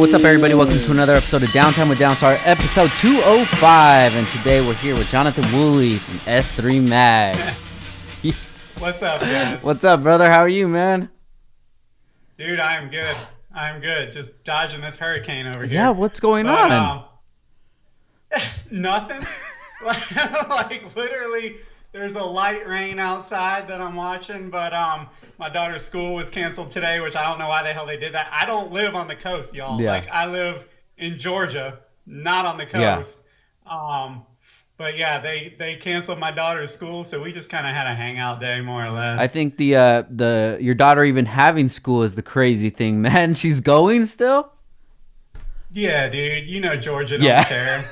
what's up, everybody? Welcome to another episode of Downtime with Downstar, episode 205. And today we're here with Jonathan Wooley from S3 Mag. What's up, guys? What's up, brother? How are you, man? Dude, I'm good. I'm good. Just dodging this hurricane over here. Yeah, what's going on? Nothing. Like literally, there's a light rain outside that I'm watching, but my daughter's school was canceled today, which I don't know why the hell they did that. I don't live on the coast, y'all. Yeah. Like I live in Georgia, not on the coast. Yeah. But yeah, they canceled my daughter's school, so we just kind of had a hangout day, more or less. I think your daughter even having school is the crazy thing, man. She's going still? Yeah, dude. You know Georgia don't care.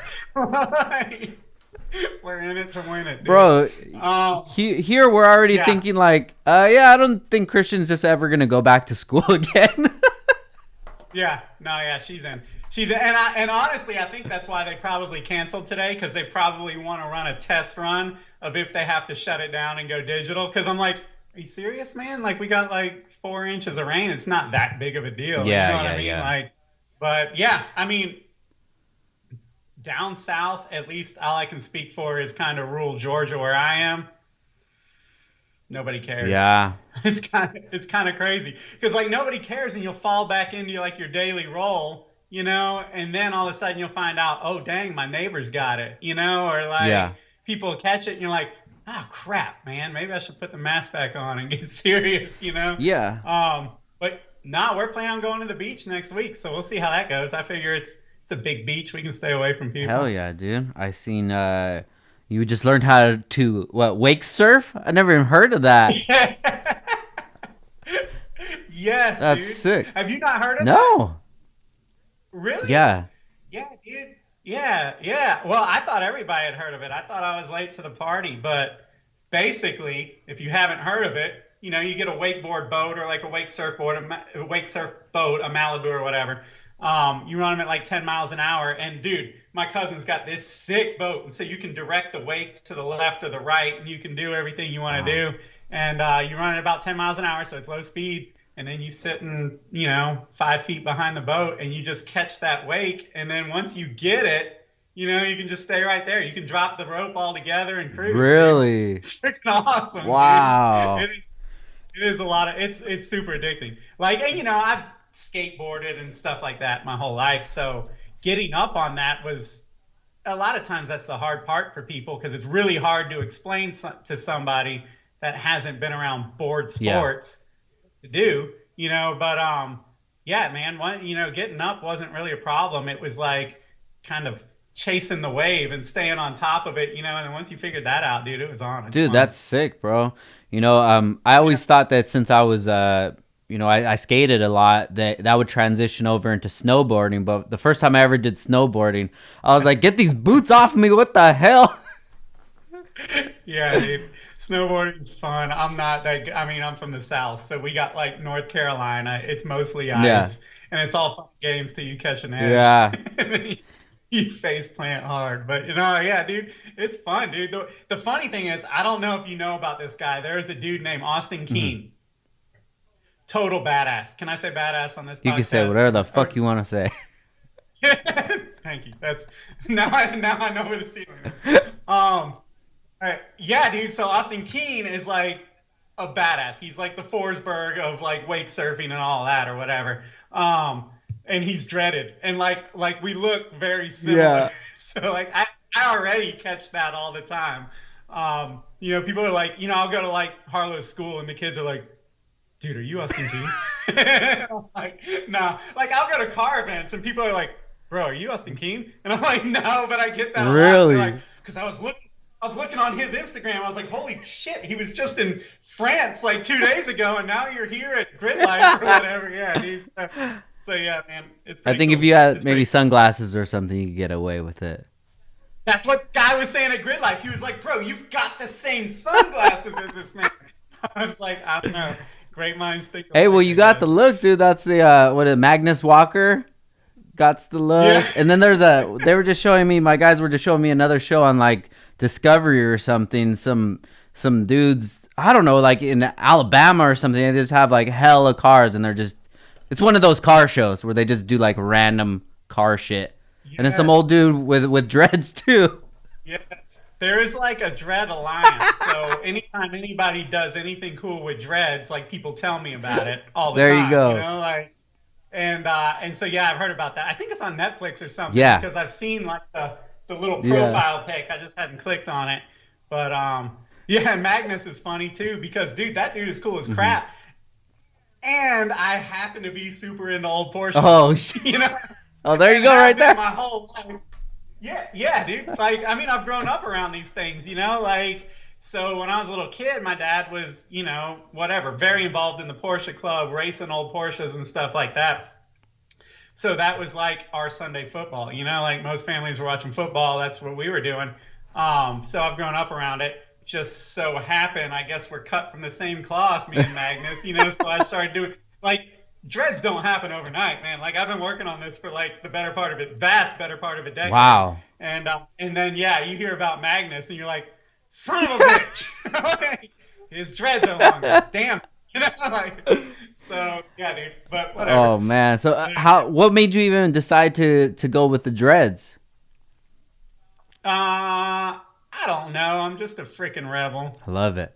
We're in it to win it, dude. Bro. Here we're already thinking like, I don't think Christian's just ever gonna go back to school again. She's in. And honestly, I think that's why they probably canceled today, because they probably want to run a test run of if they have to shut it down and go digital. Because I'm like, are you serious, man? Like we got like 4 inches of rain. It's not that big of a deal. Yeah, you know what I mean? yeah. Like, but yeah, I mean, down south, at least all I can speak for is kind of rural Georgia where I am. Nobody cares. Yeah. It's kind of crazy because like nobody cares, and you'll fall back into like your daily role, you know, and then all of a sudden you'll find out, oh dang, my neighbor's got it, you know, or like people catch it and you're like, oh crap, man, maybe I should put the mask back on and get serious, you know? Yeah. But we're planning on going to the beach next week, so we'll see how that goes. I figure it's a big beach. We can stay away from people. Hell yeah, dude. I seen you just learned how to wake surf? I never even heard of that. Yes, that's dude. sick. Have you not heard of that? No. Really? Yeah. Yeah, dude. Yeah. Well, I thought everybody had heard of it. I thought I was late to the party, but basically, if you haven't heard of it, you know, you get a wakeboard boat or like a wake surf boat, a Malibu or whatever. You run them at like 10 miles an hour, and dude, my cousin's got this sick boat, and so you can direct the wake to the left or the right, and you can do everything you want to do, and you run at about 10 miles an hour, so it's low speed, and then you sit in, 5 feet behind the boat, and you just catch that wake, and then once you get it, you can just stay right there. You can drop the rope altogether and cruise. Really? Dude. It's freaking awesome. Wow. Dude. It is a lot of it's super addicting. Like, and I've skateboarded and stuff like that my whole life, so getting up on that was a lot of times that's the hard part for people, because it's really hard to explain to somebody that hasn't been around board sports to do, but man, getting up wasn't really a problem. It was like kind of chasing the wave and staying on top of it, and then once you figured that out, dude, it was on. It's dude fun. That's sick, bro. I always thought that since I was I skated a lot, that would transition over into snowboarding. But the first time I ever did snowboarding, I was like, get these boots off me. What the hell? Yeah, dude. Snowboarding's fun. I'm not that. I mean, I'm from the South, so we got like North Carolina. It's mostly ice, and it's all fun games till you catch an edge. Yeah. You face plant hard, but yeah, dude, it's fun, dude. The funny thing is, I don't know if you know about this guy. There's a dude named Austin Keene. Mm-hmm. Total badass. Can I say badass on this podcast? You can say whatever the fuck you want to say. Thank you. That's now I know where the ceiling is. All right. Yeah, dude. So Austin Keene is like a badass. He's like the Forsberg of like wake surfing and all that or whatever. And he's dreaded. And like we look very similar. Yeah. So like I already catch that all the time. People are like, I'll go to like Harlow's school and the kids are like, dude, are you Austin Keene? I'm like, no. Like, I'll go to car events, and people are like, bro, are you Austin Keene? And I'm like, no, but I get that a lot. Really? Like, because I was looking on his Instagram. I was like, holy shit, he was just in France like 2 days ago, and now you're here at Grid Life or whatever. Yeah, dude. So yeah, man, it's pretty I think cool. if you had maybe sunglasses or something, you could get away with it. That's what the guy was saying at Grid Life. He was like, bro, you've got the same sunglasses as this man. I was like, I don't know. Great minds think alike. Hey, well, you got the look, dude. That's the Magnus Walker got the look. Yeah. And then they were just showing me, my guys were just showing me another show on like Discovery or something. Some dudes, I don't know, like in Alabama or something. They just have like hella cars and they're just It's one of those car shows where they just do like random car shit, and then some old Yes. dude with dreads too. Yes, there is like a dread alliance. So anytime anybody does anything cool with dreads, like people tell me about it all the There you time, go. like and so yeah, I've heard about that. I think it's on Netflix or something Yeah, because I've seen like the little yeah. profile pic. I just hadn't clicked on it. But yeah, Magnus is funny too because dude, that dude is cool as Hmm. crap. And I happen to be super into old Porsches. Oh, sh- You know, oh, there you and go, have right been there. my whole life. Yeah, yeah, dude. Like, I mean, I've grown up around these things, like, so when I was a little kid, my dad was, whatever, very involved in the Porsche club, racing old Porsches and stuff like that. So that was like our Sunday football, like most families were watching football. That's what we were doing. So I've grown up around it. Just so happened, I guess we're cut from the same cloth, me and Magnus, so I started doing, like, dreads don't happen overnight, man. Like I've been working on this for like the better part of it, vast better part of a decade, Wow. and then yeah, you hear about Magnus and you're like, son of a bitch, his dreads are longer. Damn, like so yeah, dude. But whatever. Oh man. So how? What made you even decide to go with the dreads? I don't know. I'm just a freaking rebel. I love it.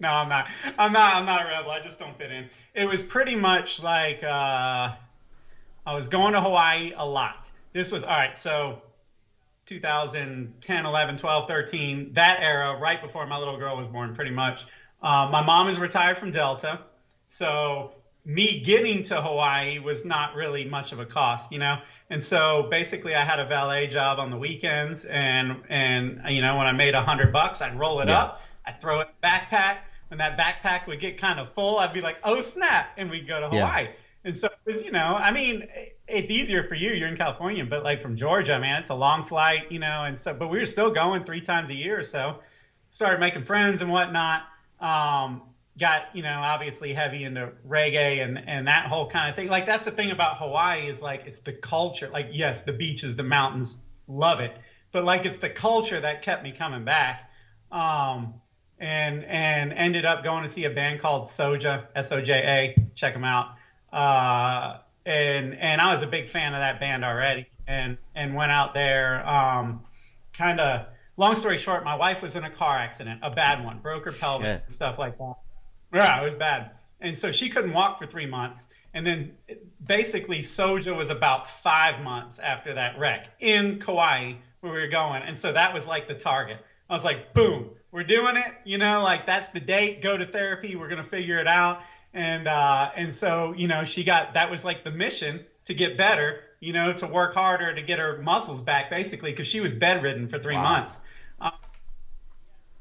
No, I'm not. I'm not a rebel. I just don't fit in. It was pretty much like I was going to Hawaii a lot. This was all right. So 2010, 11, 12, 13, that era, right before my little girl was born, pretty much. My mom is retired from Delta, so me getting to Hawaii was not really much of a cost, And so basically, I had a valet job on the weekends, and when I made $100, I'd roll it Yeah. up, I'd throw it in a backpack. When that backpack would get kind of full, I'd be like, "Oh snap!" and we'd go to Yeah. Hawaii. And so it was, I mean, it's easier for you. You're in California, but like from Georgia, man, it's a long flight, and so, but we were still going 3 times a year or so. Started making friends and whatnot. Got, obviously heavy into reggae and that whole kind of thing. Like, that's the thing about Hawaii is like, it's the culture. Like, yes, the beaches, the mountains, love it. But like, it's the culture that kept me coming back. Um, and ended up going to see a band called Soja, Soja. Check them out. And I was a big fan of that band already, and went out there. Kind of long story short, my wife was in a car accident, a bad one, broke her pelvis Shit. and stuff like that. Yeah, it was bad, and so she couldn't walk for 3 months. And then basically Soja was about 5 months after that wreck in Kauai where we were going, and so that was like the target. I was like, boom, we're doing it. Like that's the date. Go to therapy. We're gonna figure it out. And so she got that was like the mission to get better. To work harder to get her muscles back, basically, because she was bedridden for three Wow. months. Uh,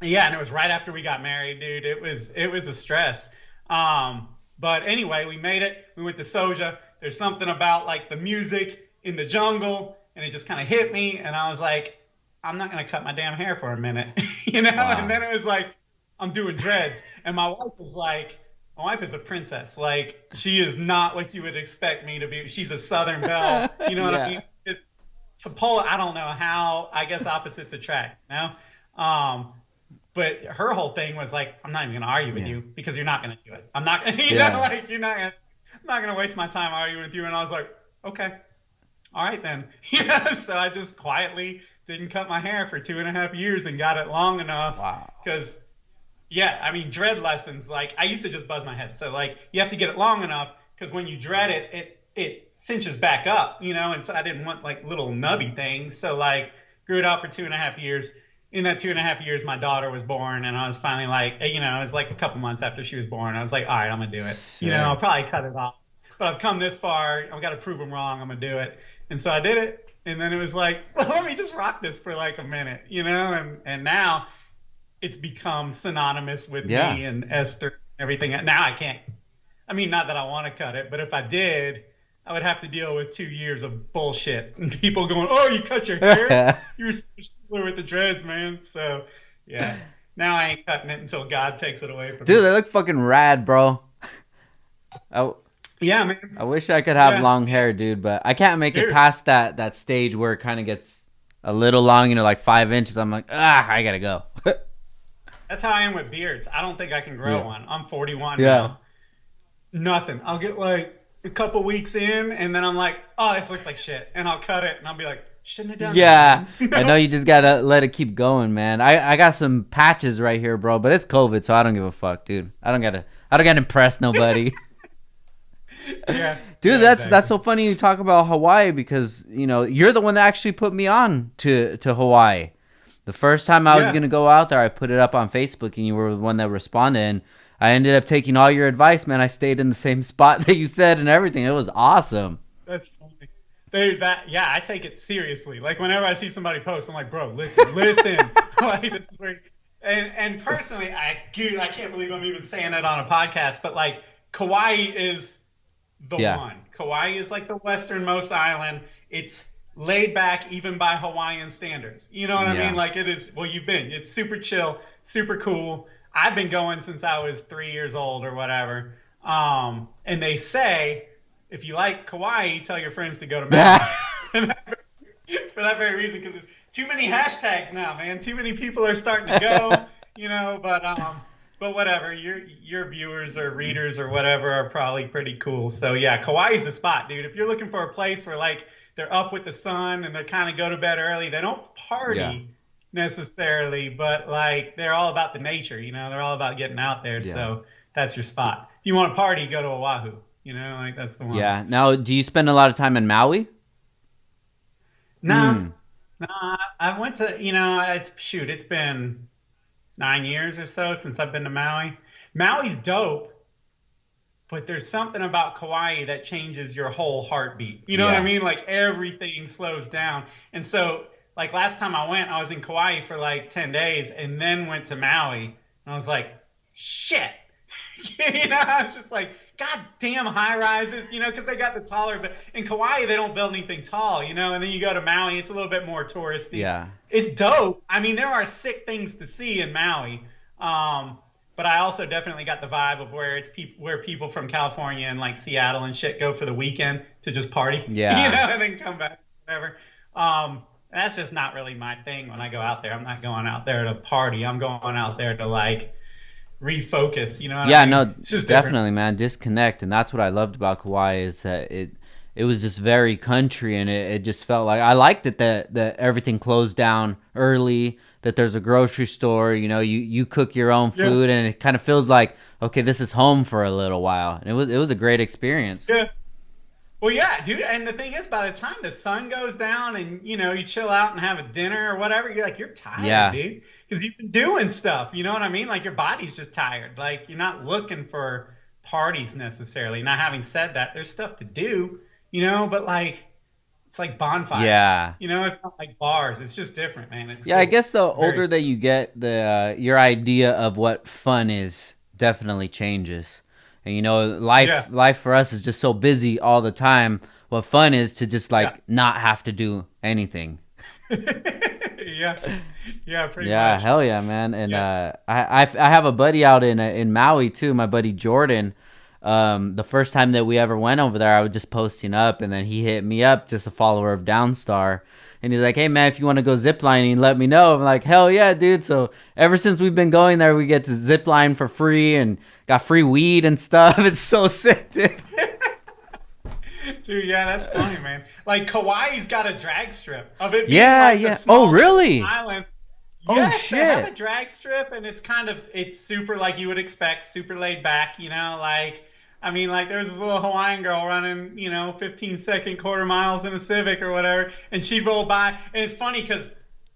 yeah, and it was right after we got married, dude. It was a stress. But anyway, we made it. We went to Soja. There's something about like the music in the jungle, and it just kind of hit me, and I was like, I'm not gonna cut my damn hair for a minute, And Wow. then it was like, I'm doing dreads, and my wife is a princess. Like she is not what you would expect me to be. She's a Southern belle. You know what I Yeah. mean? To pull, I don't know how. I guess opposites attract. Um, but her whole thing was like, I'm not even gonna argue with Yeah. you because you're not gonna do it. I'm not gonna, Yeah. like you're not gonna. I'm not gonna waste my time arguing with you. And I was like, okay, all right then. So I just quietly didn't cut my hair for 2.5 years and got it long enough Wow. because yeah, I mean, dread lessons, like, I used to just buzz my head. So, like, you have to get it long enough because when you dread it, it cinches back up, And so I didn't want, like, little nubby things. So, like, grew it out for 2.5 years. In that 2.5 years, my daughter was born, and I was finally like, it was like a couple months after she was born. I was like, all right, I'm going to do it. I'll Sick. probably cut it off. But I've come this far. I've got to prove them wrong. I'm going to do it. And so I did it. And then it was like, well, let me just rock this for like a minute, And now it's become synonymous with Yeah. me and Esther and everything. Now I can't. I mean, not that I want to cut it, but if I did, I would have to deal with 2 years of bullshit and people going, "Oh, you cut your hair? You were so stickler with the dreads, man." So, yeah. Now I ain't cutting it until God takes it away from Dude, me. they look fucking rad, bro. I, Yeah, man. I wish I could have Yeah, long hair, dude, but I can't make it dude. past that stage where it kind of gets a little long, like 5 inches. I'm like, I gotta go. That's how I am with beards. I don't think I can grow Yeah. one. I'm 41 Yeah. now. Nothing. I'll get like a couple weeks in, and then I'm like, oh, this looks like shit, and I'll cut it, and I'll be like, shouldn't have done that, Yeah, man. You I know know? you just gotta let it keep going, man. I got some patches right here, bro, but it's COVID, so I don't give a fuck, dude. I don't gotta impress nobody. Yeah, Dude, yeah, that's exactly. so funny you talk about Hawaii because you're the one that actually put me on to Hawaii. The first time I was Yeah, gonna go out there, I put it up on Facebook, and you were the one that responded. And I ended up taking all your advice, man. I stayed in the same spot that you said and everything. It was awesome. that's funny. Dude, yeah, I take it seriously. Like whenever I see somebody post, I'm like, bro, listen, listen. Like this is where, and personally, dude, I can't believe I'm even saying it on a podcast, but like Kauai is the Yeah, one. Kauai is like the westernmost island. It's laid back even by Hawaiian standards. You know what I mean? yeah. Like it is, well, you've been. It's super chill, super cool. I've been going since I was 3 years old or whatever. And they say if you like Kauai, tell your friends to go to Maui. For that very reason, because there's too many hashtags now, man. Too many people are starting to go, but whatever. Your viewers or readers or whatever are probably pretty cool. So yeah, Kauai's the spot, dude. If you're looking for a place where like they're up with the sun and they kind of go to bed early, they don't Yeah, party necessarily, but like they're all about the nature. They're all about getting out there. yeah, So that's your spot. If you want to party, go to Oahu. Like that's the one. yeah. Now, do you spend a lot of time in Maui? No, Mm, no, I went to, shoot, it's been 9 years or so since I've been to Maui. Maui's dope, but there's something about Kauai that changes your whole heartbeat. You know what I yeah. mean? Like everything slows down. And so, like last time I went, I was in Kauai for like 10 days and then went to Maui. And I was like, shit. I was just like, God damn high rises, because they got the taller, but in Kauai, they don't build anything tall, and then you go to Maui, it's a little bit more touristy. Yeah. It's dope. I mean, there are sick things to see in Maui. But I also definitely got the vibe of where where people from California and like Seattle and shit go for the weekend to just party, Yeah. and then come back, whatever. That's just not really my thing when I go out there. I'm not going out there to party. I'm going out there to like refocus. You know what I Yeah, mean? no, It's just different. definitely, man. Disconnect, and that's what I loved about Kauai is that it was just very country, and it just felt like I liked it that everything closed down early. That there's a grocery store, you cook your own Yeah, food, and it kind of feels like okay, this is home for a little while, and it was a great experience. yeah. Well, yeah, dude. And the thing is, by the time the sun goes down and you chill out and have a dinner or whatever, you're tired, Yeah, dude, because you've been doing stuff. You know what I mean? Like your body's just tired. Like you're not looking for parties necessarily. Now, having said that, there's stuff to do, but like it's like bonfires. yeah. It's not like bars. It's just different, man. It's Yeah, I cool. guess the Very. older that you get, the your idea of what fun is definitely changes. And life Yeah, life for us is just so busy all the time. What fun is to just yeah, like not have to do anything. yeah, yeah. Pretty Yeah, much. hell yeah, man. And Yeah. I have a buddy out in Maui too. My buddy Jordan. The first time that we ever went over there, I was just posting up, and then he hit me up, just a follower of Downstar, and he's like, "Hey man, if you want to go ziplining, let me know." I'm like, "Hell yeah, dude!" So ever since we've been going there, we get to zip line for free and got free weed and stuff. It's so sick, dude. Dude, yeah, that's funny, man. Like Kauai's got a drag strip of it being Yeah, like the yeah. Oh, smallest really? island. Oh Yes, they have a shit. drag strip, and it's super like you would expect, super laid back. Like I mean, like there was this little Hawaiian girl running, 15-second quarter miles in a Civic or whatever, and she'd roll by, and it's funny because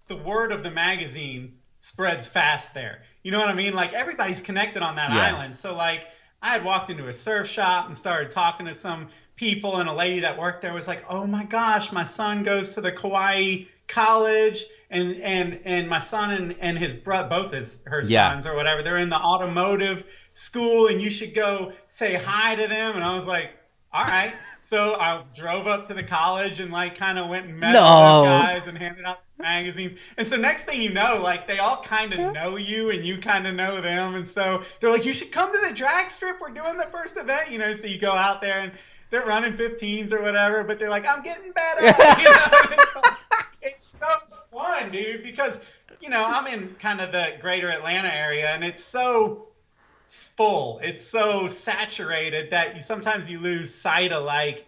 the word of the magazine spreads fast there. You know what I mean? Like everybody's connected on that Yeah, island. So like I had walked into a surf shop and started talking to some people, and a lady that worked there was like, "Oh my gosh, my son goes to the Kauai college, and my son and his brother, both her yeah. sons or whatever, they're in the automotive school, and you should go say hi to them." And I was like, "All right." So I drove up to the college and like kind of went and met all those No. guys and handed out magazines. And so next thing you know, like they all kind of know you and you kind of know them. And so they're like, "You should come to the drag strip. We're doing the first event." So you go out there and they're running 15s or whatever, but they're like, "I'm getting better." It's so fun, dude, because I'm in kind of the greater Atlanta area, and it's so full. It's so saturated that sometimes you lose sight of like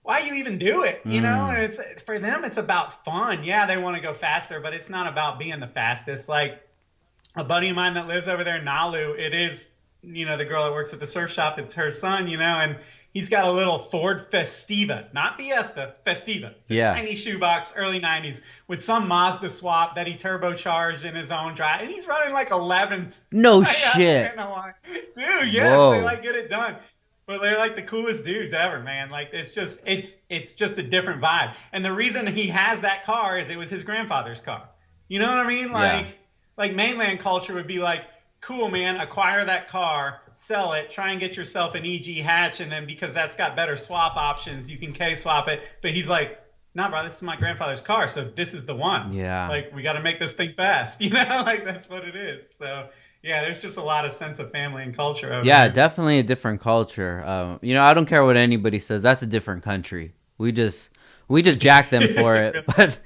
why you even do it, you know? And Mm. it's for them, it's about fun. Yeah, they want to go faster, but it's not about being the fastest. Like a buddy of mine that lives over there in Nalu, it is, the girl that works at the surf shop, it's her son, and he's got a little Ford Festiva, not Fiesta, Festiva, the Yeah. tiny shoebox, early 90s, with some Mazda swap that he turbocharged in his own drive. And he's running like 11th. No Like, I shit. don't know why. Dude, yes, they Whoa. like get it done. But they're like the coolest dudes ever, man. Like it's just a different vibe. And the reason he has that car is it was his grandfather's car. You know what I mean? Yeah. Like mainland culture would be like, cool, man, acquire that car, sell it, try and get yourself an EG hatch, and then because that's got better swap options, you can K swap it. But he's like, nah, bro, this is my grandfather's car, so this is the one. Yeah. Like, we got to make this thing fast, like that's what it is. So yeah, there's just a lot of sense of family and culture over Yeah, here. definitely a different culture. I don't care what anybody says. That's a different country. We just jack them for it. But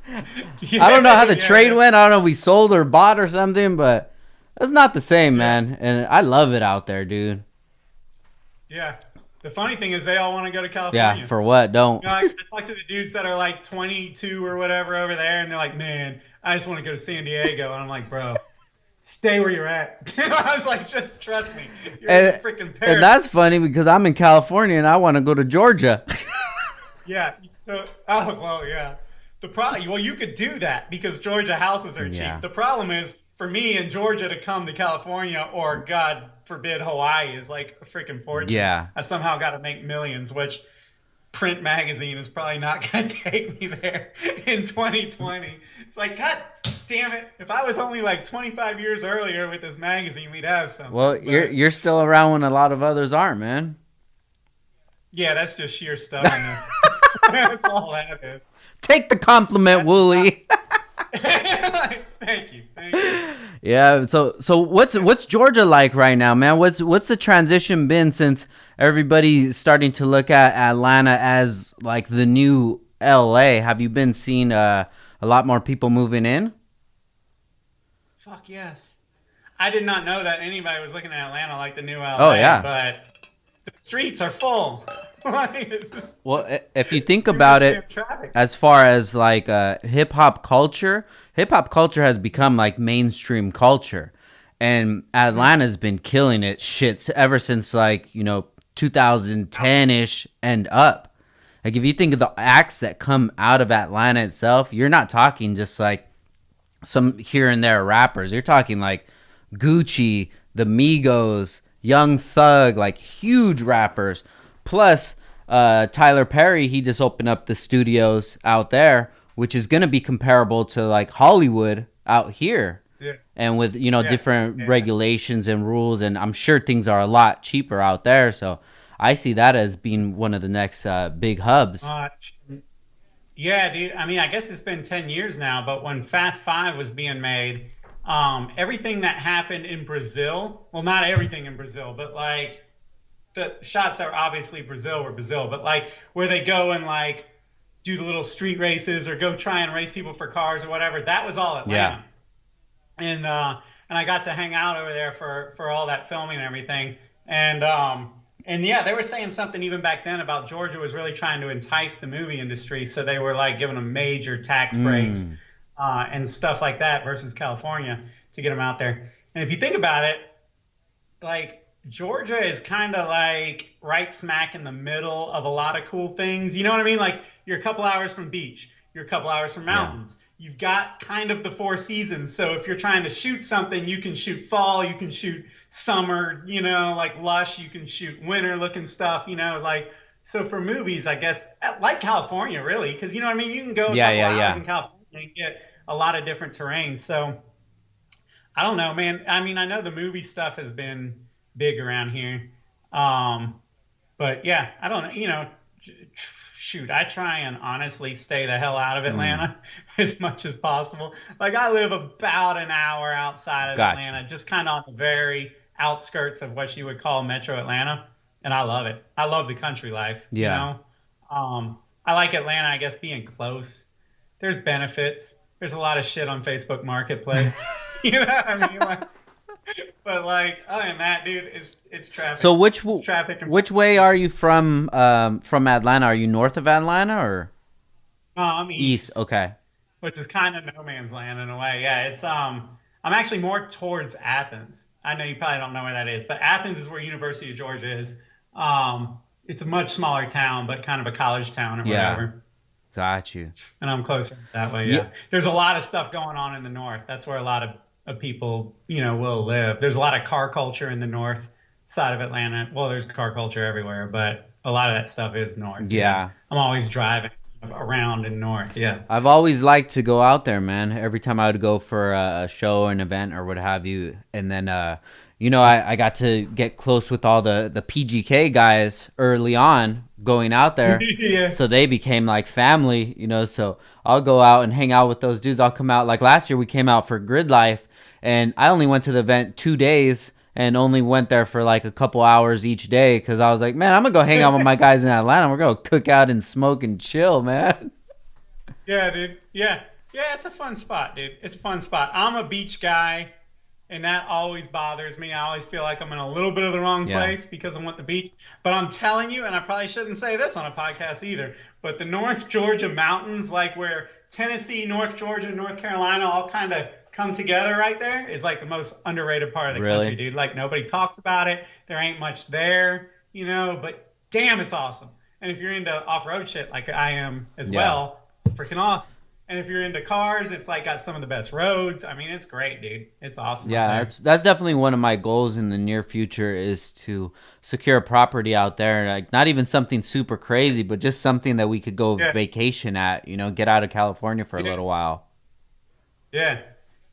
I don't know how Yeah, the yeah, trade yeah. went. I don't know if we sold or bought or something, but it's not the same, Yeah. man. And I love it out there, dude. Yeah. The funny thing is they all want to go to Yeah, California. for what? Don't. I talk to the dudes that are like 22 or whatever over there, and they're like, man, I just want to go to San Diego. And I'm like, bro, stay where you're at. I was like, just trust me. You're in And, freaking and Paris. that's funny because I'm in California and I want to go to Georgia. Yeah. So, oh, well, yeah. The problem, well, you could do that because Georgia houses are cheap. Yeah. The problem is for me in Georgia to come to California or God forbid Hawaii is like a freaking fortune. Yeah. I somehow got to make millions, which print magazine is probably not going to take me there in 2020. It's like, God damn it. If I was only like 25 years earlier with this magazine, we'd have Well, something. you're But you're still around when a lot of others aren't, man. yeah, that's just sheer stubbornness. That's all that is. Take the compliment, That's not. Wooly. Thank you. Thank you. Yeah. So what's Georgia like right now, man? What's the transition been since everybody's starting to look at Atlanta as like the new LA? Have you been seeing a lot more people moving in? Fuck yes. I did not know that anybody was looking at Atlanta like the new Oh LA, yeah. but the streets are full. Like, Well, if you think too about much it, damn traffic. as far as like hip hop culture has become like mainstream culture, and Mhm. Atlanta's been killing it shit ever since like 2010 ish and up. Like if you think of the acts that come out of Atlanta itself, you're not talking just like some here and there rappers. You're talking like Gucci, the Migos, Young Thug, like huge rappers. Plus, Tyler Perry, he just opened up the studios out there, which is going to be comparable to like Hollywood out here. Yeah, And with, yeah, different yeah. regulations and rules. And I'm sure things are a lot cheaper out there. So I see that as being one of the next big hubs. Uh, yeah, dude. I mean, I guess it's been 10 years now, but when Fast Five was being made, everything that happened in Brazil, well, not everything in Brazil, but like the shots that were obviously Brazil were Brazil, but like where they go and like do the little street races or go try and race people for cars or whatever, that was all Yeah. Atlanta. And I got to hang out over there for all that filming and everything. And yeah, they were saying something even back then about Georgia was really trying to entice the movie industry, so they were like giving them major tax breaks Mm. and stuff like that versus California to get them out there. And if you think about it, like Georgia is kind of like right smack in the middle of a lot of cool things. You know what I mean? Like you're a couple hours from beach, you're a couple hours from Yeah. mountains. You've got kind of the four seasons. So if you're trying to shoot something, you can shoot fall, you can shoot summer, like lush, you can shoot winter looking stuff, like so for movies, I guess like California really, because you know what I mean, you can go a Yeah, couple yeah, hours yeah. in California and get a lot of different terrains. So I don't know, man. I mean, I know the movie stuff has been big around here. Um, but yeah, I don't know. Shoot, I try and honestly stay the hell out of Mm. Atlanta as much as possible. Like I live about an hour outside of Gotcha. Atlanta, just kind of on the very outskirts of what you would call Metro Atlanta, and I love it. I love the country life, Yeah. I like Atlanta, I guess, being close. There's benefits. There's a lot of shit on Facebook Marketplace. You know what I mean? Like, But like other than that, dude, it's So traffic. It's traffic and which way are you from Atlanta? Are you north of Atlanta or no, I'm east? east, Okay. which is kind of no man's land in a way. Yeah, it's I'm actually more towards Athens. I know you probably don't know where that is, but Athens is where University of Georgia is. It's a much smaller town, but kind of a college town or Yeah, whatever. got you. And I'm closer that way. Yeah. Yeah, there's a lot of stuff going on in the north. That's where a lot of people, will live. There's a lot of car culture in the north side of Atlanta. Well, there's car culture everywhere, but a lot of that stuff is north. Yeah, Yeah. I'm always driving around in north. Yeah. I've always liked to go out there, man. Every time I would go for a show, an event, or what have you, and then I got to get close with all the PGK guys early on going out there, Yeah. so they became like family, So I'll go out and hang out with those dudes. I'll come out like last year we came out for Grid Life, and I only went to the event 2 days. And only went there for like a couple hours each day because I was like, man, I'm gonna go hang out with my guys in Atlanta. We're gonna cook out and smoke and chill, man. Yeah, dude. Yeah. Yeah, it's a fun spot, dude. It's a fun spot. I'm a beach guy, and that always bothers me. I always feel like I'm in a little bit of the wrong Yeah. place because I want the beach. But I'm telling you, and I probably shouldn't say this on a podcast either, but the North Georgia mountains, like where Tennessee, North Georgia, North Carolina all kind of come together right there, is like the most underrated part of the country, Really? dude. Like nobody talks about it. There ain't much there, but damn, it's awesome. And if you're into off-road shit like I am as Yeah. well, it's freaking awesome. And if you're into cars, it's like got some of the best roads. I mean, it's great, dude. It's awesome up Yeah, there. that's definitely one of my goals in the near future is to secure a property out there. Like not even something super crazy, but just something that we could go Yeah, vacation at, get out of California for a yeah, little while. yeah,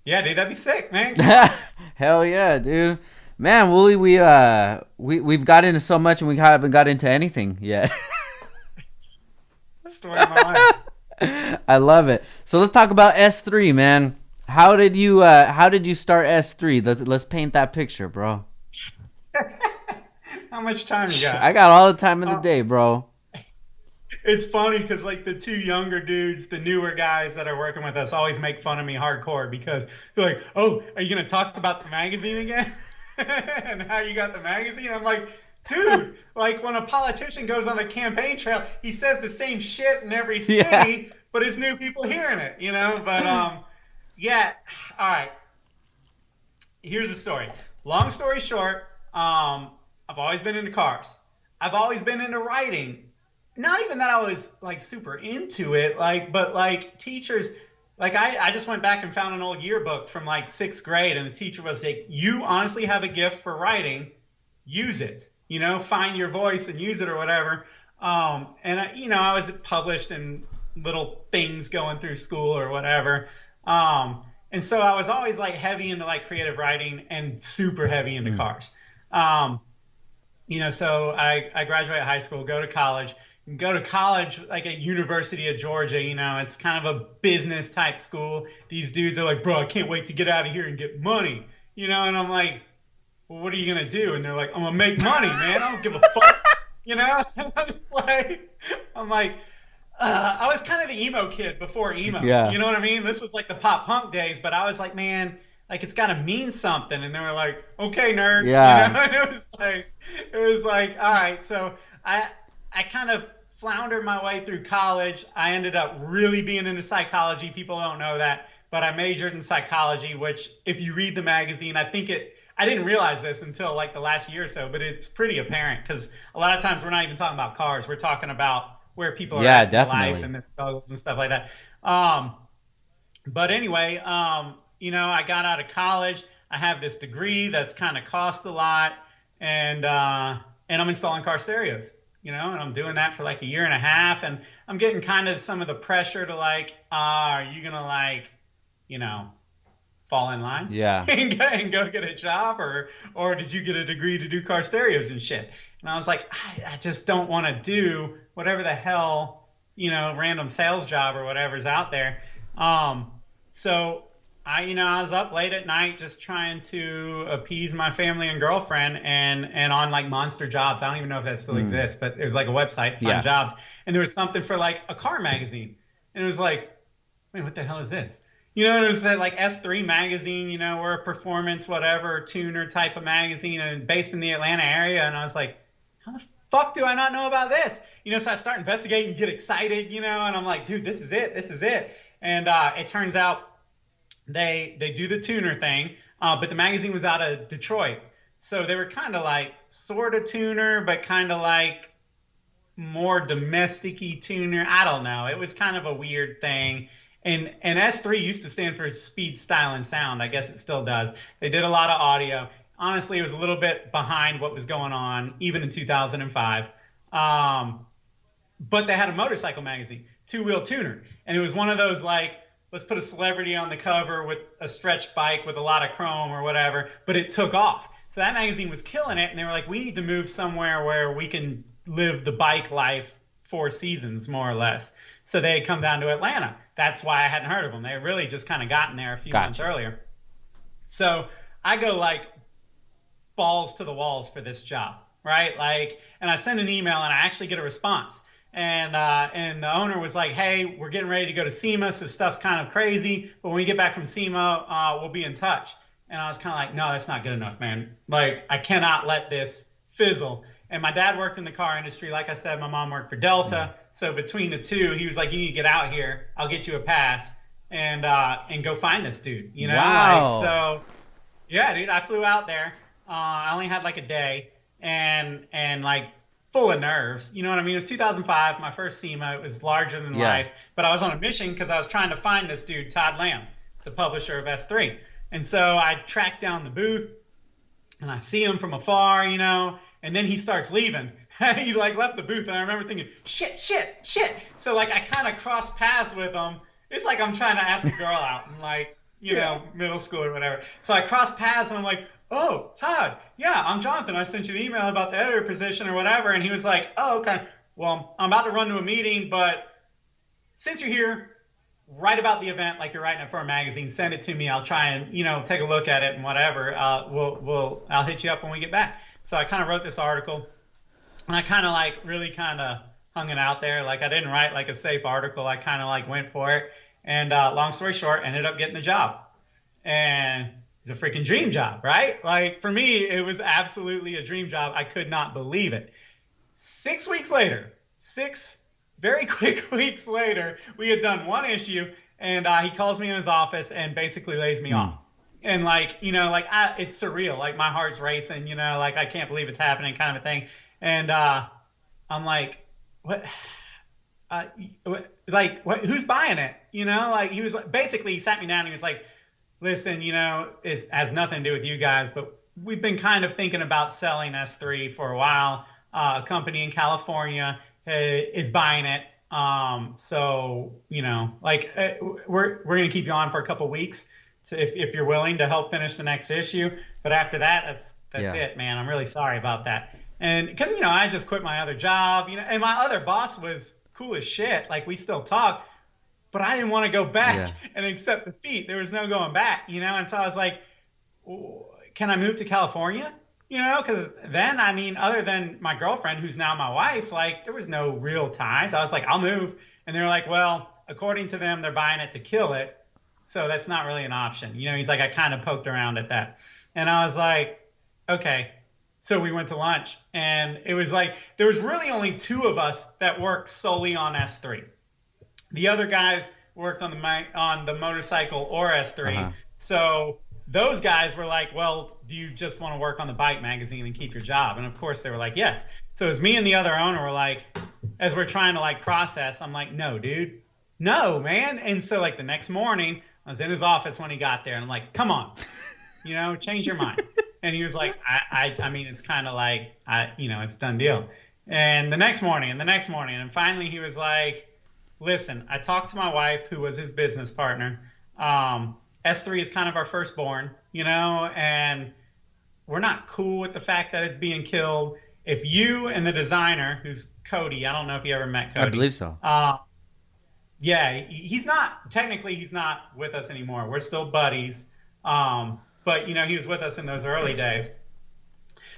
yeah, dude. That'd be sick, man. Come on. Hell yeah, dude. Man, Wooly, we've got into so much and we haven't got into anything yet. Story of my life. I love it. So let's talk about S3, man. How did you start S3? Let's paint that picture, bro. How much time you I got? got all the time in the Uh, day, bro. it's funny because like the two younger dudes, the newer guys that are working with us, always make fun of me hardcore because they're like, "Oh, are you gonna talk about the magazine again?" and how you got the magazine? I'm like, dude, like when a politician goes on the campaign trail, he says the same shit in every Yeah. city, but it's new people hearing it. But yeah. All right. Here's the story. Long story short, I've always been into cars. I've always been into writing. Not even that I was like super into it, but like teachers, like I just went back and found an old yearbook from like sixth grade, and the teacher was like, "You honestly have a gift for writing. Use it. Find your voice and use it or whatever." And I was published in little things going through school or whatever. And so I was always like heavy into like creative writing and super heavy into Mm. cars. Um, so I graduated high school, go to college like at University of Georgia. It's kind of a business type school. These dudes are like, bro, I can't wait to get out of here and get money. And I'm like, well, what are you gonna do? And they're like, I'm gonna make money, man. I don't give a fuck. And I'm like, I was kind of the emo kid before emo. Yeah. You know what I mean? This was like the pop punk days, but I was like, man, like it's got to mean something. And they were like, okay, nerd. Yeah. And it was like, all right. So I kind of floundered my way through college. I ended up really being into psychology. People don't know that, but I majored in psychology, which if you read the magazine, I didn't realize this until like the last year or so, but it's pretty apparent because a lot of times we're not even talking about cars. We're talking about where people are Yeah, at in life definitely. and their struggles and stuff like that. But anyway, I got out of college. I have this degree that's kind of cost a lot, and I'm installing car stereos. And I'm doing that for like a year and a half, and I'm getting kind of some of the pressure to like, are you gonna like, you know, fall in line Yeah. and go get a job, or did you get a degree to do car stereos and shit? And I was like, I just don't want to do whatever the hell, random sales job or whatever's out there. So I was up late at night just trying to appease my family and girlfriend, and on like Monster Jobs. I don't even know if that still Mm. exists, but it was like a website, Find Yeah. Jobs, and there was something for like a car magazine, and it was like, wait, what the hell is this? it was that like S3 magazine, we're a performance, whatever, tuner type of magazine and based in the Atlanta area. And I was like, how the fuck do I not know about this? So I start investigating, get excited, and I'm like, dude, this is it. This is it. And it turns out they do the tuner thing, but the magazine was out of Detroit. So they were kind of like sort of tuner, but kind of like more domestic-y tuner. I don't know. It was kind of a weird thing. And S3 used to stand for speed, style, and sound. I guess it still does. They did a lot of audio. Honestly, it was a little bit behind what was going on, even in 2005. But they had a motorcycle magazine, Two-Wheel Tuner. And it was one of those like, let's put a celebrity on the cover with a stretch bike with a lot of chrome or whatever. But it took off. So that magazine was killing it. And they were like, we need to move somewhere where we can live the bike life 4 seasons, more or less. So they had come down to Atlanta. That's why I hadn't heard of them. They had really just kind of gotten there a few months Gotcha. earlier. So I go like balls to the walls for this job, right? Like, and I send an email and I actually get a response. And the owner was like, "Hey, we're getting ready to go to SEMA, so stuff's kind of crazy. But when we get back from SEMA, we'll be in touch." And I was kind of like, "No, that's not good enough, man. Like, I cannot let this fizzle." And my dad worked in the car industry. Like I said, my mom worked for Delta. So between the two, he was like, "You need to get out here. I'll get you a pass and go find this dude." Like Wow. so. Yeah, dude, I flew out there. I only had like a day and like full of nerves. You know what I mean? It was 2005, my first SEMA. It was larger than Yeah. life, but I was on a mission because I was trying to find this dude, Todd Lamb, the publisher of S3. And so I tracked down the booth and I see him from afar, and then he starts leaving. He like left the booth, and I remember thinking, shit, shit, shit. So like I kind of crossed paths with him. It's like I'm trying to ask a girl out in like middle school or whatever. So I crossed paths, and I'm like, oh, Todd, yeah, I'm Jonathan. I sent you an email about the editor position or whatever, and he was like, oh, okay. Well, I'm about to run to a meeting, but since you're here, write about the event like you're writing it for a magazine. Send it to me. I'll try and take a look at it and whatever. I'll hit you up when we get back. So I kind of wrote this article, and I kind of like really kind of hung it out there. Like I didn't write like a safe article. I kind of like went for it. And long story short, ended up getting the job. And it's a freaking dream job, right? Like for me, it was absolutely a dream job. I could not believe it. 6 weeks later, six very quick weeks later, we had done one issue, and he calls me in his office and basically lays me Hmm. off. And like, it's surreal. Like my heart's racing, like I can't believe it's happening, kind of a thing. And I'm like, what? Uh, what? Who's buying it? Like he was like, basically he sat me down and he was like, listen, it has nothing to do with you guys, but we've been kind of thinking about selling S3 for a while. A company in California is buying it. So, we're going to keep you on for a couple weeks if you're willing to help finish the next issue. But after that, that's Yeah. it, man. I'm really sorry about that. And because, I just quit my other job, and my other boss was cool as shit. Like we still talk, but I didn't want to go back Yeah. and accept defeat. There was no going back, and so I was like, can I move to California? Because then, I mean, other than my girlfriend, who's now my wife, like there was no real ties. I was like, I'll move. And they're like, well, according to them, they're buying it to kill it. So that's not really an option. He's like, I kind of poked around at that. And I was like, okay. So we went to lunch, and it was like, there was really only two of us that worked solely on S3. The other guys worked on the motorcycle or S3. Uh-huh. So those guys were like, well, do you just want to work on the bike magazine and keep your job? And of course they were like, yes. So it was me and the other owner were like, as we're trying to like process, I'm like, no, dude, no, man. And so like the next morning, I was in his office when he got there, and I'm like, come on, change your mind. And he was like, I mean, it's kind of like, it's done deal. And the next morning, and finally he was like, listen, I talked to my wife, who was his business partner. S3 is kind of our firstborn, and we're not cool with the fact that it's being killed. If you and the designer, who's Cody, I don't know if you ever met Cody. I believe so. Yeah, he's not with us anymore. We're still buddies. But he was with us in those early days.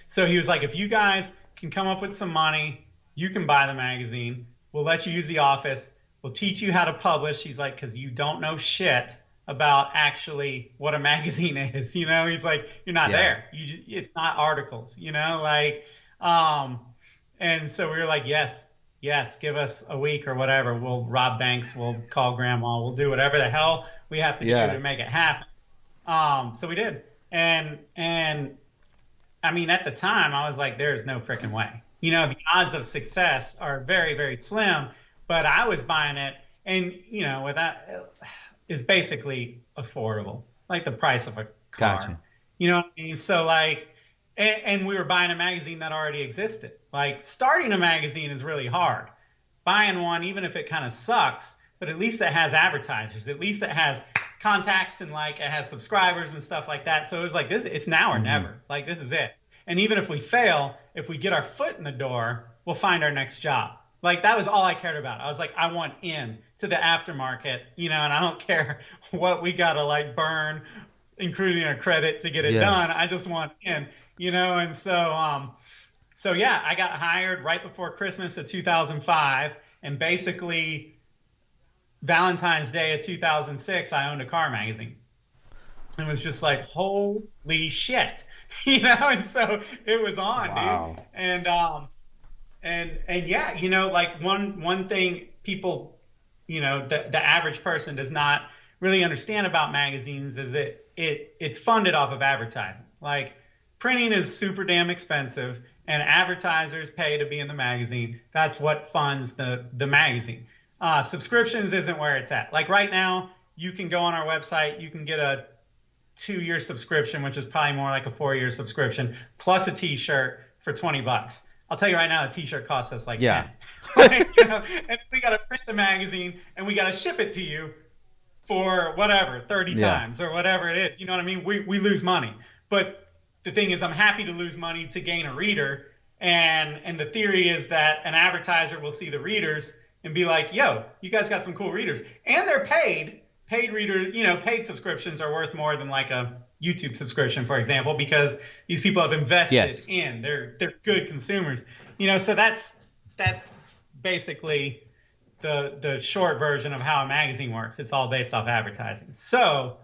So he was like, if you guys can come up with some money, you can buy the magazine. We'll let you use the office. We'll teach you how to publish. He's like, because you don't know shit. about actually what a magazine is. He's like, you're not Yeah. there. It's not articles. Um, and so we were like, yes, yes, give us a week or whatever. We'll rob banks. We'll call grandma. We'll do whatever the hell we have to do to Yeah. make it happen. So we did. And I mean, at the time, I was like, there's no freaking way. The odds of success are very, very slim, but I was buying it. And, with that is basically affordable, like the price of a car. Gotcha. You know what I mean? So, like, and we were buying a magazine that already existed. Like, starting a magazine is really hard. Buying one, even if it kind of sucks, but at least it has advertisers. At least it has contacts and like it has subscribers and stuff like that. So it was like this, it's now or Hmm. never. Like this is it. And even if we fail, if we get our foot in the door, we'll find our next job. Like that was all I cared about. I was like, I want in to the aftermarket, and I don't care what we gotta like burn, including our credit to get it Yeah. done. I just want in, and so yeah, I got hired right before Christmas of 2005, and basically Valentine's Day of 2006, I owned a car magazine. It was just like, holy shit, And so it was on, dude. Wow. And yeah, like one thing people, the average person does not really understand about magazines is it's funded off of advertising. Like printing is super damn expensive, and advertisers pay to be in the magazine. That's what funds the magazine. Subscriptions isn't where it's at. Like right now, you can go on our website, you can get a 2-year subscription, which is probably more like a 4-year subscription, plus a T-shirt for $20. I'll tell you right now, a T-shirt costs us like Yeah. 10. And we got to print the magazine and we got to ship it to you for whatever, 30 Yeah. times or whatever it is. You know what I mean? We lose money. But the thing is, I'm happy to lose money to gain a reader. And the theory is that an advertiser will see the readers and be like, yo, you guys got some cool readers. And they're paid. Paid reader, paid subscriptions are worth more than like a YouTube subscription, for example, because these people have invested Yes. in. They're good consumers. So that's basically the short version of how a magazine works. It's all based off advertising. So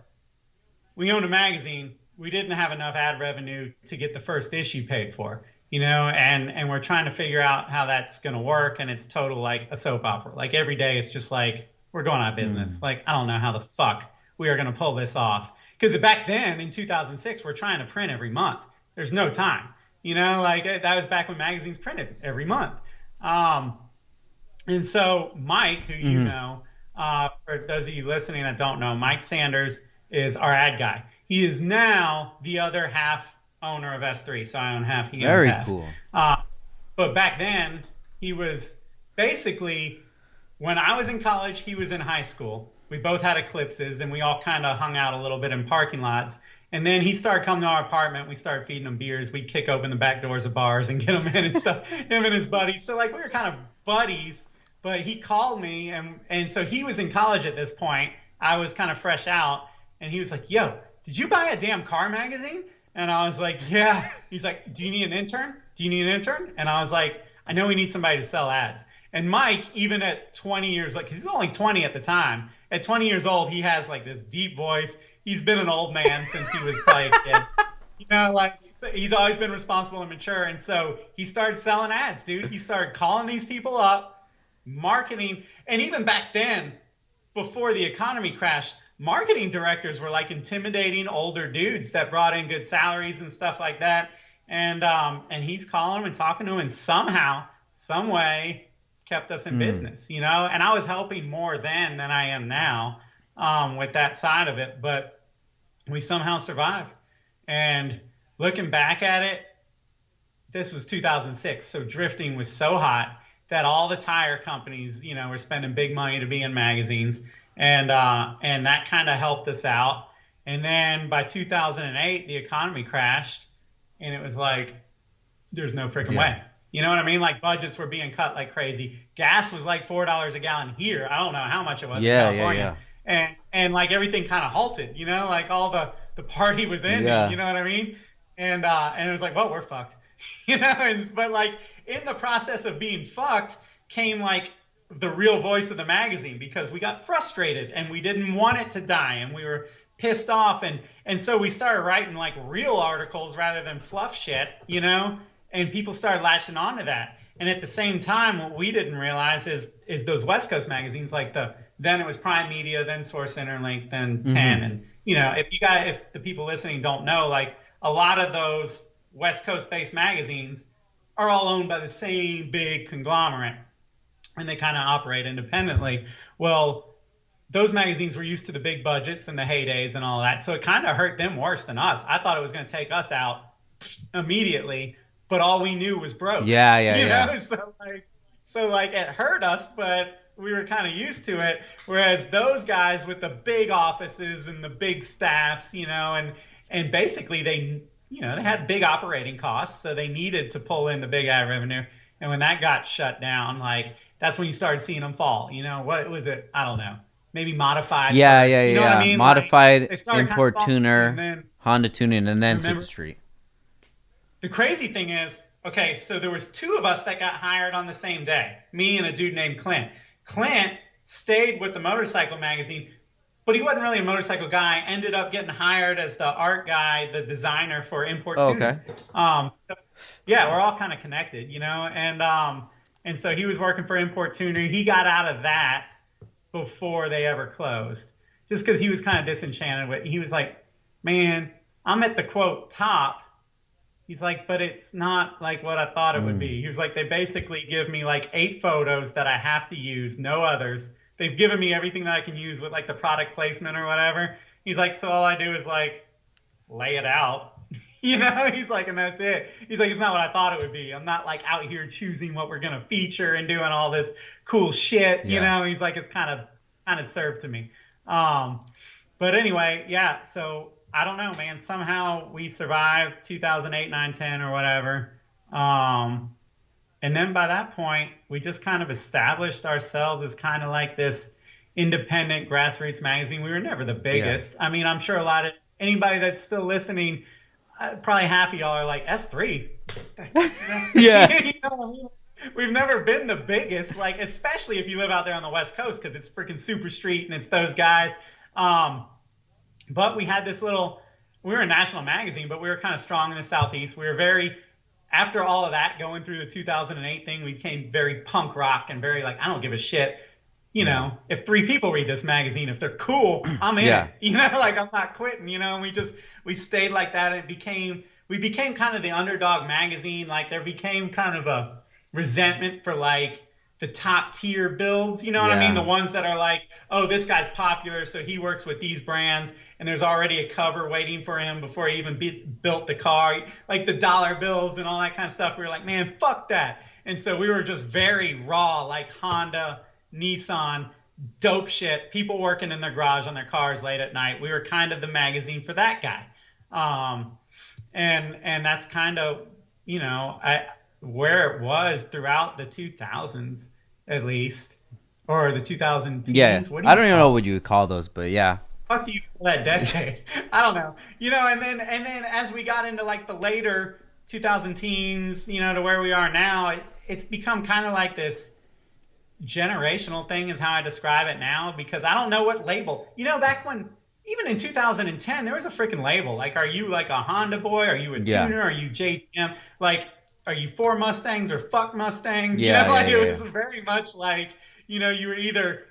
we owned a magazine. We didn't have enough ad revenue to get the first issue paid for, and we're trying to figure out how that's going to work. And it's total like a soap opera. Like every day, it's just like we're going out of business. Mm. Like I don't know how the fuck we are going to pull this off. Because back then in 2006, we're trying to print every month. There's no time, like that was back when magazines printed every month. Um, and so Mike, who you Hmm. know, for those of you listening that don't know, Mike Sanders is our ad guy. He is now the other half owner of S3. So I own half, he owns Very half. cool. Uh, but back then, he was basically, when I was in college, he was in high school. We both had eclipses, and we all kind of hung out a little bit in parking lots. And then he started coming to our apartment. We started feeding him beers. We'd kick open the back doors of bars and get him in and stuff, him and his buddies. So, like, we were kind of buddies. But he called me, and so he was in college at this point. I was kind of fresh out, and he was like, yo, did you buy a damn car magazine? And I was like, yeah. He's like, do you need an intern? Do you need an intern? And I was like, I know we need somebody to sell ads. And Mike, even at 20 years, like, 'cause he's only 20 at the time, at 20 years old, he has like this deep voice. He's been an old man since he was probably a kid. Like he's always been responsible and mature. And so he started selling ads, dude. He started calling these people up, marketing. And even back then, before the economy crashed, marketing directors were like intimidating older dudes that brought in good salaries and stuff like that. And he's calling them and talking to them, and somehow, some way, kept us in Mm. business, And I was helping more then than I am now, with that side of it, but we somehow survived. And looking back at it, this was 2006, so drifting was so hot that all the tire companies, were spending big money to be in magazines, and that kind of helped us out. And then by 2008, the economy crashed, and it was like, there's no freaking Yeah. way. You know what I mean? Like budgets were being cut like crazy. Gas was like $4 a gallon here. I don't know how much it was Yeah, in yeah, California. And like everything kind of halted, like all the party was ending, Yeah. you know what I mean? And it was like, well, we're fucked. But like in the process of being fucked came like the real voice of the magazine because we got frustrated and we didn't want it to die and we were pissed off and so we started writing like real articles rather than fluff shit, and people started latching on to that. And at the same time, what we didn't realize is those West Coast magazines, like then it was Prime Media, then Source Interlink, then 10. And if the people listening don't know, like a lot of those West Coast based magazines are all owned by the same big conglomerate and they kind of operate independently. Well, those magazines were used to the big budgets and the heydays and all that. So it kind of hurt them worse than us. I thought it was going to take us out immediately, but all we knew was broke. Yeah, yeah. So like it hurt us, but we were kind of used to it. Whereas those guys with the big offices and the big staffs, and basically they had big operating costs, so they needed to pull in the big ad revenue. And when that got shut down, like that's when you started seeing them fall. What was it? I don't know. Maybe Modified. Yeah, first. yeah, You know yeah. what I mean? Modified, Like, Import kind of Tuner, then, Honda Tuning, and then remember, Super Street. the crazy thing is, okay, so there was two of us that got hired on the same day, me and a dude named Clint. Clint stayed with the motorcycle magazine, but he wasn't really a motorcycle guy. Ended up getting hired as the art guy, the designer for Import Tuning. Okay. So, yeah, we're all kind of connected, and so he was working for Import Tuner. He got out of that before they ever closed, just because he was kind of disenchanted with it. He was like, man, I'm at the quote top. He's like, but it's not like what I thought it would be. He was like, they basically give me like 8 photos that I have to use, no others. They've given me everything that I can use with like the product placement or whatever. He's like, so all I do is like lay it out. He's like, and that's it. He's like, it's not what I thought it would be. I'm not like out here choosing what we're going to feature and doing all this cool shit. He's like, it's kind of served to me. But anyway, yeah. So I don't know, man. Somehow we survived 2008, 9, 10 or whatever. And then by that point, we just kind of established ourselves as kind of like this independent grassroots magazine. We were never the biggest. Yeah. I mean, I'm sure anybody that's still listening, probably half of y'all are like, S3. Yeah. We've never been the biggest, like, especially if you live out there on the West Coast, because it's freaking Super Street and it's those guys. But we had we were a national magazine, but we were kind of strong in the Southeast. We were after all of that, going through the 2008 thing, we became very punk rock and very like, I don't give a shit. If 3 people read this magazine, if they're cool, I'm in it. Like I'm not quitting, and we stayed like that. And we became kind of the underdog magazine. Like there became kind of a resentment for like the top tier builds, what I mean? The ones that are like, oh, this guy's popular, so he works with these brands, and there's already a cover waiting for him before he even built the car, like the dollar bills and all that kind of stuff. We were like, man, fuck that. And so we were just very raw, like Honda, Nissan, dope shit, people working in their garage on their cars late at night. We were kind of the magazine for that guy. And that's kind of, where it was throughout the 2000s, at least, or the 2010s. Yeah, I don't even know what you would call those, but yeah. Fuck do you call that decade? I don't know. And then as we got into like the later 2000 teens, to where we are now, it's become kind of like this generational thing is how I describe it now, because I don't know what label. Back when, even in 2010, there was a freaking label. Like, are you like a Honda boy? Are you a tuner? Are you JDM? Like, are you for Mustangs or fuck Mustangs? It was very much like, you were either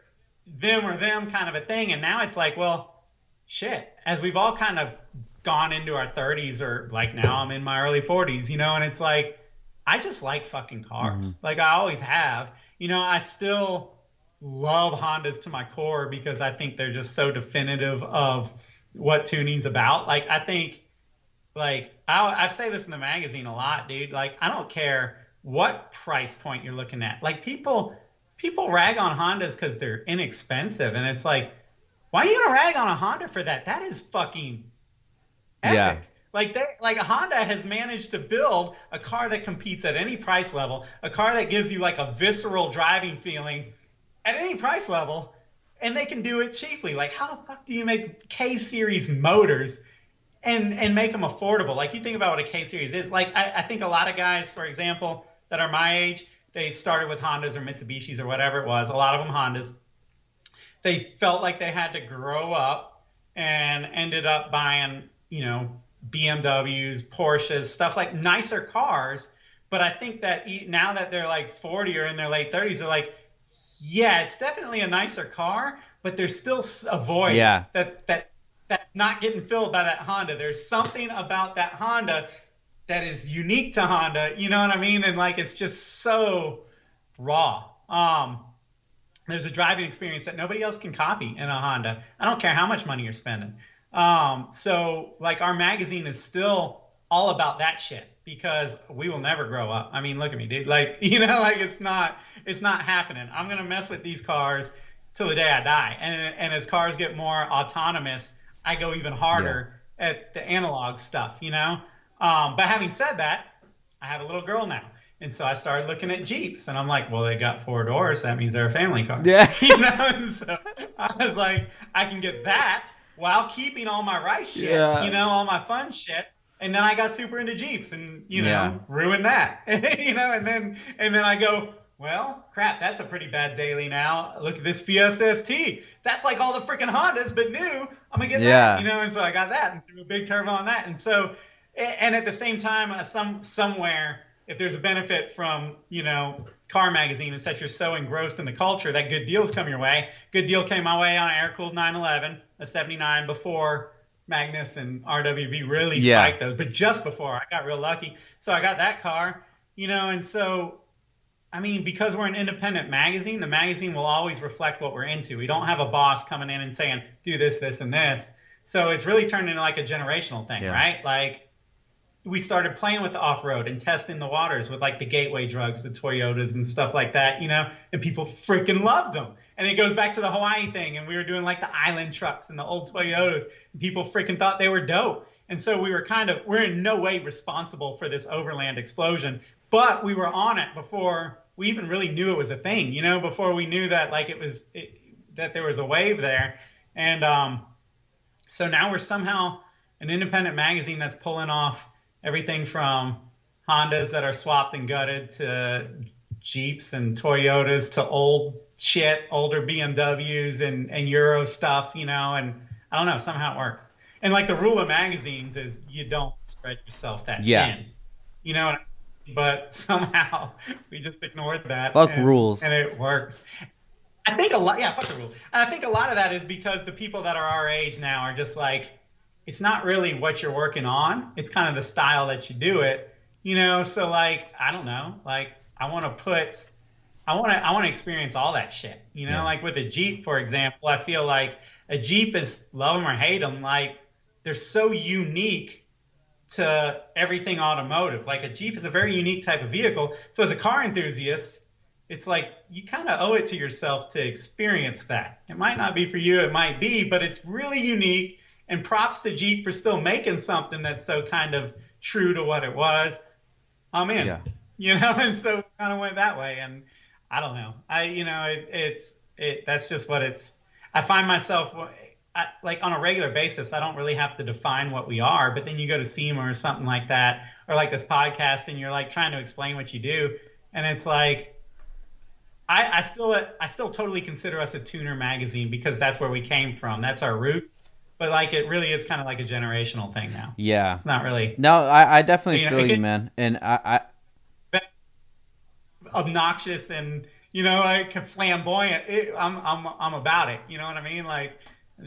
them or them kind of a thing. And now it's like, well, shit, as we've all kind of gone into our 30s, or like now I'm in my early 40s, and it's like, I just like fucking cars. Like I always have. I still love Hondas to my core because I think they're just so definitive of what tuning's about. Like, I think, like, I say this in the magazine a lot, dude. Like, I don't care what price point you're looking at. Like, people rag on Hondas because they're inexpensive. And it's like, why are you going to rag on a Honda for that? That is fucking epic. Yeah. Like Honda has managed to build a car that competes at any price level, a car that gives you like a visceral driving feeling at any price level, and they can do it cheaply. Like, how the fuck do you make K-Series motors and make them affordable? Like, you think about what a K-Series is. Like, I think a lot of guys, for example, that are my age, they started with Hondas or Mitsubishis or whatever it was, a lot of them Hondas. They felt like they had to grow up and ended up buying, BMWs, Porsches, stuff like nicer cars. But I think that now that they're like 40 or in their late 30s, they're like, yeah, it's definitely a nicer car, but there's still a void Yeah. that's not getting filled by that Honda. There's something about that Honda that is unique to Honda. You know what I mean? And like it's just so raw. There's a driving experience that nobody else can copy in a Honda. I don't care how much money you're spending. So like our magazine is still all about that shit because we will never grow up. I mean, look at me, dude. Like, like it's not happening. I'm going to mess with these cars till the day I die. And as cars get more autonomous, I go even harder at the analog stuff. But having said that, I have a little girl now. And so I started looking at Jeeps, and I'm like, well, they got 4 doors. That means they're a family car. Yeah. And so I was like, I can get that while keeping all my rice shit, all my fun shit. And then I got super into Jeeps and, ruined that, and then I go, well, crap, that's a pretty bad daily now. Look at this Fiesta ST. That's like all the freaking Hondas, but new. I'm going to get that, and so I got that and threw a big turbo on that. And so, and at the same time, somewhere, if there's a benefit from, car magazine and such, you're so engrossed in the culture that good deals come your way. Good deal came my way on an air-cooled 911, a 79 before Magnus and RWB really spiked those, but just before. I got real lucky. So I got that car, and so, I mean, because we're an independent magazine, the magazine will always reflect what we're into. We don't have a boss coming in and saying, do this, this, and this. So it's really turned into like a generational thing, right? Like, we started playing with the off-road and testing the waters with like the gateway drugs, the Toyotas and stuff like that, and people freaking loved them. And it goes back to the Hawaii thing. And we were doing like the island trucks and the old Toyotas. And people freaking thought they were dope. And so we're in no way responsible for this overland explosion, but we were on it before we even really knew it was a thing, before we knew that like that there was a wave there. And so now we're somehow an independent magazine that's pulling off everything from Hondas that are swapped and gutted to Jeeps and Toyotas to older BMWs and Euro stuff, and I don't know, somehow it works. And like the rule of magazines is you don't spread yourself that thin, but somehow we just ignored that. Fuck rules. And it works. I think fuck the rules. And I think a lot of that is because the people that are our age now are just like, it's not really what you're working on. It's kind of the style that you do it, so like, I don't know, like I want to experience all that shit, like with a Jeep, for example. I feel like a Jeep is love them or hate them. Like they're so unique to everything automotive. Like a Jeep is a very unique type of vehicle. So as a car enthusiast, it's like you kind of owe it to yourself to experience that. It might not be for you, it might be, but it's really unique. And props to Jeep for still making something that's so kind of true to what it was. I'm in, and so we kind of went that way. And I don't know. That's just what it's. I find myself like on a regular basis. I don't really have to define what we are. But then you go to SEMA or something like that, or like this podcast, and you're like trying to explain what you do, and it's like. I still totally consider us a tuner magazine because that's where we came from. That's our root. But like it really is kind of like a generational thing now. Yeah, it's not really. No, I definitely feel you, man. And I obnoxious and like flamboyant. I'm about it. You know what I mean? Like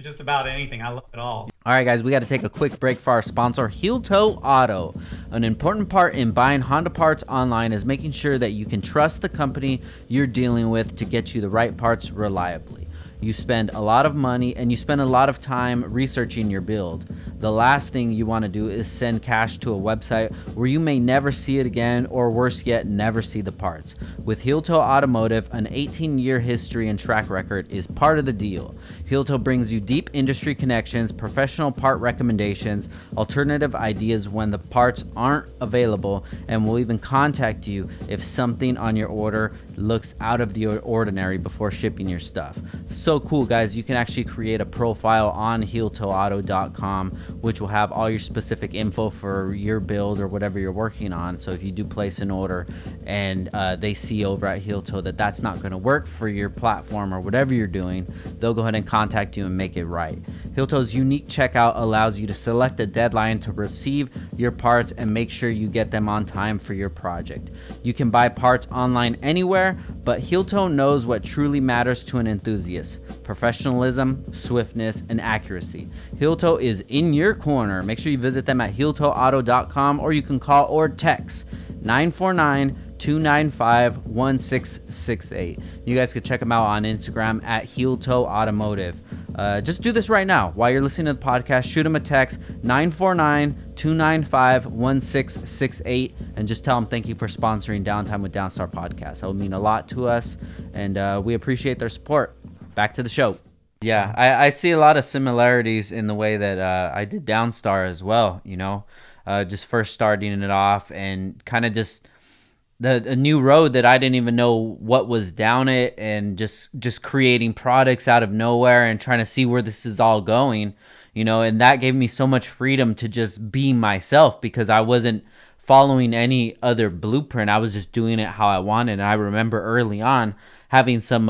just about anything. I love it all. All right, guys, we got to take a quick break for our sponsor, Heel Toe Auto. An important part in buying Honda parts online is making sure that you can trust the company you're dealing with to get you the right parts reliably. You spend a lot of money and you spend a lot of time researching your build. The last thing you want to do is send cash to a website where you may never see it again, or worse yet, never see the parts. With Heel Toe Automotive, an 18-year history and track record is part of the deal. Heel Toe brings you deep industry connections, professional part recommendations, alternative ideas when the parts aren't available, and will even contact you if something on your order looks out of the ordinary before shipping your stuff. So cool, guys. You can actually create a profile on HeelToeAuto.com which will have all your specific info for your build or whatever you're working on. So if you do place an order and they see over at Heel Toe that that's not going to work for your platform or whatever you're doing, they'll go ahead and contact you and make it right. Heel Toe's unique checkout allows you to select a deadline to receive your parts and make sure you get them on time for your project. You can buy parts online anywhere, but Heel Toe knows what truly matters to an enthusiast: professionalism, swiftness, and accuracy. Heel Toe is in your corner. Make sure you visit them at heeltoeauto.com, or you can call or text 949-295-1668. You guys can check them out on Instagram at Heel Toe Automotive. Just do this right now while you're listening to the podcast. Shoot them a text 949-295-1668 and just tell them thank you for sponsoring Downtime with Downstar podcast. That would mean a lot to us, and we appreciate their support. Back to the show. Yeah, I see a lot of similarities in the way that I did Downstar as well, you know, just first starting it off and kind of just a new road that I didn't even know what was down it, and just creating products out of nowhere and trying to see where this is all going, you know, and that gave me so much freedom to just be myself because I wasn't following any other blueprint. I was just doing it how I wanted. And I remember early on having some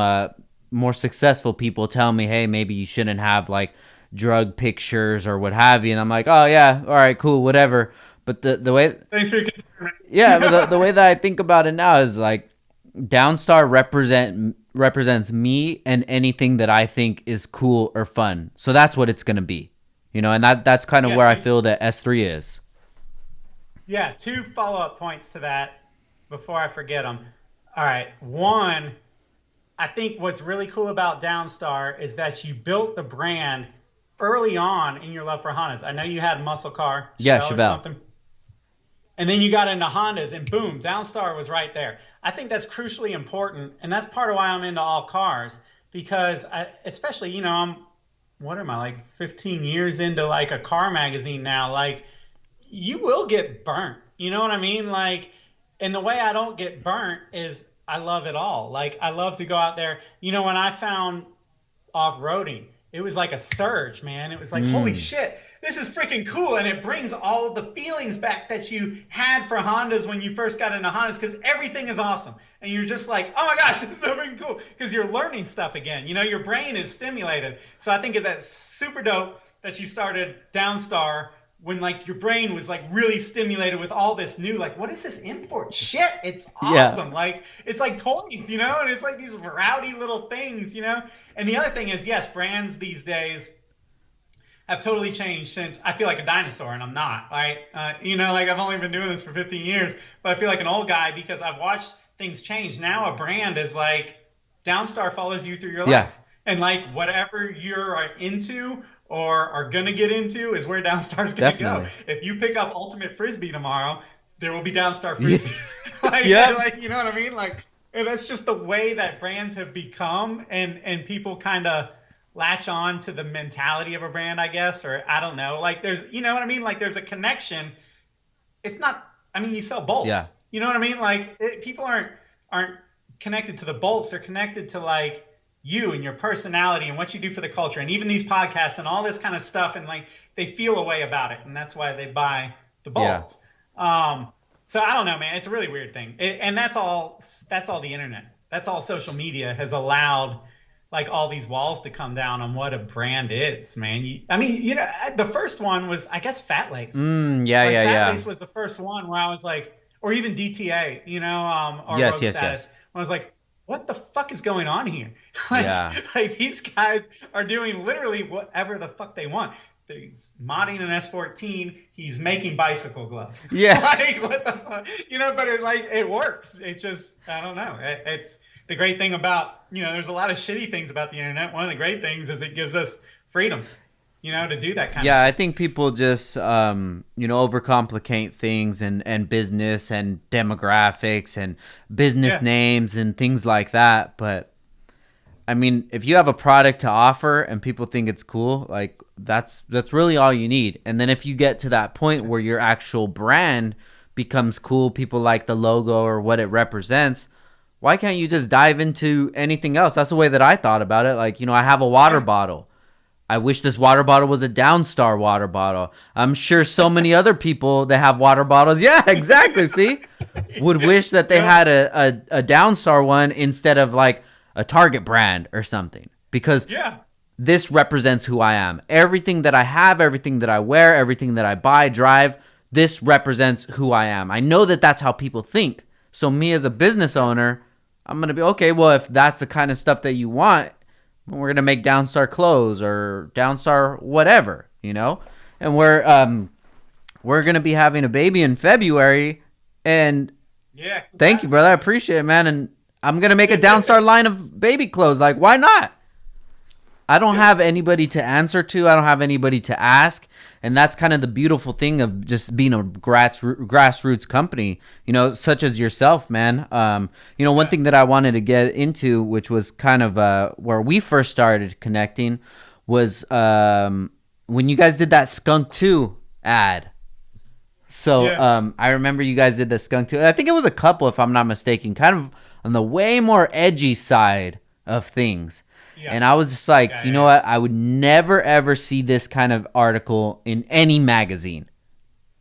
more successful people tell me, hey, maybe you shouldn't have like drug pictures or what have you. And I'm like, oh yeah, all right, cool, whatever. But the way, thanks for your concern. Yeah, but the way that I think about it now is like Downstar represents me and anything that I think is cool or fun. So that's what it's gonna be, you know, and that's kind of where I feel that S3 is. Yeah, 2 follow-up points to that before I forget them. All right, one, I think what's really cool about Downstar is that you built the brand early on in your love for Hondas. I know you had muscle car, Chevelle. or something. And then you got into Hondas, and boom, Downstar was right there. I think that's crucially important, and that's part of why I'm into all cars, because especially, you know, what am I, like 15 years into like a car magazine now, like you will get burnt. You know what I mean? Like, and the way I don't get burnt is I love it all. Like, I love to go out there. You know, when I found off-roading, it was like a surge, man. It was like, holy shit, this is freaking cool. And it brings all of the feelings back that you had for Hondas when you first got into Hondas, because everything is awesome. And you're just like, oh my gosh, this is so freaking cool, because you're learning stuff again. You know, your brain is stimulated. So I think that's super dope that you started Downstar when like your brain was like really stimulated with all this new, like, what is this import shit? It's awesome. Yeah. Like, it's like toys, you know, and it's like these rowdy little things, you know. And the other thing is, yes, brands these days have totally changed since I feel like a dinosaur, and I'm not, right? You know, like I've only been doing this for 15 years, but I feel like an old guy because I've watched things change. Now a brand is like, Downstar follows you through your life. And like whatever you're into or are going to get into is where Downstar's going to go. If you pick up Ultimate Frisbee tomorrow, there will be Downstar Frisbees. Like, like, you know what I mean? Like, and that's just the way that brands have become, and people kind of latch on to the mentality of a brand, I guess, or I don't know. Like there's, you know what I mean? Like there's a connection. It's not, I mean, you sell bolts. Yeah. You know what I mean? Like people aren't connected to the bolts. They're connected to like you and your personality and what you do for the culture, and even these podcasts and all this kind of stuff, and like they feel a way about it, and that's why they buy the bolts. So I don't know, man. It's a really weird thing, and that's all the internet. That's all social media has allowed, like all these walls to come down on what a brand is, man. I mean, you know, the first one was, I guess, Fat Lace. Fat Lace was the first one where I was like, or even DTA, you know, or Rogue Status. I was like, what the fuck is going on here? Like these guys are doing literally whatever the fuck they want. He's modding an S14. He's making bicycle gloves. Yeah. Like, what the fuck? You know, but it works. It just, I don't know. It's the great thing about, you know, there's a lot of shitty things about the internet. One of the great things is it gives us freedom, you know, to do that kind of stuff. I think people just, you know, overcomplicate things and business and demographics and business names and things like that. But I mean, if you have a product to offer and people think it's cool, like that's really all you need. And then if you get to that point where your actual brand becomes cool, people like the logo or what it represents, why can't you just dive into anything else? That's the way that I thought about it. Like, you know, I have a water bottle. I wish this water bottle was a Downstar water bottle. I'm sure so many other people that have water bottles. Yeah, exactly. See, would wish that they Yep. had a Downstar one instead of like a Target brand or something, because Yeah. this represents who I am. Everything that I have, everything that I wear, everything that I buy, drive, this represents who I am. I know that that's how people think. So me as a business owner, I'm going to be okay, well, if that's the kind of stuff that you want, we're going to make Downstar clothes or Downstar whatever, you know? And we're going to be having a baby in February, and Yeah. thank you, brother. I appreciate it, man. And I'm going to make a Downstar line of baby clothes. Like, why not? I don't have anybody to answer to. I don't have anybody to ask. And that's kind of the beautiful thing of just being a grassroots company, you know, such as yourself, man. You know, one thing that I wanted to get into, which was kind of where we first started connecting, was when you guys did that Skunk 2 ad. So Yeah. I remember you guys did the Skunk 2. I think it was a couple, if I'm not mistaken, kind of on the way more edgy side of things. Yeah. And I was just like, Yeah. you know what? I would never, ever see this kind of article in any magazine.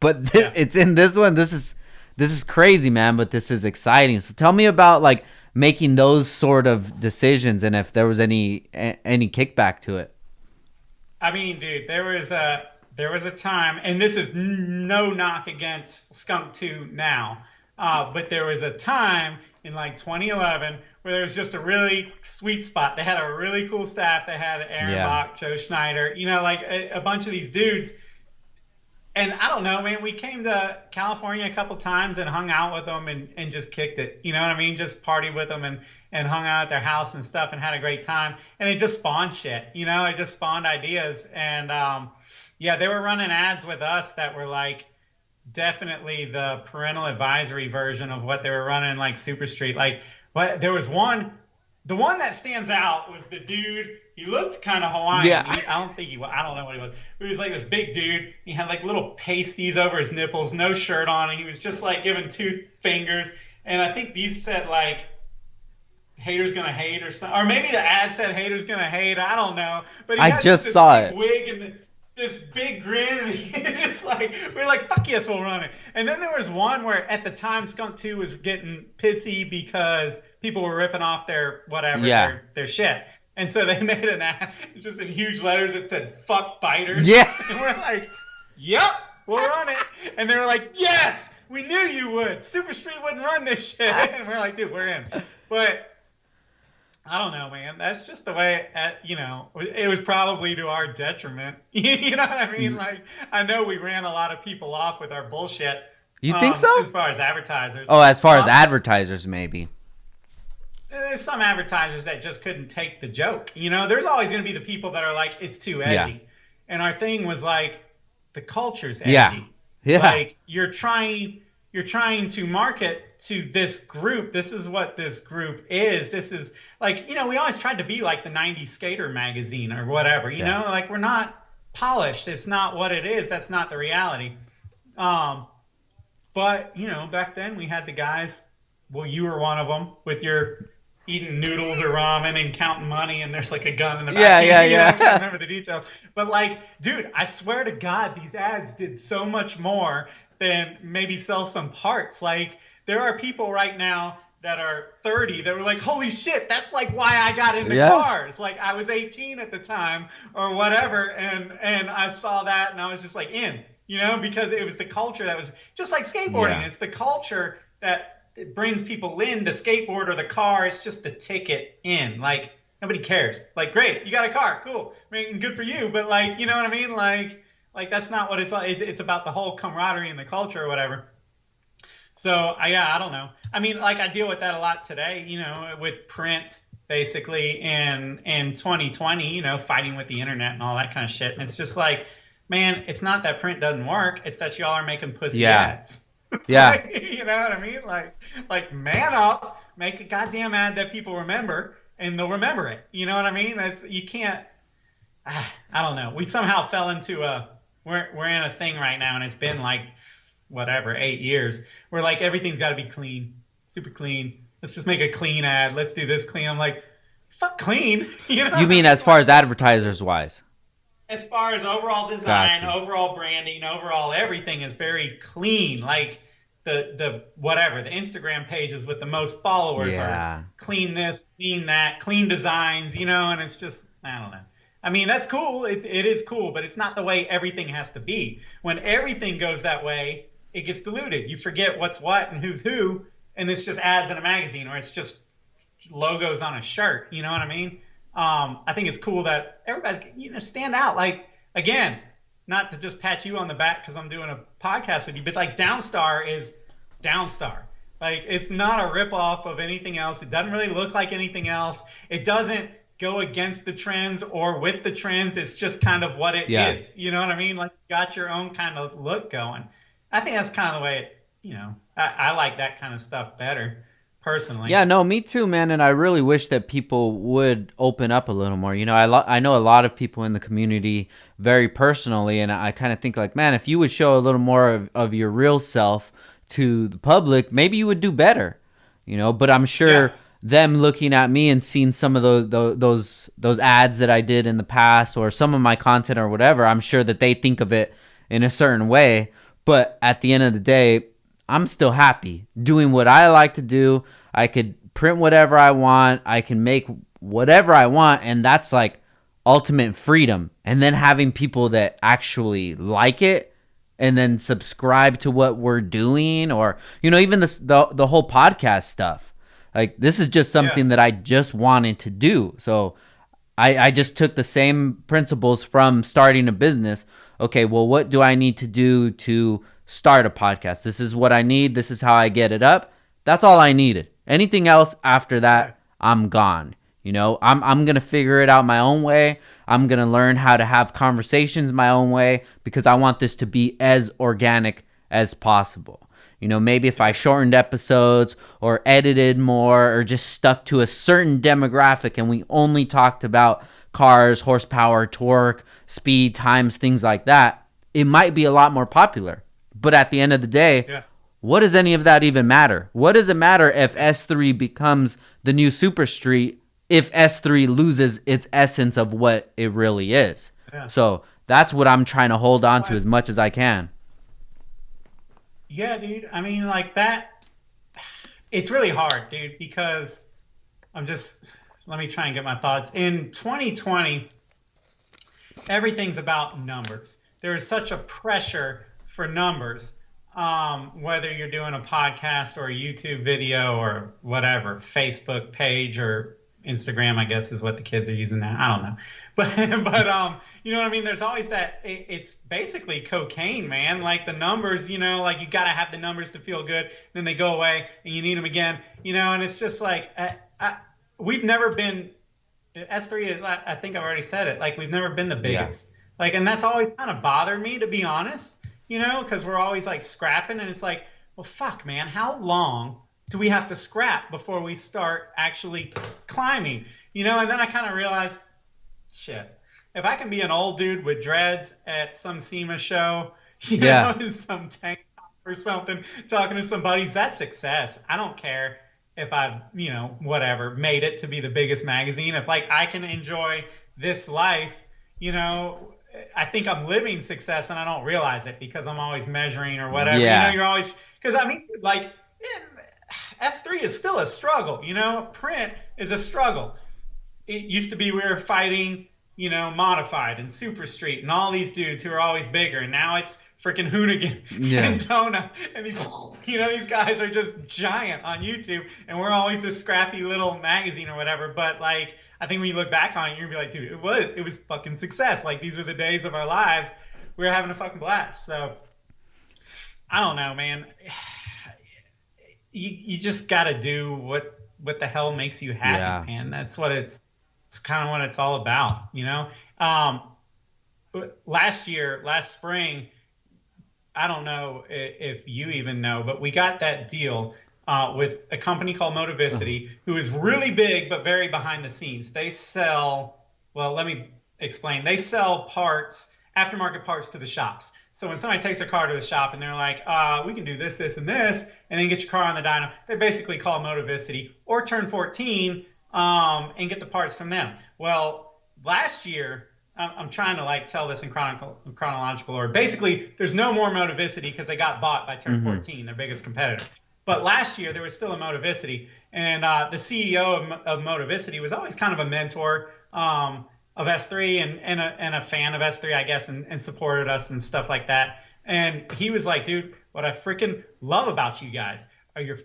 But it's in this one. This is crazy, man. But this is exciting. So tell me about like making those sort of decisions, and if there was any kickback to it. I mean, dude, there was a time, and this is no knock against Skunk 2 now, but there was a time in like 2011 where there was just a really sweet spot. They had a really cool staff. They had Aaron Bach, Joe Schneider, you know, like a bunch of these dudes. And I don't know, man, we came to California a couple times and hung out with them and just kicked it. You know what I mean? Just partied with them and hung out at their house and stuff and had a great time. And it just spawned shit, you know, it just spawned ideas. And yeah, they were running ads with us that were like definitely the parental advisory version of what they were running like Super Street. Like, what there was one, the one that stands out was the dude. He looked kind of Hawaiian. Yeah. I don't think he was. I don't know what he was. But he was like this big dude. He had like little pasties over his nipples, no shirt on, and he was just like giving two fingers. And I think these said like haters gonna hate or something, or maybe the ad said haters gonna hate. I don't know. But he I had just this saw big it. wig and this big grin, and he just like we are like, fuck yes, we'll run it. And then there was one where at the time Skunk 2 was getting pissy because people were ripping off their whatever Yeah. their shit. And so they made an ad just in huge letters that said fuck biters. Yeah. And we're like, yep, we'll run it. And they were like, yes, we knew you would. Super Street wouldn't run this shit. And we're like, dude, we're in. But I don't know, man. That's just the way, you know, it was probably to our detriment. You know what I mean? Like, I know we ran a lot of people off with our bullshit. You think so? As far as advertisers. Oh, as far as advertisers, maybe. There's some advertisers that just couldn't take the joke. You know, there's always going to be the people that are like, it's too edgy. Yeah. And our thing was like, the culture's edgy. Yeah. Yeah. Like, you're trying to market to this group. This is what this group is. This is like, you know, we always tried to be like the 90s skater magazine or whatever, you know, like we're not polished. It's not what it is. That's not the reality. But, you know, back then we had the guys, well, you were one of them with your eating noodles or ramen and counting money, and there's like a gun in the back. Yeah. I can't remember the details. But like, dude, I swear to God, these ads did so much more than maybe sell some parts. Like, there are people right now that are 30 that were like, holy shit, that's like why I got into cars. Like, I was 18 at the time or whatever, and I saw that and I was just like you know, because it was the culture that was just like skateboarding. Yeah. It's the culture that it brings people in. The skateboard or the car, it's just the ticket in. Like, nobody cares. Like, great, you got a car, cool. I mean, good for you, but like, you know what I mean? Like that's not what it's about, the whole camaraderie and the culture or whatever. So, yeah, I don't know. I mean, like, I deal with that a lot today, you know, with print, basically, in 2020, you know, fighting with the internet and all that kind of shit. And it's just like, man, it's not that print doesn't work. It's that y'all are making pussy ads. Yeah. Like, you know what I mean? Like, man up, make a goddamn ad that people remember, and they'll remember it. You know what I mean? You can't. I don't know. We somehow fell into we're in a thing right now, and it's been like whatever 8 years. Where like everything's got to be clean, super clean. Let's just make a clean ad. Let's do this clean. I'm like, fuck clean. You know? You mean as far as advertisers wise? as far as overall Got design, you. overall branding, overall everything is very clean. Like the whatever the Instagram pages with the most followers are Yeah. clean this, clean that, clean designs, and it's just I don't know. I mean, that's cool. It is cool, but it's not the way everything has to be. When everything goes that way, it gets diluted. You forget what's what and who's who, and this just ads in a magazine, or it's just logos on a shirt. You know what I mean? I think it's cool that everybody's stand out. Like again, not to just pat you on the back because I'm doing a podcast with you, but like Downstar is Downstar. Like it's not a ripoff of anything else. It doesn't really look like anything else. It doesn't go against the trends or with the trends. It's just kind of what it Yeah. is. You know what I mean? Like you got your own kind of look going. I think that's kind of the way I like that kind of stuff better personally. Yeah, no, me too, man. And I really wish that people would open up a little more. I know a lot of people in the community very personally, and I kind of think like, man, if you would show a little more of your real self to the public, maybe you would do better. But I'm sure Yeah. them looking at me and seeing some of those ads that I did in the past or some of my content or whatever, I'm sure that they think of it in a certain way. But at the end of the day, I'm still happy doing what I like to do. I could print whatever I want. I can make whatever I want. And that's like ultimate freedom. And then having people that actually like it and then subscribe to what we're doing, or, even the whole podcast stuff. Like, this is just Yeah. something that I just wanted to do. So I just took the same principles from starting a business. Okay, well, what do I need to do to start a podcast? This is what I need. This is how I get it up. That's all I needed. Anything else after Yeah. that, I'm gone. I'm gonna figure it out my own way. I'm gonna learn how to have conversations my own way because I want this to be as organic as possible. Maybe if I Yeah. shortened episodes or edited more or just stuck to a certain demographic and we only talked about cars, horsepower, torque, speed, times, things like that, it might be a lot more popular. But at the end of the day, Yeah. what does any of that even matter? What does it matter if S3 becomes the new Super Street if S3 loses its essence of what it really is? Yeah. So that's what I'm trying to hold on to Well, as much as I can. yeah, dude. I mean, like that. It's really hard, dude, because I'm just. Let me try and get my thoughts. In 2020, everything's about numbers. There is such a pressure for numbers, whether you're doing a podcast or a YouTube video or whatever, Facebook page or Instagram, I guess is what the kids are using now. I don't know, but you know what I mean. There's always that. It's basically cocaine, man. Like the numbers, like you got to have the numbers to feel good. Then they go away, and you need them again, and it's just like we've never been S3 is, I think I've already said it. Like we've never been the Yeah. biggest. Like, and that's always kind of bothered me, to be honest. Because we're always like scrapping, and it's like, well, fuck, man, how long do we have to scrap before we start actually climbing? And then I kind of realized, shit, if I can be an old dude with dreads at some SEMA show, Yeah. in some tank top or something, talking to some buddies, that's success. I don't care if I've, whatever, made it to be the biggest magazine. If like I can enjoy this life, I think I'm living success and I don't realize it because I'm always measuring or whatever. Yeah. You're always, because I mean, like, S3 is still a struggle, print is a struggle. It used to be we were fighting, Modified and Super Street and all these dudes who are always bigger. And now it's freaking Hoonigan Yeah. and Tona. And these guys are just giant on YouTube. And we're always this scrappy little magazine or whatever. But like, I think when you look back on it, you're gonna be like, dude, it was fucking success. Like these are the days of our lives. We were having a fucking blast. So I don't know, man. You just gotta do what the hell makes you happy, Yeah. man. That's what it's kind of what it's all about. Last spring, I don't know if you even know, but we got that deal with a company called Motivicity, who is really big but very behind the scenes. They sell, well, let me explain. They sell parts, aftermarket parts to the shops. So when somebody takes their car to the shop and they're like, we can do this, this, and this, and then get your car on the dyno, they basically call Motivicity or Turn 14 and get the parts from them. Well, last year I'm trying to like tell this in chronological order. Basically, there's no more Motivicity because they got bought by Turn Mm-hmm. 14, their biggest competitor. But last year there was still a Motivicity, and the CEO of Motivicity was always kind of a mentor of S3 and a fan of S3, I guess, and supported us and stuff like that. And he was like, dude, what I freaking love about you guys are your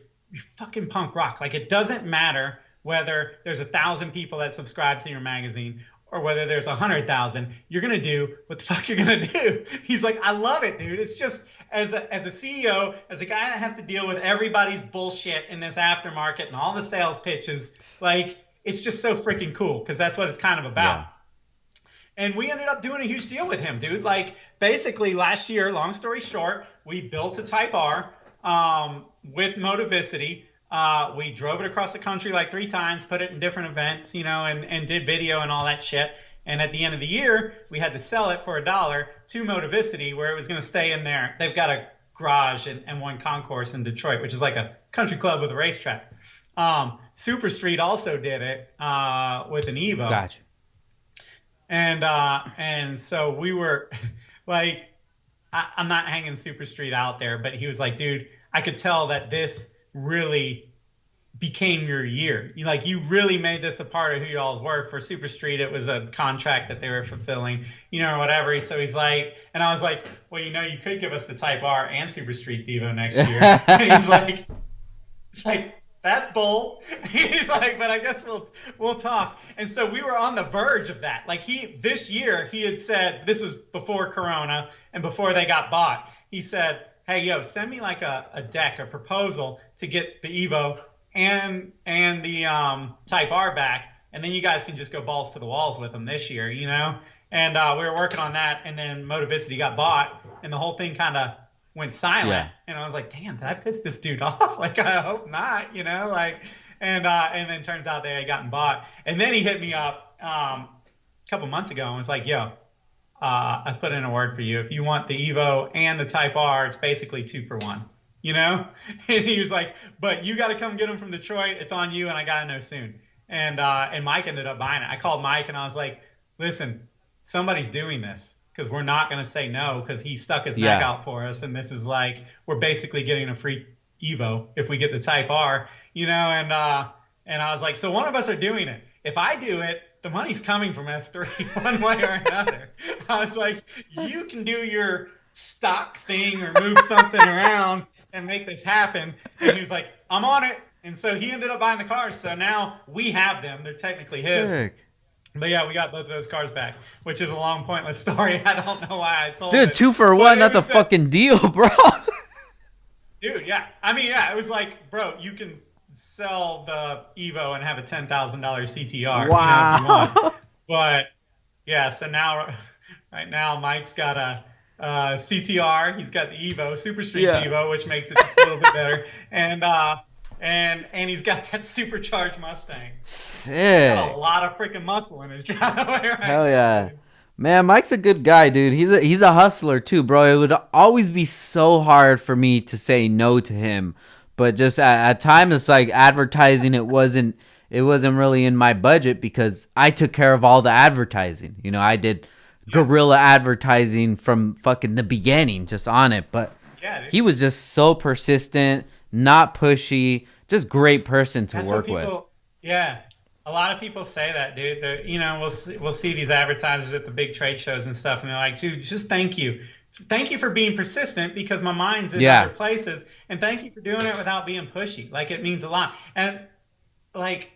fucking punk rock. Like it doesn't matter whether there's 1,000 people that subscribe to your magazine or whether there's 100,000, you're gonna do what the fuck you're gonna do. He's like, I love it, dude. It's just as a CEO, as a guy that has to deal with everybody's bullshit in this aftermarket and all the sales pitches, like it's just so freaking cool because that's what it's kind of about. Yeah. And we ended up doing a huge deal with him, dude. Like basically last year, long story short, we built a Type R with Motivicity. We drove it across the country like 3 times, put it in different events, and did video and all that shit. And at the end of the year, we had to sell it for $1 to Motivicity, where it was going to stay in there. They've got a garage and one concourse in Detroit, which is like a country club with a racetrack. Super Street also did it with an Evo. Gotcha. And so we were like, I'm not hanging Super Street out there, but he was like, dude, I could tell that this really became your year. You really made this a part of who y'all were. For Super Street, it was a contract that they were fulfilling, or whatever. So he's like, and I was like, well, you could give us the Type R and Super Street Evo next year. And he's like, that's bull. He's like, but I guess we'll talk. And so we were on the verge of that. Like this year he had said, this was before Corona and before they got bought. He said, hey, yo, send me like a deck, a proposal to get the Evo and the Type R back, and then you guys can just go balls to the walls with them this year, And we were working on that, and then Motivicity got bought, and the whole thing kind of went silent. Yeah. And I was like, damn, did I piss this dude off? Like, I hope not, and then turns out they had gotten bought. And then he hit me up a couple months ago and was like, yo, I put in a word for you. If you want the Evo and the Type R, it's basically 2 for 1, And he was like, but you got to come get them from Detroit. It's on you, and I got to know soon. And Mike ended up buying it. I called Mike, and I was like, listen, somebody's doing this because we're not going to say no because he stuck his neck out for us. And this is like, we're basically getting a free Evo if we get the Type R, and I was like, so one of us are doing it. If I do it, the money's coming from S3 one way or another. I was like, you can do your stock thing or move something around and make this happen. And he was like, I'm on it. And so he ended up buying the cars. So now we have them. They're technically his. Sick. But yeah, we got both of those cars back, which is a long, pointless story. I don't know why I told Dude, it. 2 for 1, that's a fucking deal, bro. Dude, yeah. I mean, yeah, it was like, bro, you can sell the Evo and have a $10,000 CTR. Wow. If you want. But yeah, so right now, Mike's got a CTR. He's got the Evo, Super Street Evo, which makes it just a little bit better. And he's got that supercharged Mustang. Sick. Got a lot of freaking muscle in his driveway. Right? Hell yeah. Man, Mike's a good guy, dude. He's a hustler too, bro. It would always be so hard for me to say no to him. But just at times, it's like advertising. It wasn't really in my budget because I took care of all the advertising. I did guerrilla advertising from fucking the beginning, just on it. But he was just so persistent, not pushy, just great person to work with. Yeah. A lot of people say that, dude. We'll see these advertisers at the big trade shows and stuff, and they're like, dude, just thank you. Thank you for being persistent because my mind's in other places. And thank you for doing it without being pushy. Like, it means a lot. And, like,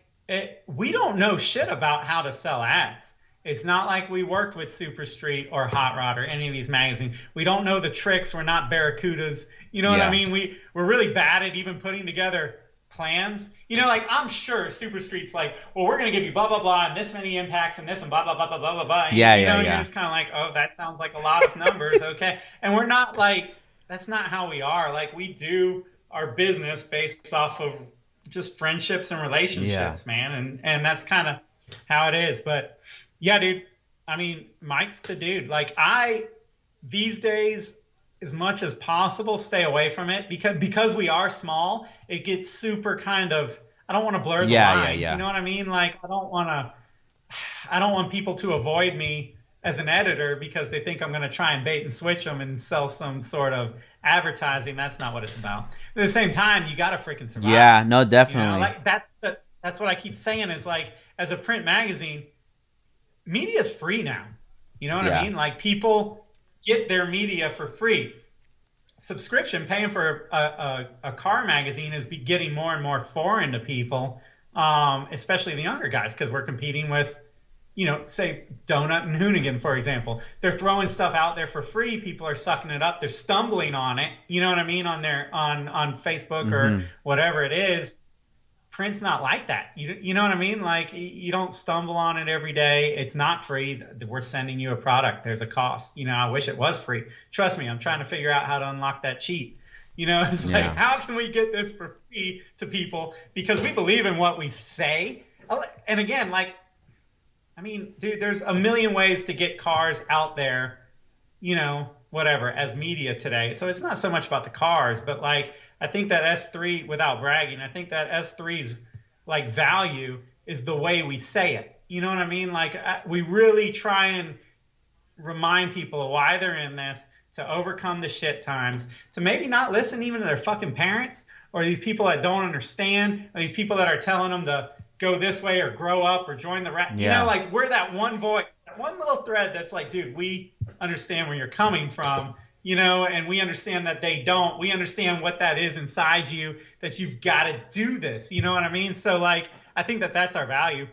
we don't know shit about how to sell ads. It's not like we worked with Super Street or Hot Rod or any of these magazines. We don't know the tricks. We're not Barracudas. You know what I mean? We're really bad at even putting together plans. Like, I'm sure Super Street's like, well, we're going to give you blah, blah, blah, and this many impacts and this and blah, blah, blah, blah, blah, blah, blah. And, you're just kind of like, oh, that sounds like a lot of numbers. Okay. And we're not like, that's not how we are. Like, we do our business based off of just friendships and relationships, man. And that's kind of how it is. But yeah, dude, I mean, Mike's the dude. Like, these days, as much as possible, stay away from it because we are small. It gets super kind of, I don't want to blur the lines. You know what I mean? Like, I don't want people to avoid me as an editor because they think I'm going to try and bait and switch them and sell some sort of advertising. That's not what it's about. At the same time, you got to freaking survive. Yeah, no, You know, definitely. like that's what I keep saying is like as a print magazine, media is free now. You know what I Yeah. mean? Like people get their media for free. Subscription, paying for a car magazine is be getting more and more foreign to people, especially the younger guys, because we're competing with, say Donut and Hoonigan, for example. They're throwing stuff out there for free. People are sucking it up. They're stumbling on it. You know what I mean? On Facebook or Hmm. whatever it is. Print's not like that. You know what I mean? Like you don't stumble on it every day. It's not free. We're sending you a product. There's a cost. I wish it was free. Trust me, I'm trying to figure out how to unlock that cheat. It's like, Yeah. how can we get this for free to people? Because we believe in what we say. And again, like, I mean, dude, there's a million ways to get cars out there, whatever, as media today. So it's not so much about the cars, but like I think that S3, without bragging, I think that S3's like value is the way we say it. You know what I mean? Like we really try and remind people of why they're in this, to overcome the shit times, to maybe not listen even to their fucking parents or these people that don't understand, or these people that are telling them to go this way or grow up or join the rat. Yeah. Like we're that one voice, that one little thread that's like, dude, we understand where you're coming from, and we understand that they don't. We understand what that is inside you, that you've got to do this. You know what I mean? So like, I think that that's our value.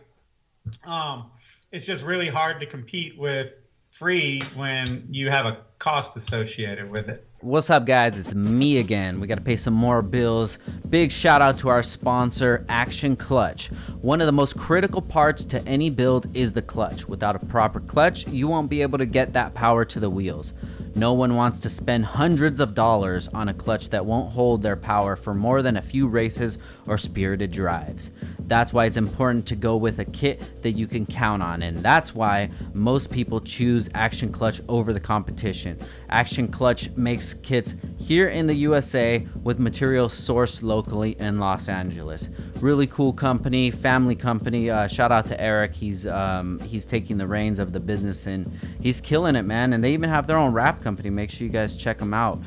It's just really hard to compete with free when you have a cost associated with it. What's up, guys? It's me again. We got to pay some more bills. Big shout out to our sponsor, Action Clutch. One of the most critical parts to any build is the clutch. Without a proper clutch, you won't be able to get that power to the wheels. No one wants to spend hundreds of dollars on a clutch that won't hold their power for more than a few races or spirited drives. That's why it's important to go with a kit that you can count on, and that's why most people choose Action Clutch over the competition. Action Clutch makes kits here in the USA with materials sourced locally in Los Angeles. Really cool company, family company. Shout out to Eric. He's taking the reins of the business and he's killing it, man. And they even have their own wrap company. Make sure you guys check them out.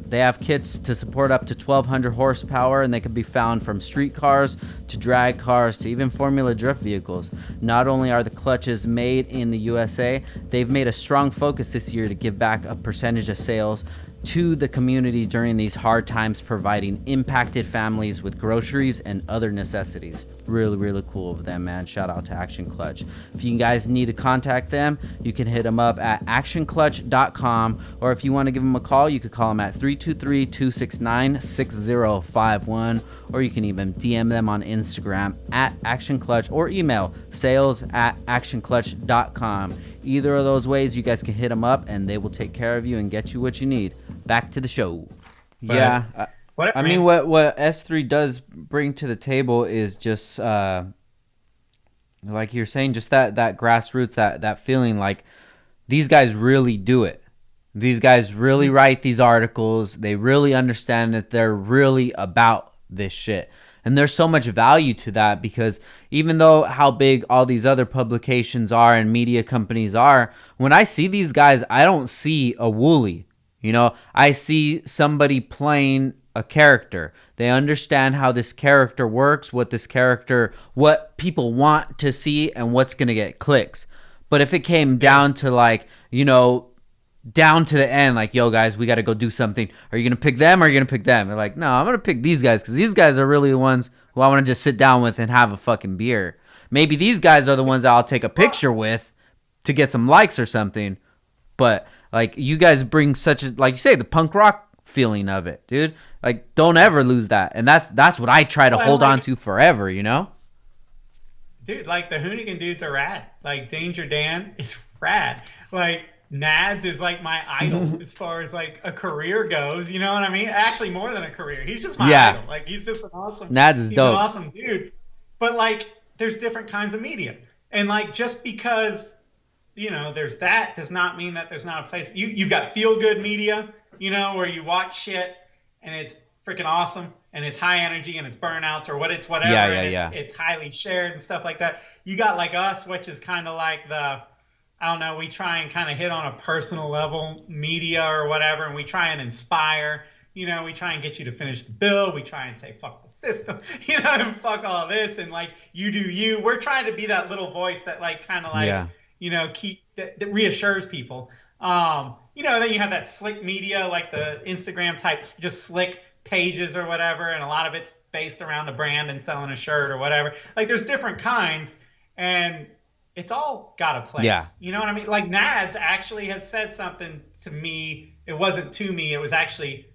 They have kits to support up to 1,200 horsepower, and they can be found from street cars to drag cars to even Formula Drift vehicles. Not only are the clutches made in the USA, they've made a strong focus this year to give back a percentage of sales to the community during these hard times, providing impacted families with groceries and other necessities. Really, really cool of them, man. Shout out to Action Clutch. If you guys need to contact them, you can hit them up at actionclutch.com, or if you want to give them a call, you could call them at 323-269-6051, or you can even DM them on Instagram at Action Clutch, or email sales@actionclutch.com. Either of those ways, you guys can hit them up and they will take care of you and get you what you need. Back to the show. But Yeah, whatever, I mean, man. what S3 does bring to the table is just like you're saying, just that grassroots, that feeling like these guys really do it. These guys really write these articles. They really understand that they're really about this shit. And there's so much value to that, because even though how big all these other publications are and media companies are, when I see these guys, I don't see a Wooley. I see somebody playing a character. They understand how this character works, what people want to see, and what's going to get clicks. But if it came down to like, down to the end, like, yo, guys, we got to go do something. Are you going to pick them or are you going to pick them? They're like, no, I'm going to pick these guys because these guys are really the ones who I want to just sit down with and have a fucking beer. Maybe these guys are the ones I'll take a picture with to get some likes or something. But like, you guys bring such a, like you say, the punk rock feeling of it, dude. Like, don't ever lose that. And that's what I try to Well, hold on like, to forever, dude, like the Hoonigan dudes are rad. Like Danger Dan is rad. Like Nads is like my idol as far as like a career goes. You know what I mean? Actually, more than a career. He's just my Yeah. idol. Like he's just an awesome. Nads is He's an dope. awesome dude. But like, there's different kinds of media, and like just because there's that does not mean that there's not a place. You've got feel good media, where you watch shit and it's freaking awesome and it's high energy and it's burnouts or whatever. Yeah, yeah, And yeah. it's highly shared and stuff like that. You got like us, which is kind of like the, I don't know, we try and kind of hit on a personal level, media or whatever, and we try and inspire. We try and get you to finish the bill. We try and say, fuck the system, and fuck all this. And like, you do you. We're trying to be that little voice that like, kind of like, Yeah. that reassures people. Then you have that slick media, like the Instagram type, just slick pages or whatever. And a lot of it's based around the brand and selling a shirt or whatever. Like there's different kinds. And it's all got a Yeah. place. You know what I mean? Like Nads actually had said something to me. It wasn't to me. It was actually,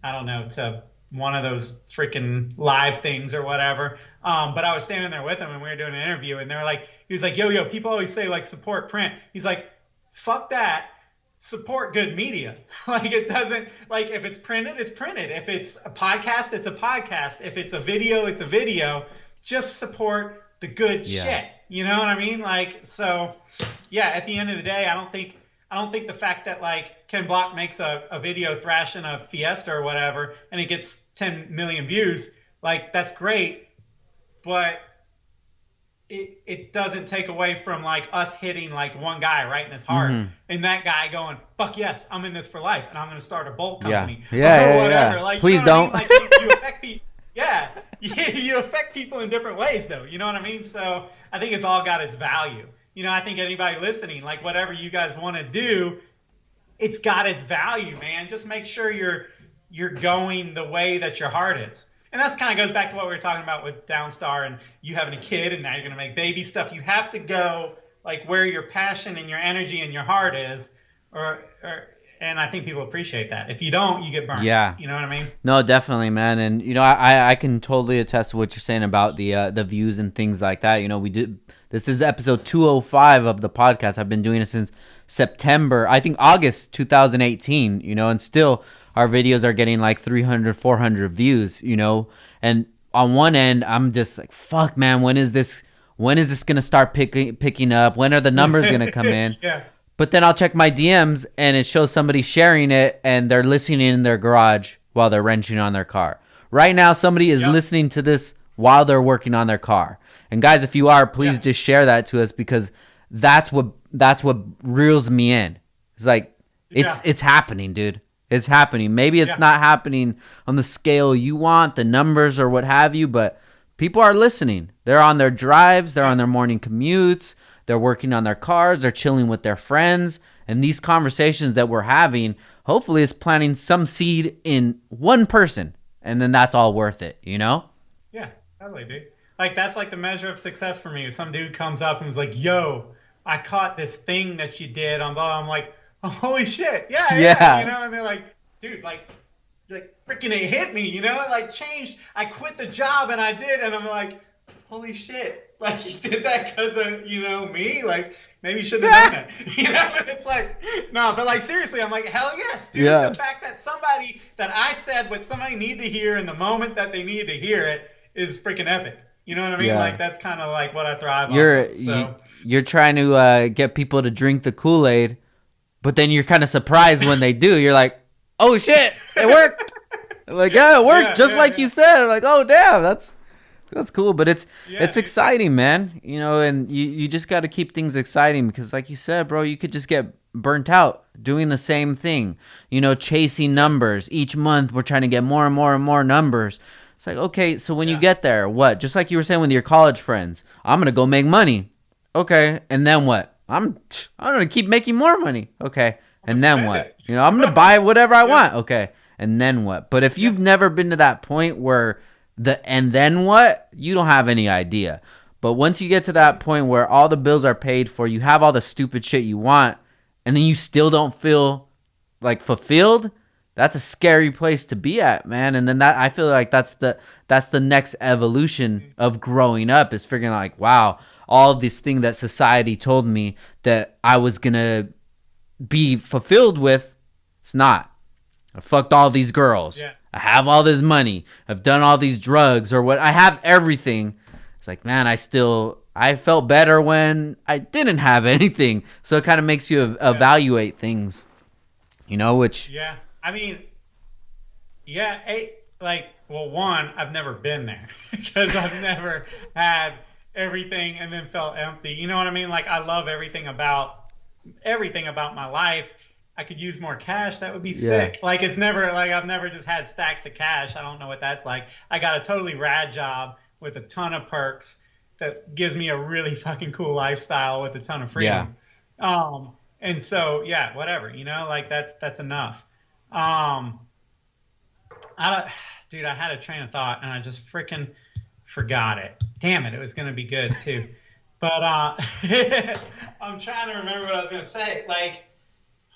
I don't know, to one of those freaking live things or whatever. But I was standing there with him and we were doing an interview and they're like, he was like, yo, people always say like support print. He's like, fuck that. Support good media. Like it doesn't, like if it's printed, it's printed. If it's a podcast, it's a podcast. If it's a video, it's a video. Just support the good shit. You know what I mean? Like, so yeah, at the end of the day, I don't think the fact that like Ken Block makes a video thrashing a Fiesta or whatever and it gets 10 million views, like that's great, but it doesn't take away from like us hitting like one guy right in his heart and that guy going, fuck yes, I'm in this for life and I'm going to start a bolt company or whatever. Yeah. Like, Please don't. I mean? Like you affect people. Yeah, you affect people in different ways, though. You know what I mean? So I think it's all got its value. I think anybody listening, like whatever you guys want to do, it's got its value, man. Just make sure you're going the way that your heart is. And that's kind of goes back to what we were talking about with Downstar and you having a kid and now you're going to make baby stuff. You have to go like where your passion and your energy and your heart is, and I think people appreciate that. If you don't, you get burned. Yeah. You know what I mean? No, definitely, man. And I can totally attest to what you're saying about the views and things like that. We did. This is episode 205 of the podcast. I've been doing it since September, I think August 2018. And still our videos are getting like 300, 400 views. And on one end, I'm just like, fuck, man. When is this gonna start picking up? When are the numbers gonna come in? Yeah. But then I'll check my DMs and it shows somebody sharing it and they're listening in their garage while they're wrenching on their car. Right now, somebody is listening to this while they're working on their car. And guys, if you are, please just share that to us because that's what reels me in. It's like, it's happening, dude. It's happening. Maybe it's not happening on the scale you want, the numbers or what have you, but people are listening. They're on their drives. They're on their morning commutes. They're working on their cars. They're chilling with their friends. And these conversations that we're having, hopefully is planting some seed in one person. And then that's all worth it, Yeah, totally, dude. Like, that's like the measure of success for me. If some dude comes up and was like, yo, I caught this thing that you did on blah. I'm like, oh, holy shit. Yeah. And they're like, dude, like freaking it hit me, it like changed. I quit the job and I did. And I'm like, holy shit. Like, you did that because of, me? Like, maybe you shouldn't have done that. But it's like, no, but like, seriously, I'm like, hell yes, dude. The fact that that I said what somebody needed to hear in the moment that they needed to hear it is freaking epic. You know what I mean? Like, that's kind of like what I thrive on. You're trying to get people to drink the Kool-Aid, but then you're kind of surprised when they do. You're like, oh, shit, it worked. Like, yeah, it worked just like you said. Like, oh, damn, that's cool, but it's exciting, man. And you just got to keep things exciting because, like you said, bro, you could just get burnt out doing the same thing. Chasing numbers each month. We're trying to get more and more and more numbers. It's like, okay, so when you get there, what? Just like you were saying with your college friends, I'm gonna go make money. Okay, and then what? I'm gonna keep making more money. Okay, and then what? I'm gonna buy whatever I want. Okay, and then what? But if you've never been to that point where and then what? You don't have any idea. But once you get to that point where all the bills are paid for, you have all the stupid shit you want, and then you still don't feel like fulfilled, that's a scary place to be at, man. And then I feel like that's the next evolution of growing up, is figuring out like, wow, all this thing that society told me that I was gonna be fulfilled with, it's not. I fucked all these girls. Yeah. I have all this money. I've done all these drugs or what. I have everything. It's like, man, I felt better when I didn't have anything. So it kind of makes you evaluate things, which. Yeah. I mean, one, I've never been there because I've never had everything and then felt empty. You know what I mean? Like, I love everything about everything about my life. I could use more cash. That would be Yeah. sick. Like it's never like I've never just had stacks of cash. I don't know what that's like. I got a totally rad job with a ton of perks that gives me a really fucking cool lifestyle with a ton of Yeah. freedom. And so yeah, whatever, like that's enough. Um, I don't, dude, I had a train of thought and I just freaking forgot it. Damn it, it was gonna be good too. But I'm trying to remember what I was gonna say. Like,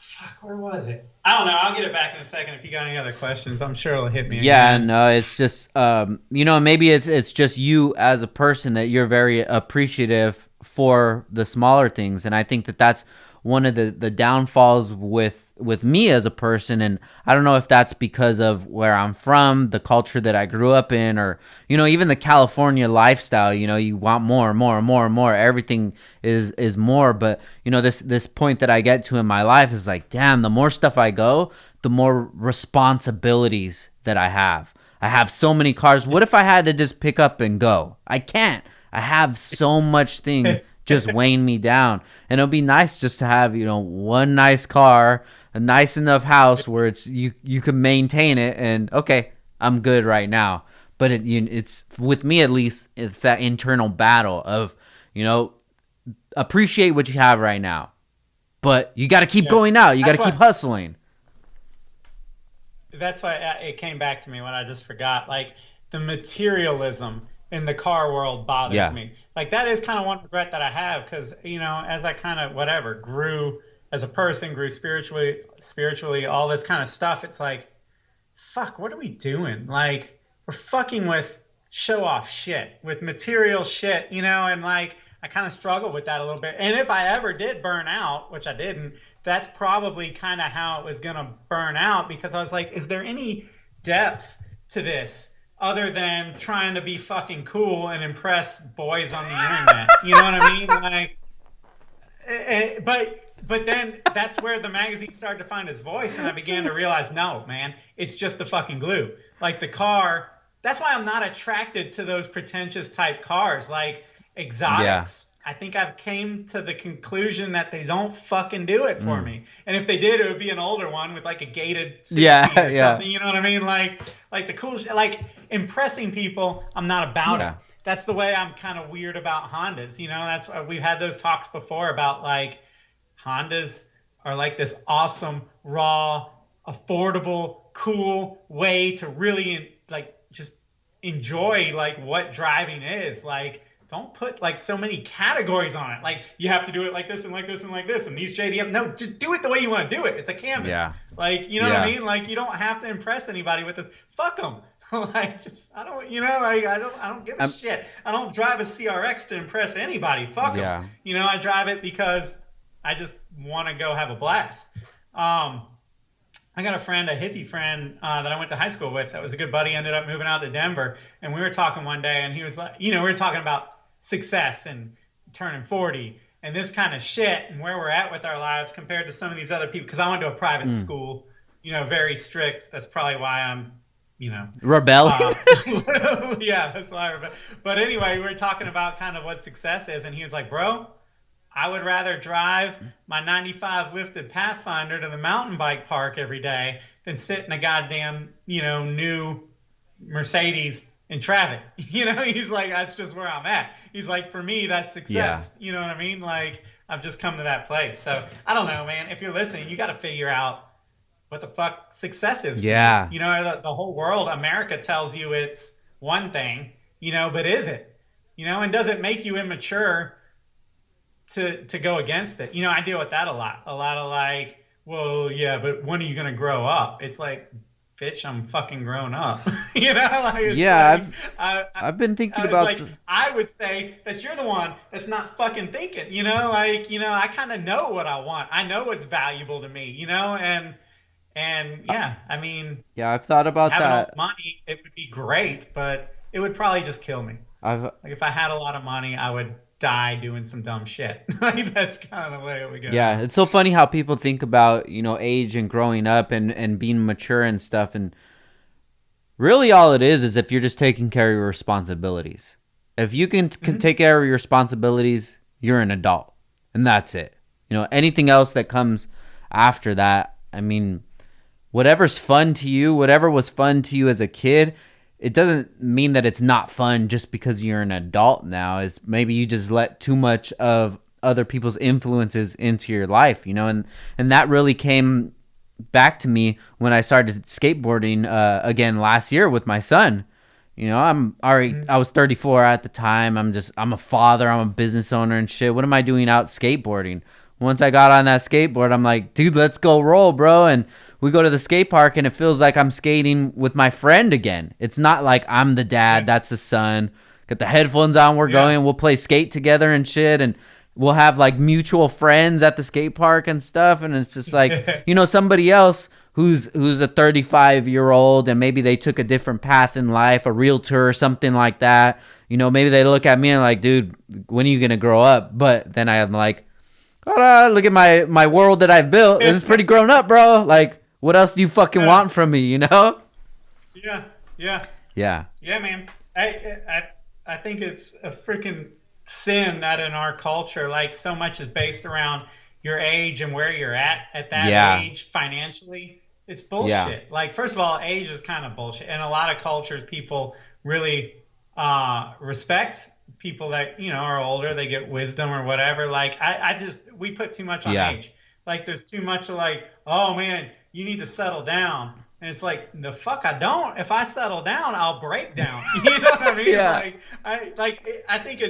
fuck, where was it? I don't know. I'll get it back in a second. If you got any other questions, I'm sure it'll hit me Yeah, again. no, it's just maybe it's just you as a person that you're very appreciative for the smaller things, and I think that that's one of the downfalls with me as a person. And I don't know if that's because of where I'm from, the culture that I grew up in, or even the California lifestyle. You want more, more, more, more. Everything is more. But this point that I get to in my life is like, damn, the more stuff I go, the more responsibilities that I have. I have so many cars. What if I had to just pick up and go? I can't. I have so much thing just weighing me down. And it'll be nice just to have, one nice car, a nice enough house where you can maintain it, and okay, I'm good right now. But it's with me, at least, it's that internal battle of, you know, appreciate what you have right now. But you got to keep Yeah, going out. You got to that's keep why. hustling. That's why it came back to me when I just forgot. Like the materialism in the car world bothers Yeah. me. Like that is kind of one regret that I have because as I kind of whatever grew as a person, grew spiritually, all this kind of stuff. It's like, fuck, what are we doing? Like we're fucking with show off shit, with material shit, and like I kind of struggle with that a little bit. And if I ever did burn out, which I didn't, that's probably kind of how it was going to burn out because I was like, is there any depth to this other than trying to be fucking cool and impress boys on the internet? You know what I mean? Like, but then that's where the magazine started to find its voice, and I began to realize, no, man, it's just the fucking glue. Like the car. That's why I'm not attracted to those pretentious type cars, like Yeah. exotics. I think I've came to the conclusion that they don't fucking do it for Mm. me. And if they did, it would be an older one with like a gated 16 Yeah. or Yeah. something. You know what I mean? Like the cool, like impressing people. I'm not about it. Yeah. That's the way I'm kind of weird about Hondas. That's why we've had those talks before about like Hondas are like this awesome, raw, affordable, cool way to really like just enjoy like what driving is. Like, don't put like so many categories on it. Like you have to do it like this and like this and like this. And these JDM, no, just do it the way you want to do it. It's a canvas. Yeah. Like, you know what I Yeah. mean? Like you don't have to impress anybody with this. Fuck them. Like I don't, like I don't give a Um, shit. I don't drive a CRX to impress anybody. Fuck them. yeah. I drive it because I just want to go have a blast. Um, I got a friend, a hippie friend that I went to high school with. That was a good buddy. Ended up moving out to Denver, and we were talking one day, and he was like, we were talking about success and turning 40 and this kind of shit, and where we're at with our lives compared to some of these other people. Because I went to a private Mm. school, very strict. That's probably why I'm, Rebellion. uh, yeah, that's why. But anyway, we were talking about kind of what success is, and he was like, bro, I would rather drive my 95 lifted Pathfinder to the mountain bike park every day than sit in a goddamn, new Mercedes in traffic. He's like, that's just where I'm at. He's like, for me, that's Yeah. success. You know what I mean? Like, I've just come to that place. So I don't know, man. If you're listening, you got to figure out what the fuck success is for you. Yeah. The whole world, America tells you it's one thing, but is it? And does it make you immature to go against it? I deal with that a lot. A lot of like, well, yeah, but when are you gonna grow up? It's like, bitch, I'm fucking grown up. Like it's Yeah. like I've I, I, I've been thinking I was about like, I would say that you're the one that's not fucking thinking. Like I kind of know what I want. I know what's valuable to me. And yeah, I mean, yeah, I've thought about having all that. the money, it would be great, but it would probably just kill me. I've Like if I had a lot of money, I would die doing some dumb shit. Like that's kind of the way it would go Yeah, down. it's so funny how people think about, age and growing up and being mature and stuff, and really all it is if you're just taking care of your responsibilities. If you can Hmm. take care of your responsibilities, you're an adult. And that's it. anything else that comes after that, I mean, whatever's fun to you, whatever was fun to you as a kid, it doesn't mean that it's not fun just because you're an adult now. Is maybe you just let too much of other people's influences into your life, and that really came back to me when I started skateboarding again last year with my son. I was 34 at the time. I'm a father, I'm a business owner and shit. What am I doing out skateboarding? Once I got on that skateboard, I'm like, dude, let's go roll, bro. And we go to the skate park and it feels like I'm skating with my friend again. It's not like I'm the dad, that's the son. Got the headphones on, we're Yeah. going, we'll play skate together and shit. And we'll have like mutual friends at the skate park and stuff. And it's just like, somebody else who's a 35-year-old and maybe they took a different path in life, a realtor or something like that. Maybe they look at me and like, dude, when are you gonna grow up? But then I'm like, look at my world that I've built. This is pretty grown up, bro. Like, what else do you fucking Yeah. want from me? You know? Yeah. Yeah. Yeah. Yeah, man. I think it's a freaking sin that in our culture, like so much is based around your age and where you're at that Yeah. age financially. It's Yeah. bullshit. Like, first of all, age is kind of bullshit. In a lot of cultures, people really respect people that are older. They get wisdom or whatever. Like, I just we put too much on Yeah. age. Like, there's too much of like, oh man, you need to settle down. And it's like, the fuck I don't. If I settle down, I'll break down. You know what I mean? Yeah. I think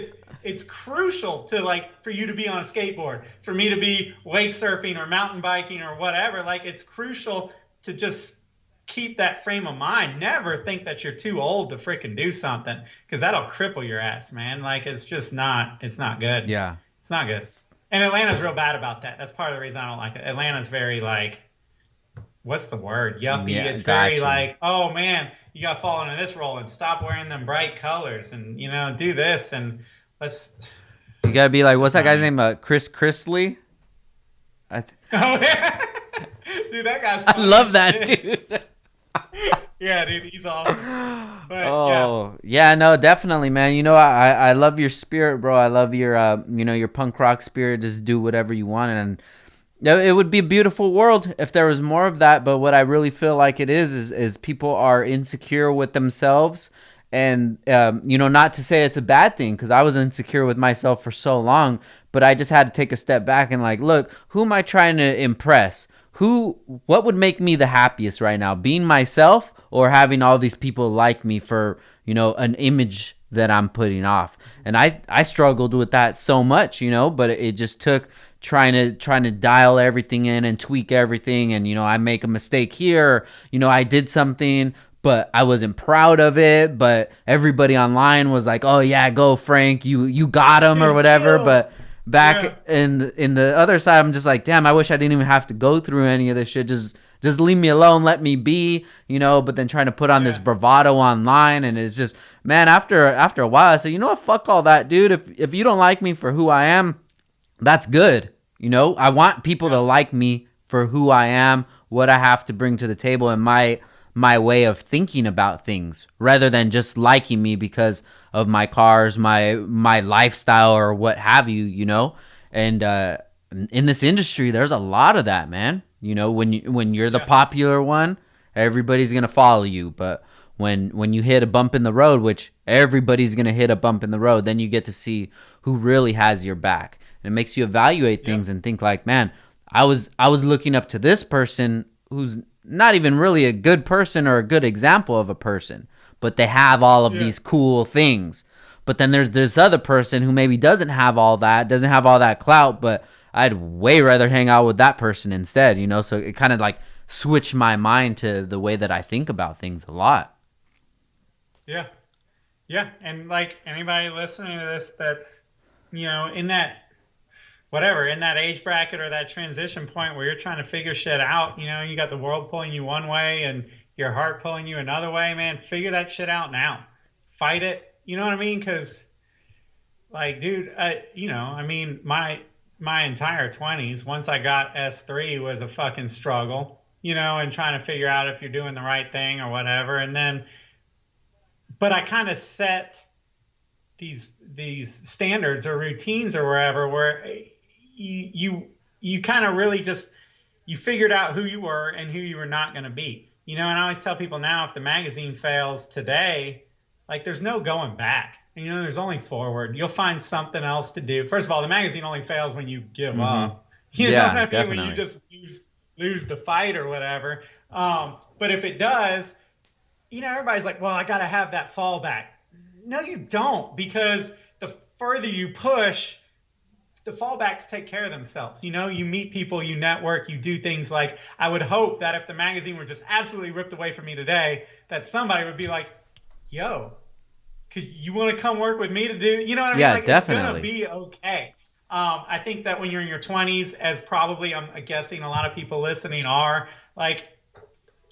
it's crucial to like for you to be on a skateboard, for me to be wake surfing or mountain biking or whatever. Like, it's crucial to just keep that frame of mind. Never think that you're too old to freaking do something, because that'll cripple your ass, man. Like, it's not good. Yeah. It's not good. And Atlanta's real bad about that. That's part of the reason I don't like it. Atlanta's very like, what's the word? Yuppie. Yeah. It's very Gotcha. like, oh man, you got to fall into this role and stop wearing them bright colors and do this and let's. You gotta be It's like, just what's that not guy's me. name? Chris Chrisley. Oh yeah, dude, that guy's I funny love as that shit. dude. Yeah, dude, he's awesome. But yeah, Oh yeah, no, definitely, man. I love your spirit, bro. I love your your punk rock spirit. Just do whatever you want, and it would be a beautiful world if there was more of that. But what I really feel like it is people are insecure with themselves, and not to say it's a bad thing, because I was insecure with myself for so long. But I just had to take a step back and like, look, who am I trying to impress? What would make me the happiest right now? Being myself, or having all these people like me for, an image that I'm putting off? And I struggled with that so much, but it just took trying to dial everything in and tweak everything. And, I make a mistake here, I did something, but I wasn't proud of it. But everybody online was like, oh yeah, go Frank, you got him or dude, whatever. kill. But back Yeah, in the other side, I'm just like, damn, I wish I didn't even have to go through any of this shit. Just leave me alone, let me be, but then trying to put on this yeah, bravado online. And it's just, man, after a while I said, you know what, fuck all that, dude. If you don't like me for who I am, that's good. I want people to yeah, like me for who I am, what I have to bring to the table, and my way of thinking about things, rather than just liking me because of my cars, my lifestyle, or what have you. And in this industry, there's a lot of that, man. When you're the yeah, popular one, everybody's gonna follow you. But when you hit a bump in the road, which everybody's gonna hit a bump in the road, then you get to see who really has your back. And it makes you evaluate yeah, things and think like, man, I was looking up to this person who's not even really a good person or a good example of a person, but they have all of yeah, these cool things. But then there's this other person who maybe doesn't have all that, doesn't have all that clout, but I'd way rather hang out with that person instead, So it kind of like switched my mind to the way that I think about things a lot. yeah, yeah. And like anybody listening to this that's in that whatever, in that age bracket or that transition point where you're trying to figure shit out, you got the world pulling you one way and your heart pulling you another way, man, figure that shit out now. Fight it. You know what I mean? Because, like, dude, I mean, my entire 20s, once I got S3, was a fucking struggle, and trying to figure out if you're doing the right thing or whatever. And then, but I kind of set these standards or routines or wherever where you you kind of really just you figured out who you were and who you were not going to be. You know, and I always tell people now, if the magazine fails today, like there's no going back. You know, there's only forward. You'll find something else to do. First of all, the magazine only fails when you give up. You know what I mean? Definitely. When you just lose the fight or whatever. But if it does, you know, everybody's like, well, I got to have that fallback. No, you don't, because the further you push, the fallbacks take care of themselves. You know, you meet people, you network, you do things like, I would hope that if the magazine were just absolutely ripped away from me today, that somebody would be like, yo, could you want to come work with me to do, you know what I mean? Yeah, like, definitely. it's going to be okay. I think that when you're in your 20s, as probably I'm guessing a lot of people listening are, like,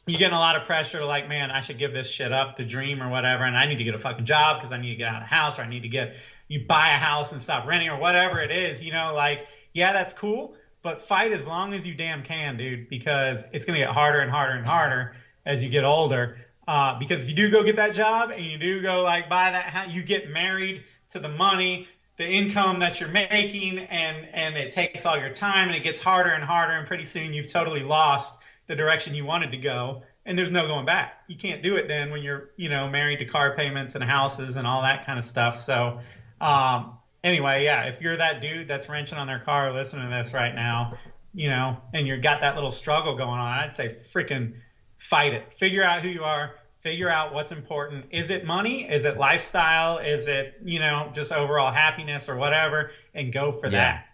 you getting a lot of pressure, like, man, I should give this shit up, the dream or whatever, and I need to get a fucking job because I need to get out of the house, or I need to you buy a house and stop renting, or whatever it is, you know, like, yeah, that's cool, but fight as long as you damn can, dude, because it's going to get harder and harder and harder as you get older. Because if you do go get that job and you do go like buy that house, you get married to the money, the income that you're making, and it takes all your time, and it gets harder and harder, and pretty soon you've totally lost the direction you wanted to go, and there's no going back. You can't do it then when you're, you know, married to car payments and houses and all that kind of stuff. So anyway, yeah, if you're that dude that's wrenching on their car listening to this right now, you know, and you've got that little struggle going on, I'd say freaking fight it. Figure out who you are. Figure out what's important. Is it money? Is it lifestyle? Is it, you know, just overall happiness or whatever? And go for that.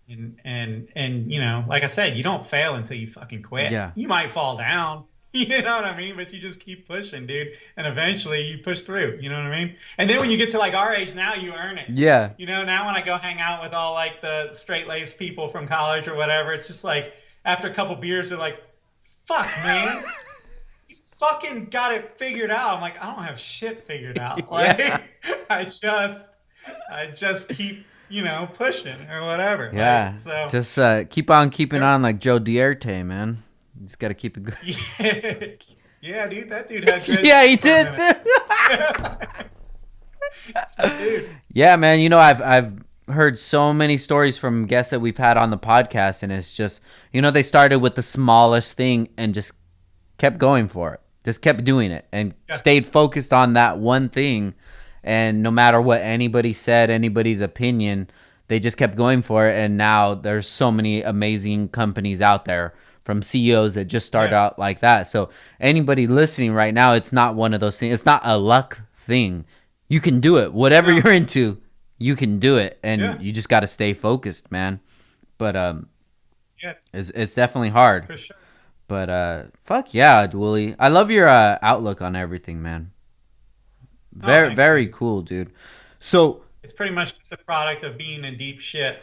And you know, like I said, you don't fail until you fucking quit. Yeah. You might fall down, you know what I mean? But you just keep pushing, dude. And eventually you push through, you know what I mean? And then when you get to like our age now, you earn it. Yeah. You know, now when I go hang out with all like the straight-laced people from college or whatever, it's just like after a couple beers, they're like, fuck, man. Fucking got it figured out. I'm like, I don't have shit figured out. Like, Yeah. I just keep, you know, pushing or whatever. Yeah. Like, so Just keep on keeping on like Joe Dierte, man. You just got to keep it going. yeah, yeah, dude, that dude had good. Yeah, he did too. Dude. Yeah, man. You know, I've heard so many stories from guests that we've had on the podcast, and it's just, you know, they started with the smallest thing and just kept going for it. Just kept doing it and stayed focused on that one thing. And no matter what anybody said, anybody's opinion, they just kept going for it. And now there's so many amazing companies out there from CEOs that just start out like that. So anybody listening right now, it's not one of those things. It's not a luck thing. You can do it. Whatever you're into, you can do it. And you just got to stay focused, man. But it's definitely hard. For sure. But fuck yeah, Wooley. I love your outlook on everything, man. Very cool, dude. So it's pretty much just a product of being in deep shit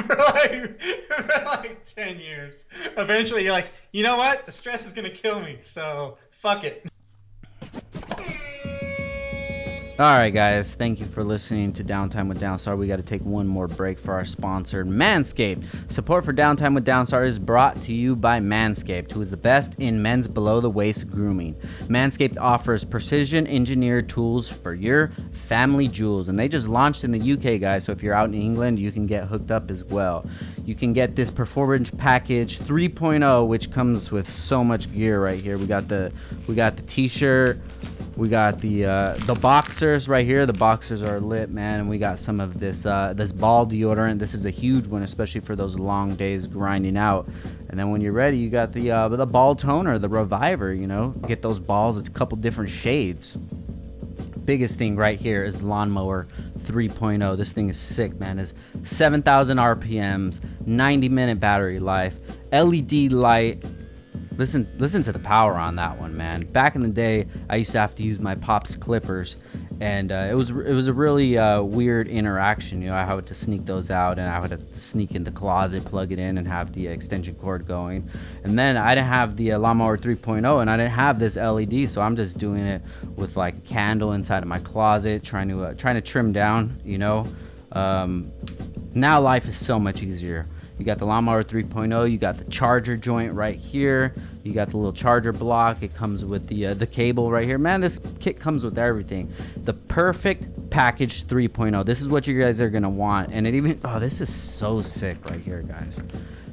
for like 10 years. Eventually you're like, you know what? The stress is gonna kill me, so fuck it. all right, guys. Thank you for listening to Downtime with Downstar. We got to take one more break for our sponsor, Manscaped. Support for Downtime with Downstar is brought to you by Manscaped, who is the best in men's below-the-waist grooming. Manscaped offers precision-engineered tools for your family jewels, and they just launched in the UK, guys. So if you're out in England, you can get hooked up as well. You can get this Performance Package 3.0, which comes with so much gear right here. We got the T-shirt. We got the boxers right here. The boxers are lit, man. And we got some of this ball deodorant. This is a huge one, especially for those long days grinding out. And then when you're ready, you got the ball toner, the Reviver. You know, get those balls. It's a couple different shades. Biggest thing right here is the Lawnmower 3.0. This thing is sick, man. It's 7,000 RPMs, 90-minute battery life, LED light. Listen to the power on that one, man. Back in the day, I used to have to use my Pop's clippers, and it was a really weird interaction. You know, I had to sneak those out, and I would have to sneak in the closet, plug it in, and have the extension cord going. And then I didn't have the Lawnmower 3.0, and I didn't have this LED, so I'm just doing it with like a candle inside of my closet, trying to trim down. You know, now life is so much easier. You got the Lawnmower 3.0. You got the charger joint right here. You got the little charger block. It comes with the cable right here. Man, this kit comes with everything. The perfect package 3.0. This is what you guys are gonna want. And it even this is so sick right here, guys.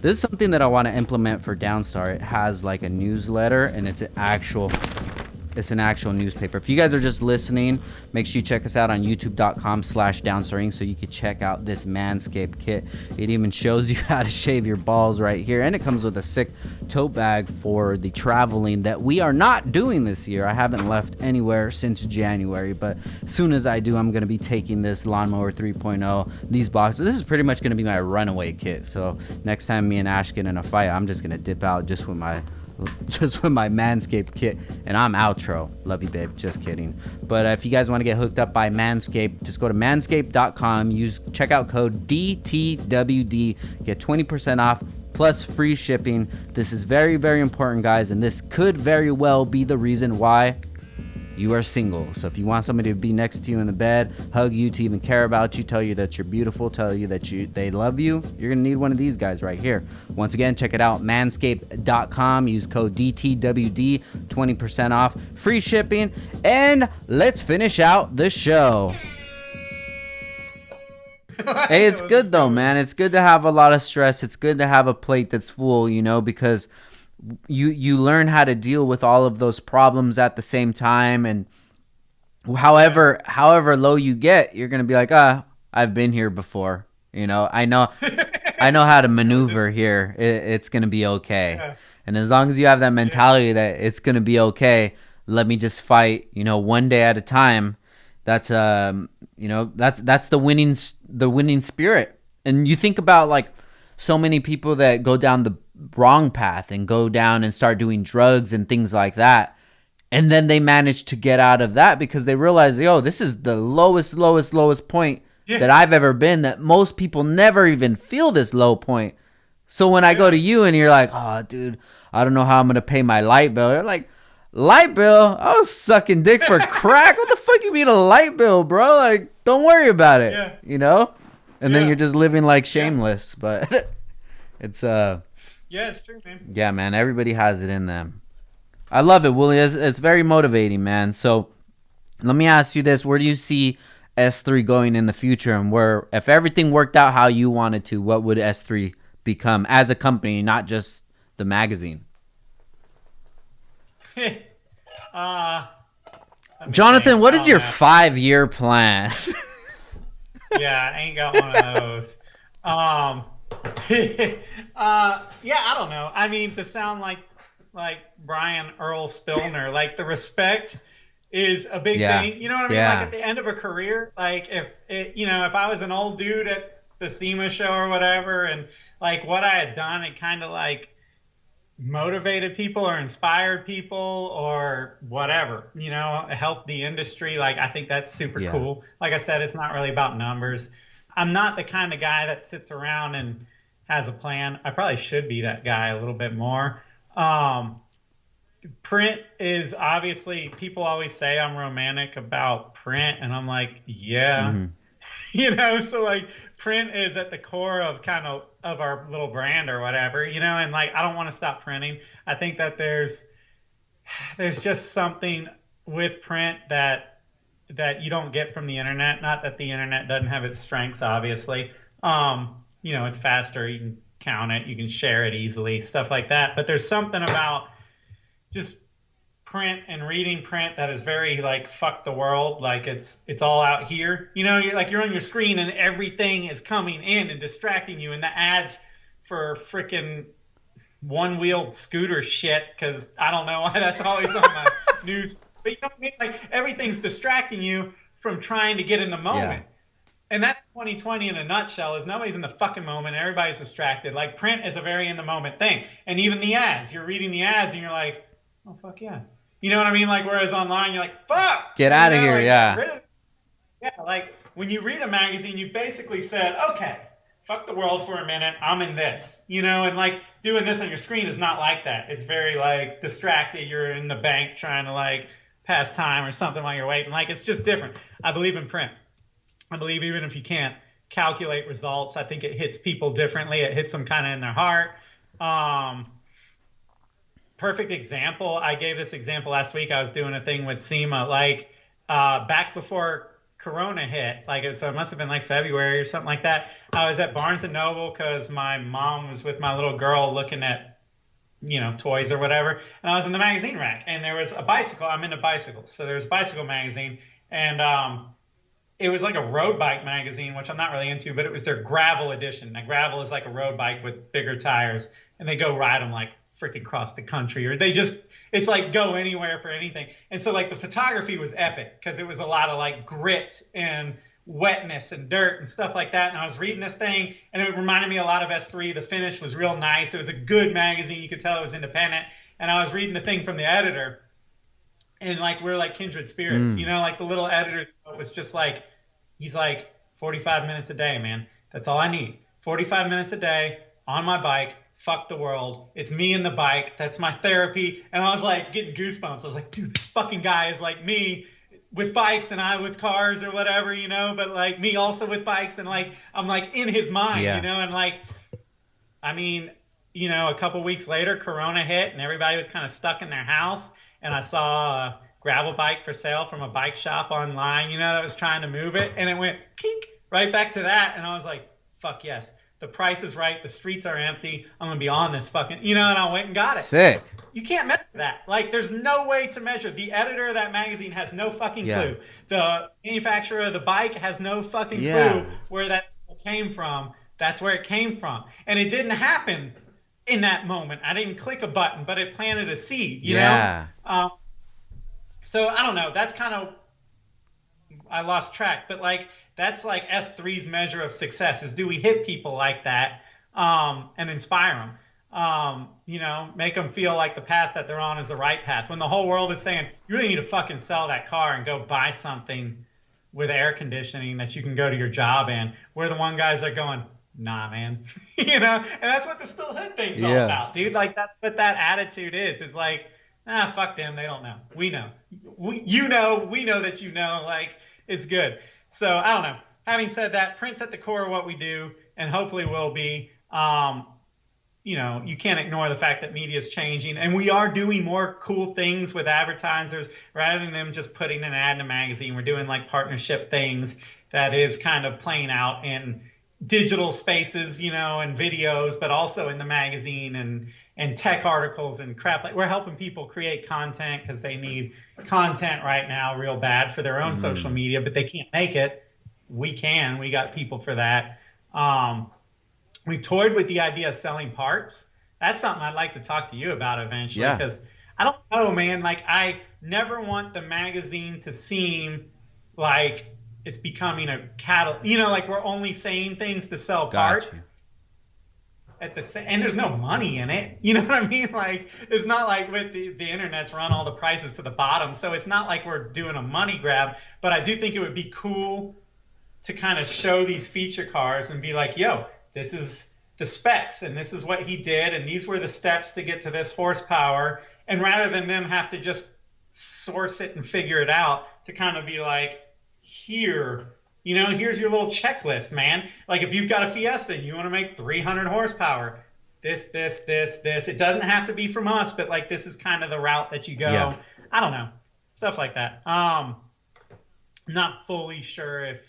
this is something that I want to implement for Downstar. It has like a newsletter, and it's an actual newspaper. If you guys are just listening, make sure you check us out on youtube.com/downstaring so you can check out this Manscaped kit. It even shows you how to shave your balls right here, and it comes with a sick tote bag for the traveling that we are not doing this year. I haven't left anywhere since January, but as soon as I do, I'm going to be taking this Lawnmower 3.0, these boxes. This is pretty much going to be my runaway kit. So next time me and Ash get in a fight, I'm just going to dip out just with my Manscaped kit, and I'm outro. Love you, babe. Just kidding. But if you guys want to get hooked up by Manscaped, just go to manscaped.com, use checkout code DTWD, get 20% off plus free shipping. This is very, very important, guys, and this could very well be the reason why you are single. So if you want somebody to be next to you in the bed, hug you, to even care about you, tell you that you're beautiful, tell you that they love you, you're gonna need one of these guys right here. Once again, check it out, manscaped.com, use code DTWD, 20% off, free shipping, and let's finish out the show. Hey, it's good though, man. It's good to have a lot of stress. It's good to have a plate that's full, you know, because you learn how to deal with all of those problems at the same time, and however low you get, you're gonna be like, I've been here before, you know. I know how to maneuver here. It's gonna be okay. Yeah. And as long as you have that mentality that it's gonna be okay, let me just fight, you know, one day at a time. That's you know, that's the winning spirit. And you think about like so many people that go down the wrong path and go down and start doing drugs and things like that, and then they manage to get out of that because they realize, yo, this is the lowest point that I've ever been, that most people never even feel this low point. So when I go to you and you're like, oh dude, I don't know how I'm gonna pay my light bill, you're like, light bill? I was sucking dick for crack. What the fuck you mean a light bill, bro? Like, don't worry about it, you know. And then you're just living like shameless. But it's yeah, it's true, man. yeah, man, everybody has it in them. I love it, Wooley. It's very motivating, man. So let me ask you this: where do you see S3 going in the future, and where, if everything worked out how you wanted to, what would S3 become as a company, not just the magazine? Jonathan, what is your 5-year plan? Yeah, I ain't got one of those. Yeah, I don't know. I mean, to sound like Brian Earl Spillner, like the respect is a big thing. You know what I mean? Like at the end of a career, like if I was an old dude at the SEMA show or whatever, and like what I had done, it kind of like motivated people or inspired people or whatever, you know, helped the industry. Like, I think that's super cool. Like I said, it's not really about numbers. I'm not the kind of guy that sits around and has a plan. I probably should be that guy a little bit more. Print is obviously, people always say I'm romantic about print, and I'm like, you know, so like print is at the core of kind of our little brand or whatever, you know, and like I don't want to stop printing. I think that there's just something with print that you don't get from the internet. Not that the internet doesn't have its strengths, obviously. You know, it's faster, you can count it, you can share it easily, stuff like that. But there's something about just print and reading print that is very like fuck the world, like it's all out here, you know. You're on your screen and everything is coming in and distracting you, and the ads for freaking one-wheeled scooter shit, because I don't know why that's always on my news, but you know what I mean, like everything's distracting you from trying to get in the moment. And that's 2020 in a nutshell, is nobody's in the fucking moment, everybody's distracted. Like print is a very in the moment thing. And even the ads, you're reading the ads and you're like, oh fuck yeah. You know what I mean? Like, whereas online, you're like, fuck! Get out of here, like, yeah. Yeah, like, when you read a magazine, you basically said, okay, fuck the world for a minute, I'm in this. You know, and, like, doing this on your screen is not like that. It's very, like, distracted. You're in the bank trying to, like, pass time or something while you're waiting. Like, it's just different. I believe in print. I believe even if you can't calculate results, I think it hits people differently. It hits them kind of in their heart. Perfect example. I gave this example last week. I was doing a thing with SEMA. Like back before Corona hit, so it must have been like February or something like that. I was at Barnes and Noble because my mom was with my little girl looking at, toys or whatever. And I was in the magazine rack, and there was a bicycle. I'm into bicycles, so there was a bicycle magazine, and it was like a road bike magazine, which I'm not really into, but it was their gravel edition. Now, gravel is like a road bike with bigger tires, and they go ride them like freaking across the country, or it's like go anywhere for anything. And so like the photography was epic because it was a lot of like grit and wetness and dirt and stuff like that. And I was reading this thing, and it reminded me a lot of S3. The finish was real nice. It was a good magazine. You could tell it was independent. And I was reading the thing from the editor, and like we're like kindred spirits, like the little editor was just like, he's like, 45 minutes a day, man. That's all I need. 45 minutes a day on my bike. Fuck the world. It's me and the bike. That's my therapy. And I was like getting goosebumps. I was like, dude, this fucking guy is like me with bikes and I with cars or whatever, but like me also with bikes, and like I'm like in his mind, and like, I mean, a couple weeks later, Corona hit and everybody was kind of stuck in their house, and I saw a gravel bike for sale from a bike shop online, that was trying to move it, and it went kink right back to that, and I was like, fuck yes. The price is right. The streets are empty. I'm going to be on this fucking, and I went and got it. Sick. You can't measure that. Like, there's no way to measure. The editor of that magazine has no fucking clue. The manufacturer of the bike has no fucking clue where that came from. That's where it came from. And it didn't happen in that moment. I didn't click a button, but it planted a seed, you know? So I don't know. That's kind of, I lost track, but like, that's like S3's measure of success is, do we hit people like that and inspire them? Make them feel like the path that they're on is the right path. When the whole world is saying, you really need to fucking sell that car and go buy something with air conditioning that you can go to your job in. We're the one guys that are going, nah, man. And that's what the still hood thing's all about, dude. Like, that's what that attitude is. It's like, fuck them. They don't know. We know. We know that like, it's good. So I don't know. Having said that, print's at the core of what we do, and hopefully will be. You can't ignore the fact that media is changing, and we are doing more cool things with advertisers rather than them just putting an ad in a magazine. We're doing like partnership things that is kind of playing out in digital spaces, and videos, but also in the magazine and tech articles and crap. Like, we're helping people create content because they need content right now real bad for their own social media, but they can't make it. We can. We got people for that. We toyed with the idea of selling parts. That's something I'd like to talk to you about eventually, because I don't know, man. Like, I never want the magazine to seem like it's becoming a cattle. Like we're only saying things to sell parts. And there's no money in it. You know what I mean? Like, it's not like with the internet's run all the prices to the bottom. So it's not like we're doing a money grab, but I do think it would be cool to kind of show these feature cars and be like, yo, this is the specs and this is what he did. And these were the steps to get to this horsepower. And rather than them have to just source it and figure it out, to kind of be like, here's your little checklist, man. Like, if you've got a Fiesta and you want to make 300 horsepower, this. It doesn't have to be from us, but like, this is kind of the route that you go. Yeah. I don't know. Stuff like that. Not fully sure if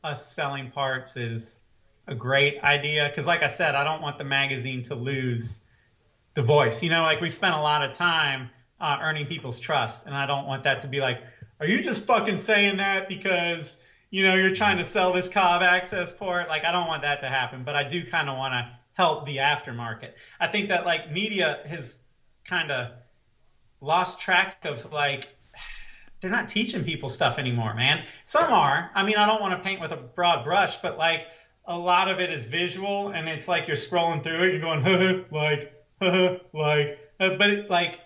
us selling parts is a great idea. Because like I said, I don't want the magazine to lose the voice. Like, we spent a lot of time earning people's trust. And I don't want that to be like, are you just fucking saying that because you're trying to sell this Cobb access port? Like, I don't want that to happen, but I do kind of want to help the aftermarket. I think that like media has kind of lost track of, like, they're not teaching people stuff anymore, man. Some are. I mean, I don't want to paint with a broad brush, but like a lot of it is visual, and it's like you're scrolling through it, you're going, but it, like,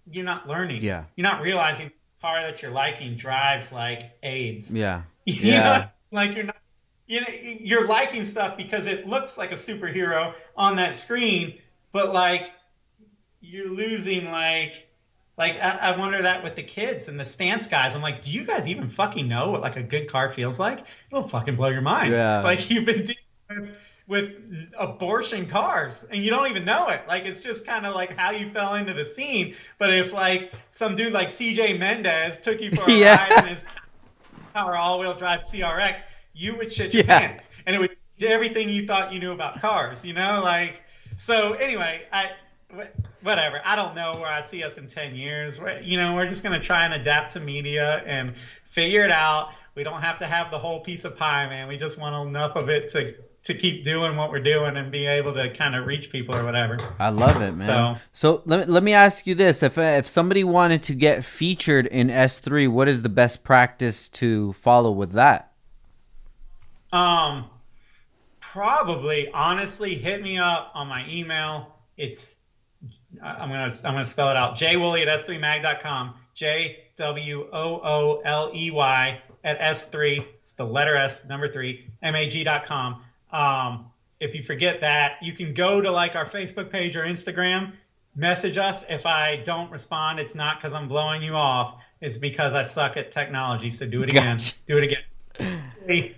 you're not learning. Yeah. You're not realizing the car that you're liking drives like AIDS. Yeah. Like, you're not, you're liking stuff because it looks like a superhero on that screen, but like, you're losing I wonder that with the kids and the stance guys. I'm like, do you guys even fucking know what like a good car feels like? It'll fucking blow your mind. Yeah. Like, you've been dealing with abortion cars and you don't even know it. Like, it's just kind of like how you fell into the scene. But if like some dude like CJ Mendez took you for a ride in his horsepower all-wheel drive CRX, you would shit your Yeah. pants, and it would be everything you thought you knew about cars. Like so. Anyway, whatever. I don't know where I see us in 10 years. We're just gonna try and adapt to media and figure it out. We don't have to have the whole piece of pie, man. We just want enough of it to keep doing what we're doing and be able to kind of reach people or whatever. I love it, man. So, So let me ask you this: if somebody wanted to get featured in S3, what is the best practice to follow with that? um, probably honestly hit me up on my email. I'm gonna spell it out. Jwooley at s3mag.com. JWOOLEY at S3. It's the letter S, number three, mag.com. If you forget that, you can go to like our Facebook page or Instagram, message us. If I don't respond, it's not because I'm blowing you off. It's because I suck at technology. So do it again. Gotcha. Do it again.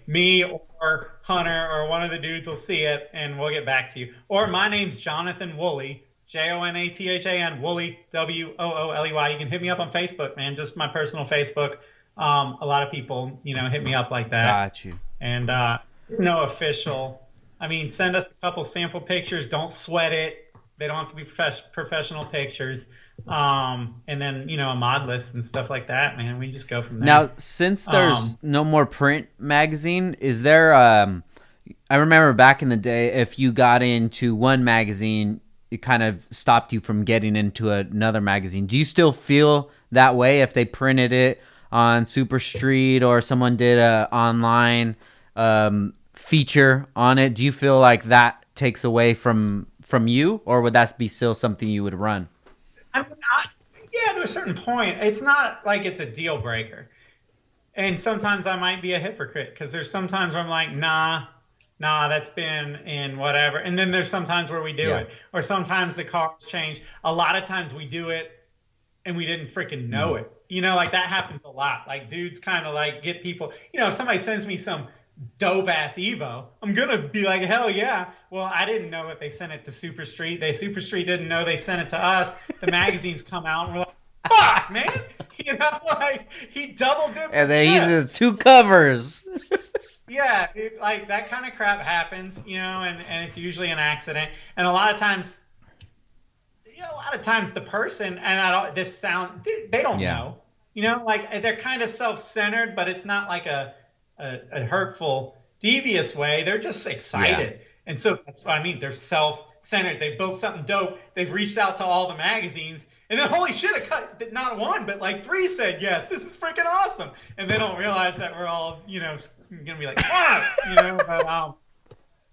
Me or Hunter or one of the dudes will see it and we'll get back to you. Or my name's Jonathan Wooley, Jonathan Wooley, Wooley. You can hit me up on Facebook, man. Just my personal Facebook. A lot of people, hit me up like that. Got you. And no official. I mean, send us a couple sample pictures. Don't sweat it. They don't have to be professional pictures. And then, a mod list and stuff like that, man. We just go from there. Now, since there's no more print magazine, is there? I remember back in the day, if you got into one magazine, it kind of stopped you from getting into another magazine. Do you still feel that way if they printed it on Super Street or someone did a online feature on it? Do you feel like that takes away from you, or would that be still something you would run? I mean, yeah, to a certain point. It's not like it's a deal breaker. And sometimes I might be a hypocrite because there's sometimes where I'm like, nah, that's been in whatever. And then there's sometimes where we do it. Or sometimes the cars change. A lot of times we do it and we didn't freaking know it. Like that happens a lot. Like dudes kind of like get people, if somebody sends me some dope ass Evo, I'm going to be like, hell yeah. Well, I didn't know that they sent it to Super Street. Super Street didn't know they sent it to us. The magazines come out and we're like, fuck, man. Like he double dipped. And then he says 2 covers. Yeah, like that kind of crap happens, and it's usually an accident. And a lot of times the person, and they don't know, like they're kind of self-centered, but it's not like a hurtful, devious way. They're just excited. Yeah. And so that's what I mean. They're self-centered. They built something dope. They've reached out to all the magazines. And then, holy shit, not one, but like 3 said yes. This is freaking awesome. And they don't realize that we're all, going to be like, fuck, But,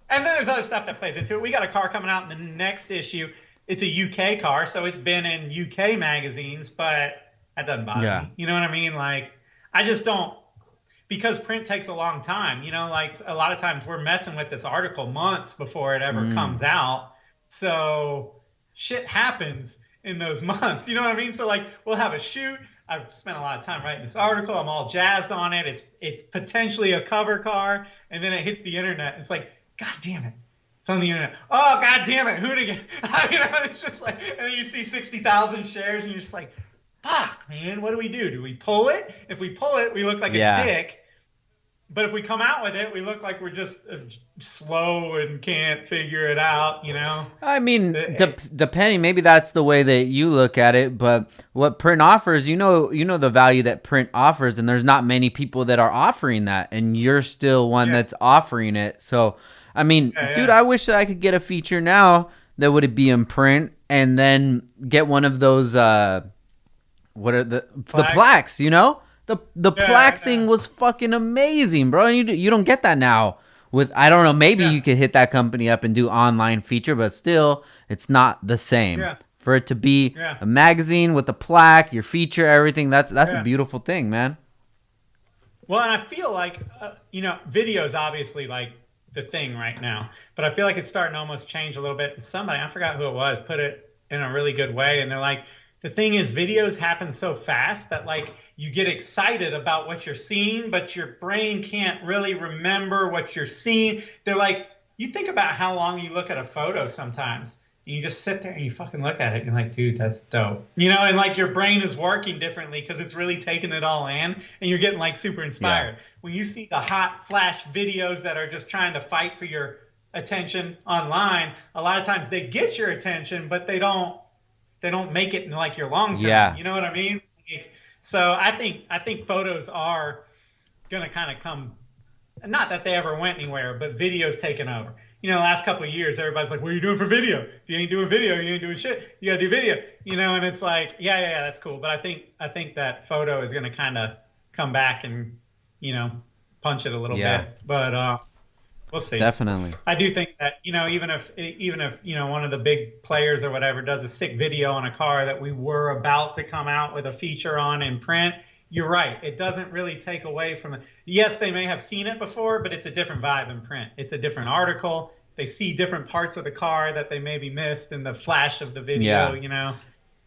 and then there's other stuff that plays into it. We got a car coming out in the next issue. It's a UK car, so it's been in UK magazines, but that doesn't bother me. You know what I mean? Like, I just don't, because print takes a long time. Like a lot of times we're messing with this article months before it ever comes out. So shit happens in those months. You know what I mean? So like we'll have a shoot. I've spent a lot of time writing this article. I'm all jazzed on it. It's potentially a cover car, and then it hits the internet. It's like, God damn it. It's on the internet. Oh, God damn it. Who to get? It's just like, and then you see 60,000 shares, and you're just like, fuck, man, what do we do? Do we pull it? If we pull it, we look like a dick. But if we come out with it, we look like we're just slow and can't figure it out, I mean, depending, maybe that's the way that you look at it. But what print offers, the value that print offers, and there's not many people that are offering that, and you're still one that's offering it. So, I mean, dude, I wish that I could get a feature now that would be in print, and then get one of those. What are the plaques? The plaque thing was fucking amazing, bro. And you don't get that now. With I don't know, maybe you could hit that company up and do online feature, but still, it's not the same. Yeah. For it to be a magazine with a plaque, your feature, everything, that's a beautiful thing, man. Well, and I feel like video is obviously like the thing right now, but I feel like it's starting to almost change a little bit. And somebody, I forgot who it was, put it in a really good way, and they're like, the thing is, videos happen so fast that like you get excited about what you're seeing, but your brain can't really remember what you're seeing. They're like, you think about how long you look at a photo sometimes, And you just sit there and you fucking look at it and you're like, dude, that's dope. You know, and like your brain is working differently because it's really taking it all in and you're getting like super Yeah. inspired. When you see the hot flash videos that are just trying to fight for your attention online, a lot of times they get your attention, but they don't make it in like your long term. Yeah. You know what I mean? So I think photos are gonna kind of come, not that they ever went anywhere, but video's taken over. You know, the last couple of years, everybody's like, "What are you doing for video? If you ain't doing video, you ain't doing shit. You gotta do video." You know, and it's like, yeah, that's cool. But I think that photo is gonna kind of come back and you know punch it a little Yeah. bit. But we'll see. Definitely. I do think that even if one of the big players or whatever does a sick video on a car that we were about to come out with a feature on in print, you're right. It doesn't really take away from the. Yes, they may have seen it before, but it's a different vibe in print. It's a different article. They see different parts of the car that they maybe missed in the flash of the video. Yeah. You know,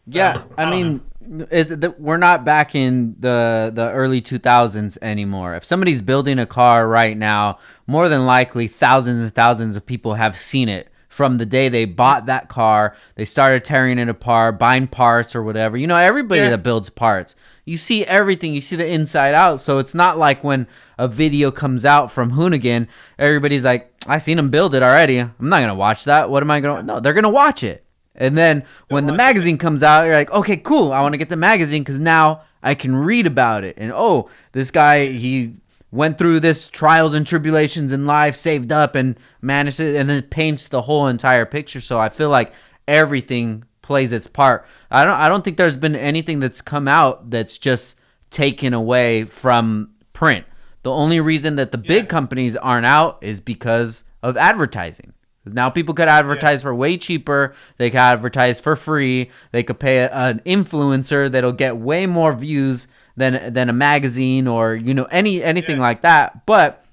Yeah, so I I don't know. mean, we're not back in the early 2000s anymore. If somebody's building a car right now, more than likely thousands and thousands of people have seen it from the day they bought that car. They started tearing it apart, buying parts or whatever. You know, everybody Yeah, that builds parts, you see everything. You see the inside out. So it's not like when a video comes out from Hoonigan, everybody's like, I seen them build it already. I'm not gonna watch that. What am I gonna? No, they're gonna watch it. And then they'll when the watch it. magazine comes out, you're like, okay, cool. I want to get the magazine because now I can read about it. And oh, this guy, he went through this trials and tribulations in life, saved up and managed it, and then it paints the whole entire picture. So I feel like everything plays its part. I don't think there's been anything that's come out that's just taken away from print. The only reason that the big Yeah, companies aren't out is because of advertising. Because now people could yeah, advertise for way cheaper. They could advertise for free. They could pay an influencer that'll get way more views than a magazine or anything yeah, like that. But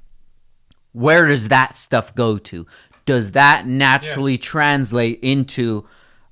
where does that stuff go to? Does that yeah, naturally translate into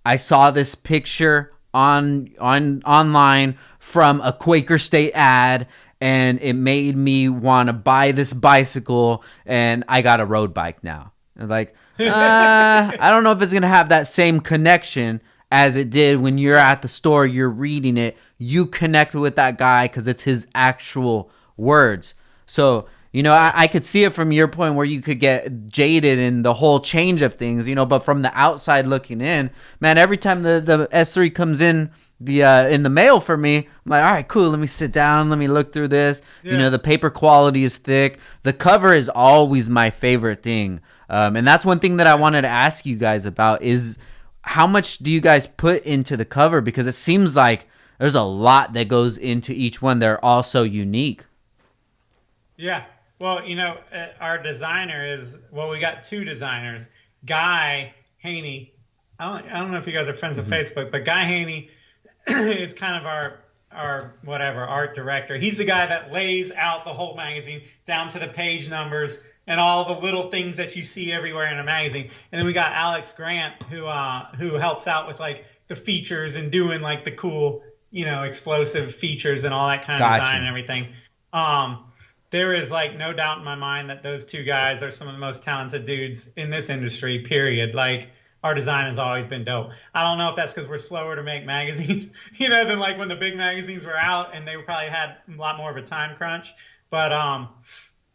I saw this picture on online from a Quaker State ad and it made me want to buy this bicycle and I got a road bike now. Like, I don't know if it's going to have that same connection as it did when you're at the store, you're reading it, you connect with that guy because it's his actual words. So, yeah, I could see it from your point where you could get jaded in the whole change of things, but from the outside looking in, man, every time the S3 comes in the mail for me, I'm like, all right, cool, let me sit down, let me look through this. yeah. The paper quality is thick. The cover is always my favorite thing. And that's one thing that I Yeah. wanted to ask you guys about is how much do you guys put into the cover? Because it seems like there's a lot that goes into each one. They're all so unique. Yeah. Well, our designer we got two designers. Guy Haney. I don't know if you guys are friends on Mm-hmm. Facebook, but Guy Haney is kind of our whatever art director. He's the guy that lays out the whole magazine down to the page numbers and all the little things that you see everywhere in a magazine. And then we got Alex Grant who helps out with like the features and doing like the cool, explosive features and all that kind of design and Gotcha. everything. Um, there is like no doubt in my mind that those two guys are some of the most talented dudes in this industry, period. Like our design has always been dope. I don't know if that's because we're slower to make magazines, than like when the big magazines were out and they probably had a lot more of a time crunch. But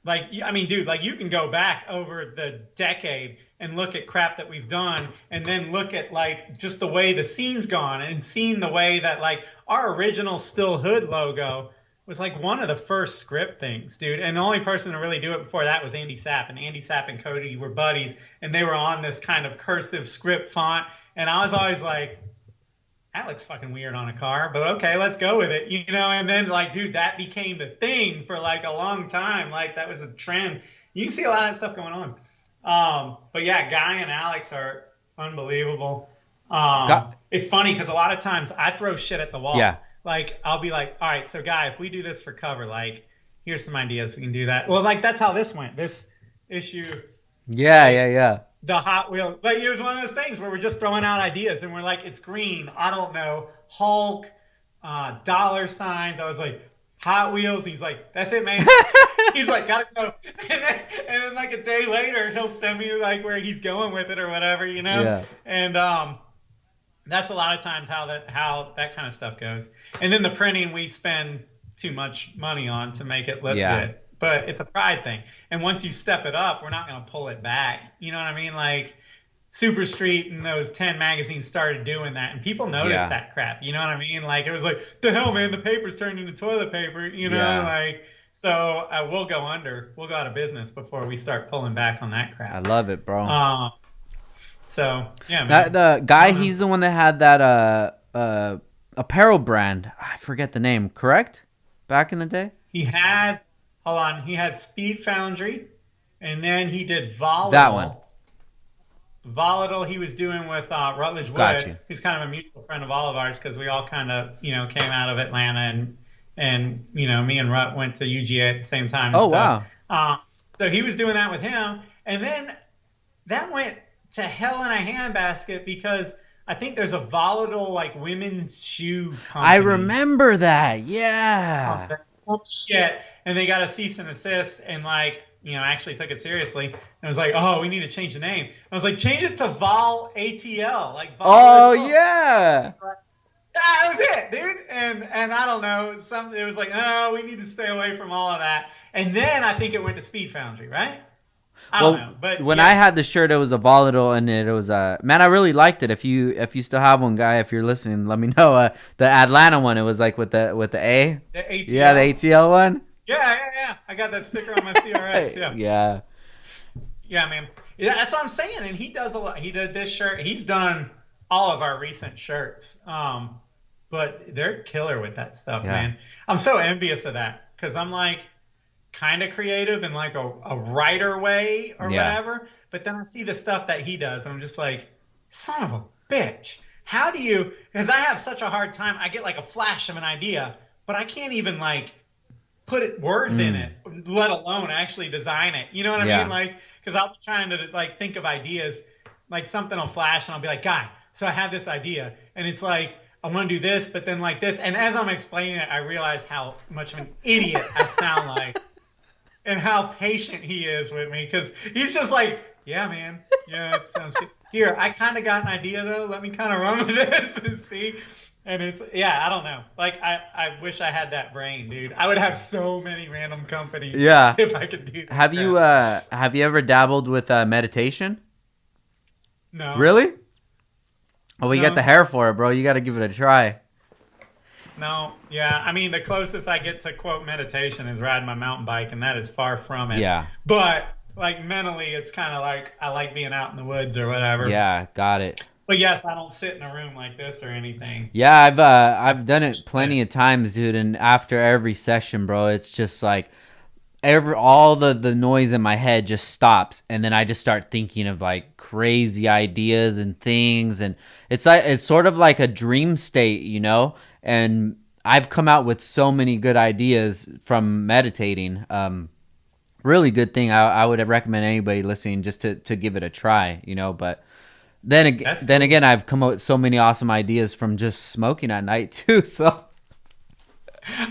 like I mean, dude, like you can go back over the decade and look at crap that we've done, and then look at like just the way the scene's gone, and seeing the way that like our original Still Hood logo was like one of the first script things, dude. And the only person to really do it before that was Andy Sapp. And Andy Sapp and Cody were buddies, and they were on this kind of cursive script font. And I was always like, that looks fucking weird on a car, but okay, let's go with it, And then like, dude, that became the thing for like a long time. Like that was a trend. You can see a lot of that stuff going on. But yeah, Guy and Alex are unbelievable. Got It's funny because a lot of times I throw shit at the yeah. wall. Like I'll be like, all right, so Guy, if we do this for cover, like here's some ideas we can do that. Well, like that's how this went. This issue, Yeah, like yeah, yeah. the Hot Wheel. Like it was one of those things where we're just throwing out ideas and we're like, it's green. I don't know, Hulk, dollar signs. I was like, Hot Wheels. He's like, that's it, man. He's like, gotta go. And then like a day later, he'll send me like where he's going with it or whatever, you know. Yeah. And that's a lot of times how that kind of stuff goes. And then the printing we spend too much money on to make it look Yeah. good. But it's a pride thing. And once you step it up, we're not going to pull it back. You know what I mean? Like Super Street and those 10 magazines started doing that, and people noticed Yeah. that crap. You know what I mean? Like it was like, the hell, man, the paper's turned into toilet paper. You know, Yeah. like so we'll go under, we'll go out of business before we start pulling back on that I crap. love it, bro. So yeah, That man. the I guy, don't know. he's the one that had that apparel brand. I forget the name. Correct? Back in the day. He had, hold on, he had Speed Foundry, and then he did That one. Volatile. Volatile he was doing with Rutledge Got Wood, you. who's kind of a mutual friend of all of ours because we all kind of, came out of Atlanta and me and Rut went to UGA at the same time and Oh stuff. wow. So he was doing that with him, and then that went to hell in a handbasket because I think there's a Volatile like women's shoe I company remember that. Yeah. something, some shit, and they got a cease and desist, and like, actually took it seriously, and was like, oh, we need to change the name. I was like, change it to Vol ATL, like Vol Oh Result. yeah. That was it, dude. And I don't know, it was like, oh, we need to stay away from all of that. And then I think it went to Speed Foundry, right? I don't know, but when I yeah, had the shirt, it was the Volatile, and it was man, I really liked it. If you still have one, guy, if you're listening, let me know. The Atlanta one, it was like with the A. the Yeah, the ATL. ATL one. Yeah. I got that sticker on my CRX. Yeah. Yeah. Yeah, man. Yeah, that's what I'm saying. And he does a lot. He did this shirt. He's done all of our recent shirts. But they're killer with that stuff, Yeah. man. I'm so envious of that because I'm like kind of creative in like a writer way or Yeah. whatever. But then I see the stuff that he does. And I'm just like, son of a bitch. How do you? Because I have such a hard time. I get like a flash of an idea, but I can't even like put words in it, let alone actually design it. You know what I Yeah. mean? Like, because I'll be trying to like think of ideas, like something will flash, and I'll be like, "Guy, so I have this idea, and it's like I want to do this, but then like this." And as I'm explaining it, I realize how much of an idiot I sound like, and how patient he is with me, because he's just like, "Yeah, man, yeah, it sounds good. Here, I kind of got an idea though. Let me kind of run with this and see." And it's, yeah, I don't know. Like, I wish I had that brain, dude. I would have so many random companies Yeah. if I could do that Have you crap. ever dabbled with meditation? No, Really? Oh, we got the no, hair for it, bro. You got to give it a try. no. Yeah, I mean, the closest I get to quote meditation is riding my mountain bike, and that is far from it. Yeah. But like mentally, it's kind of like I like being out in the woods or whatever. Yeah, got it. But yes, I don't sit in a room like this or anything. Yeah, I've done it plenty of times, dude, and after every session, bro, it's just like all the noise in my head just stops, and then I just start thinking of like crazy ideas and things, and it's sort of like a dream state, and I've come out with so many good ideas from meditating. Really good thing. I would recommend anybody listening just to give it a try, but That's then cool. again, I've come up with so many awesome ideas from just smoking at night too. So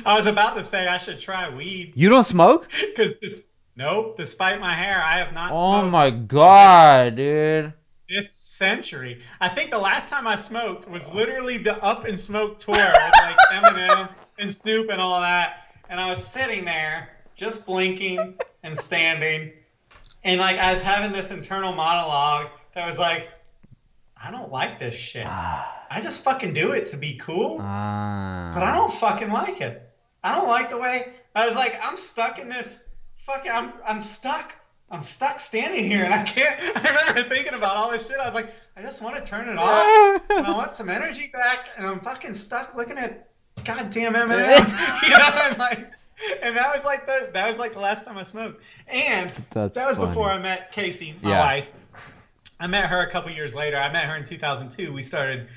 I was about to say I should try weed you don't smoke? because nope, despite my hair, I have not Oh smoked my this god, dude. this century. I think the last time I smoked was literally the Up and Smoke tour with like Eminem and Snoop and all that. And I was sitting there just blinking and standing. And like I was having this internal monologue that was like, I don't like this shit. I just fucking do it to be cool, but I Ah. don't fucking like it. I don't like the way I was like, I'm stuck in this fucking I'm stuck. I'm stuck standing here and I can't. I remember thinking about all this shit. I was like, I just want to turn it off and I want some energy back and I'm fucking stuck looking at goddamn Eminem. And like, and that was like the last time I smoked. And That's that was before funny. I met Casey, my Yeah. wife. I met her a couple years later. I met her in 2002. We started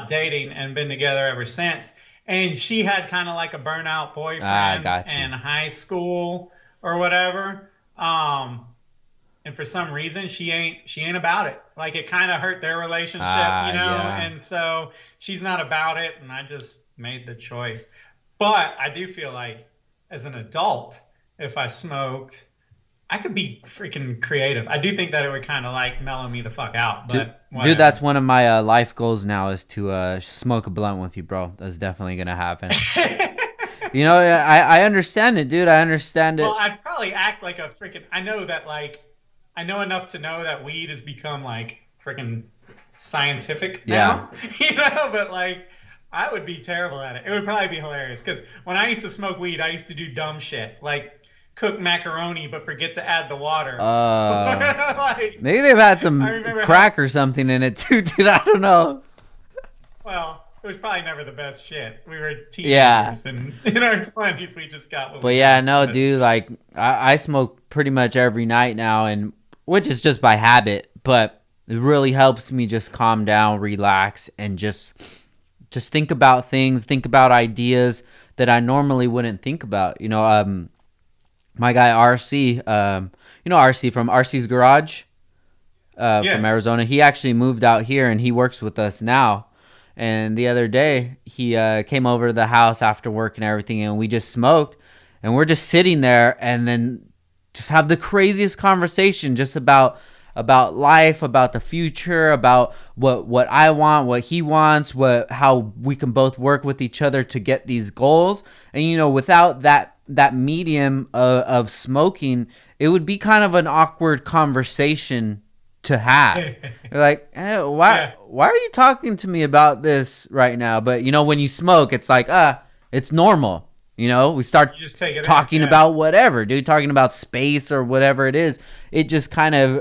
dating and been together ever since. And she had kind of like a burnout boyfriend Got you. in high school or whatever. And for some reason, she ain't about it. Like it kind of hurt their relationship, Yeah. And so she's not about it. And I just made the choice. But I do feel like as an adult, if I smoked, I could be freaking creative. I do think that it would kind of like mellow me the fuck out, Dude, but dude, that's whatever. one of my life goals now is to smoke a blunt with you, bro. That's definitely gonna happen. You know, I understand it, dude. I understand Well, it. I'd probably act like a freaking. I know that like I know enough to know that weed has become like freaking scientific Yeah. now, But like I would be terrible at it. It would probably be hilarious because when I used to smoke weed, I used to do dumb shit like cook macaroni but forget to add the water. Like Maybe they've had I some remember how. crack or something in it too, dude. I don't know. Well, it was probably never the best shit. We were Yeah. teenagers, and in our 20s, we just got what But we yeah, got. no, But dude, like I smoke pretty much every night now, and which is just by habit, but it really helps me just calm down, relax, and just think about things, think about ideas that I normally wouldn't think about. My guy RC, RC from RC's Garage, from yeah, Arizona. He actually moved out here and he works with us now. And the other sweet. day, he came over to the house after work and everything, and we just smoked. And we're just sitting there, and then just have the craziest conversation just about life, about the future, about what I want, what he wants, what how we can both work with each other to get these goals. And without that medium of smoking, it would be kind of an awkward conversation to have. You're like, why Yeah, why are you talking to me about this right now? But when you smoke, it's like, it's normal. We start you just take it in. talking Yeah, about whatever, dude, talking about space or whatever it is. It just kind of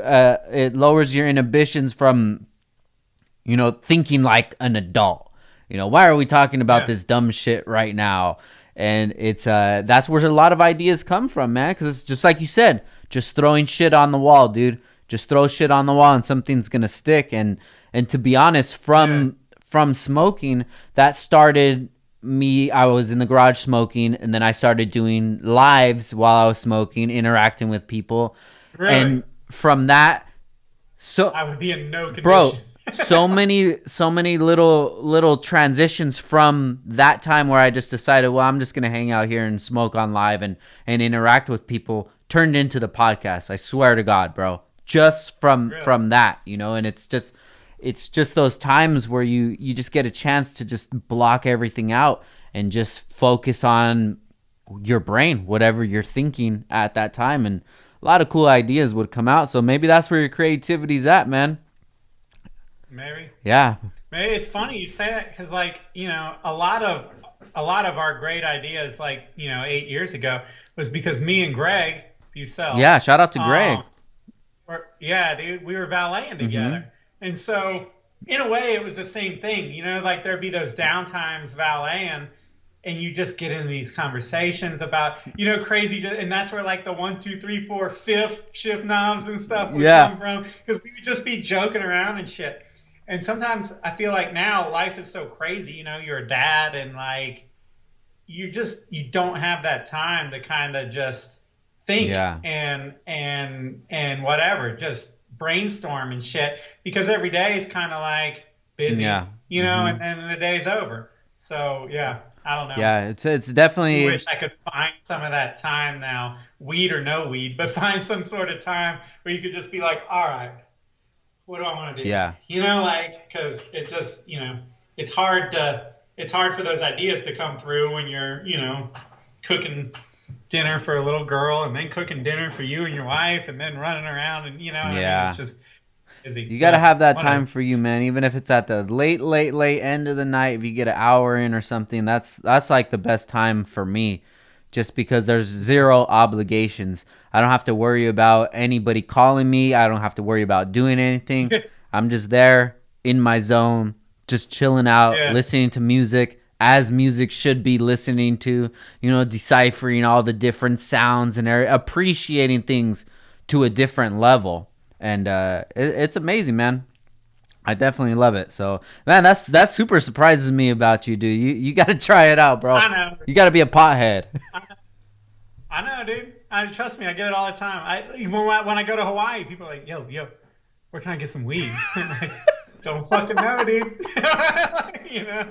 it lowers your inhibitions from thinking like an adult. Why are we talking about yeah. this dumb shit right now? And it's that's where a lot of ideas come from, man, because it's just like you said, just throwing shit on the wall, dude. Just throw shit on the wall and something's gonna stick. And to be honest, Yeah. from smoking, that started me. I was in the garage smoking, and then I started doing lives while I was smoking, interacting with people. Really, And from that, so I would be in no condition. bro, so many little transitions from that time where I just decided, well, I'm just gonna hang out here and smoke on live and interact with people, turned into the podcast. I swear to God, bro. Just from Really. from that, and it's just those times where you just get a chance to just block everything out and just focus on your brain, whatever you're thinking at that time. And a lot of cool ideas would come out. So maybe that's where your creativity's at, man. Maybe. Yeah. Maybe it's funny you say that because, like, a lot of our great ideas, like, 8 years ago, was because me and Greg Bucell, Yeah, shout out to Greg. um, yeah, dude, we were valeting Mm-hmm. together, and so in a way, it was the same thing. Like there'd be those downtimes valeting, and you just get into these conversations about crazy, and that's where like the one, two, three, four, fifth shift knobs and stuff would Yeah. come from because we would just be joking around and shit. And sometimes I feel like now life is so crazy. You're a dad, and like you don't have that time to kind of just think Yeah. and whatever, just brainstorm and shit because every day is kind of like Yeah. busy, Mm-hmm. and then the day's over. So yeah, I don't know. Yeah. It's I definitely. wish I could find some of that time now, weed or no weed, but find some sort of time where you could just be like, all right, what do I want to do? Yeah. Like, because it just, it's hard for those ideas to come through when you're, cooking dinner for a little girl and then cooking dinner for you and your wife and then running around and, what I mean? It's Yeah. just busy, You got to but have that time whatever. for you, man. Even if it's at the late end of the night, if you get an hour in or something, that's like the best time for me. Just because there's zero obligations. I don't have to worry about anybody calling me. I don't have to worry about doing anything. I'm just there in my zone, just chilling out, Yeah. listening to music as music should be listening to, deciphering all the different sounds and appreciating things to a different level. And it's amazing, man. I definitely love it. So, man, that super surprises me about you, dude. You got to try it out, bro. I know. You got to be a pothead. I know, dude. Trust me, I get it all the time. Even when I go to Hawaii, people are like, yo, where can I get some weed? I'm like, Don't fucking know, dude. You know,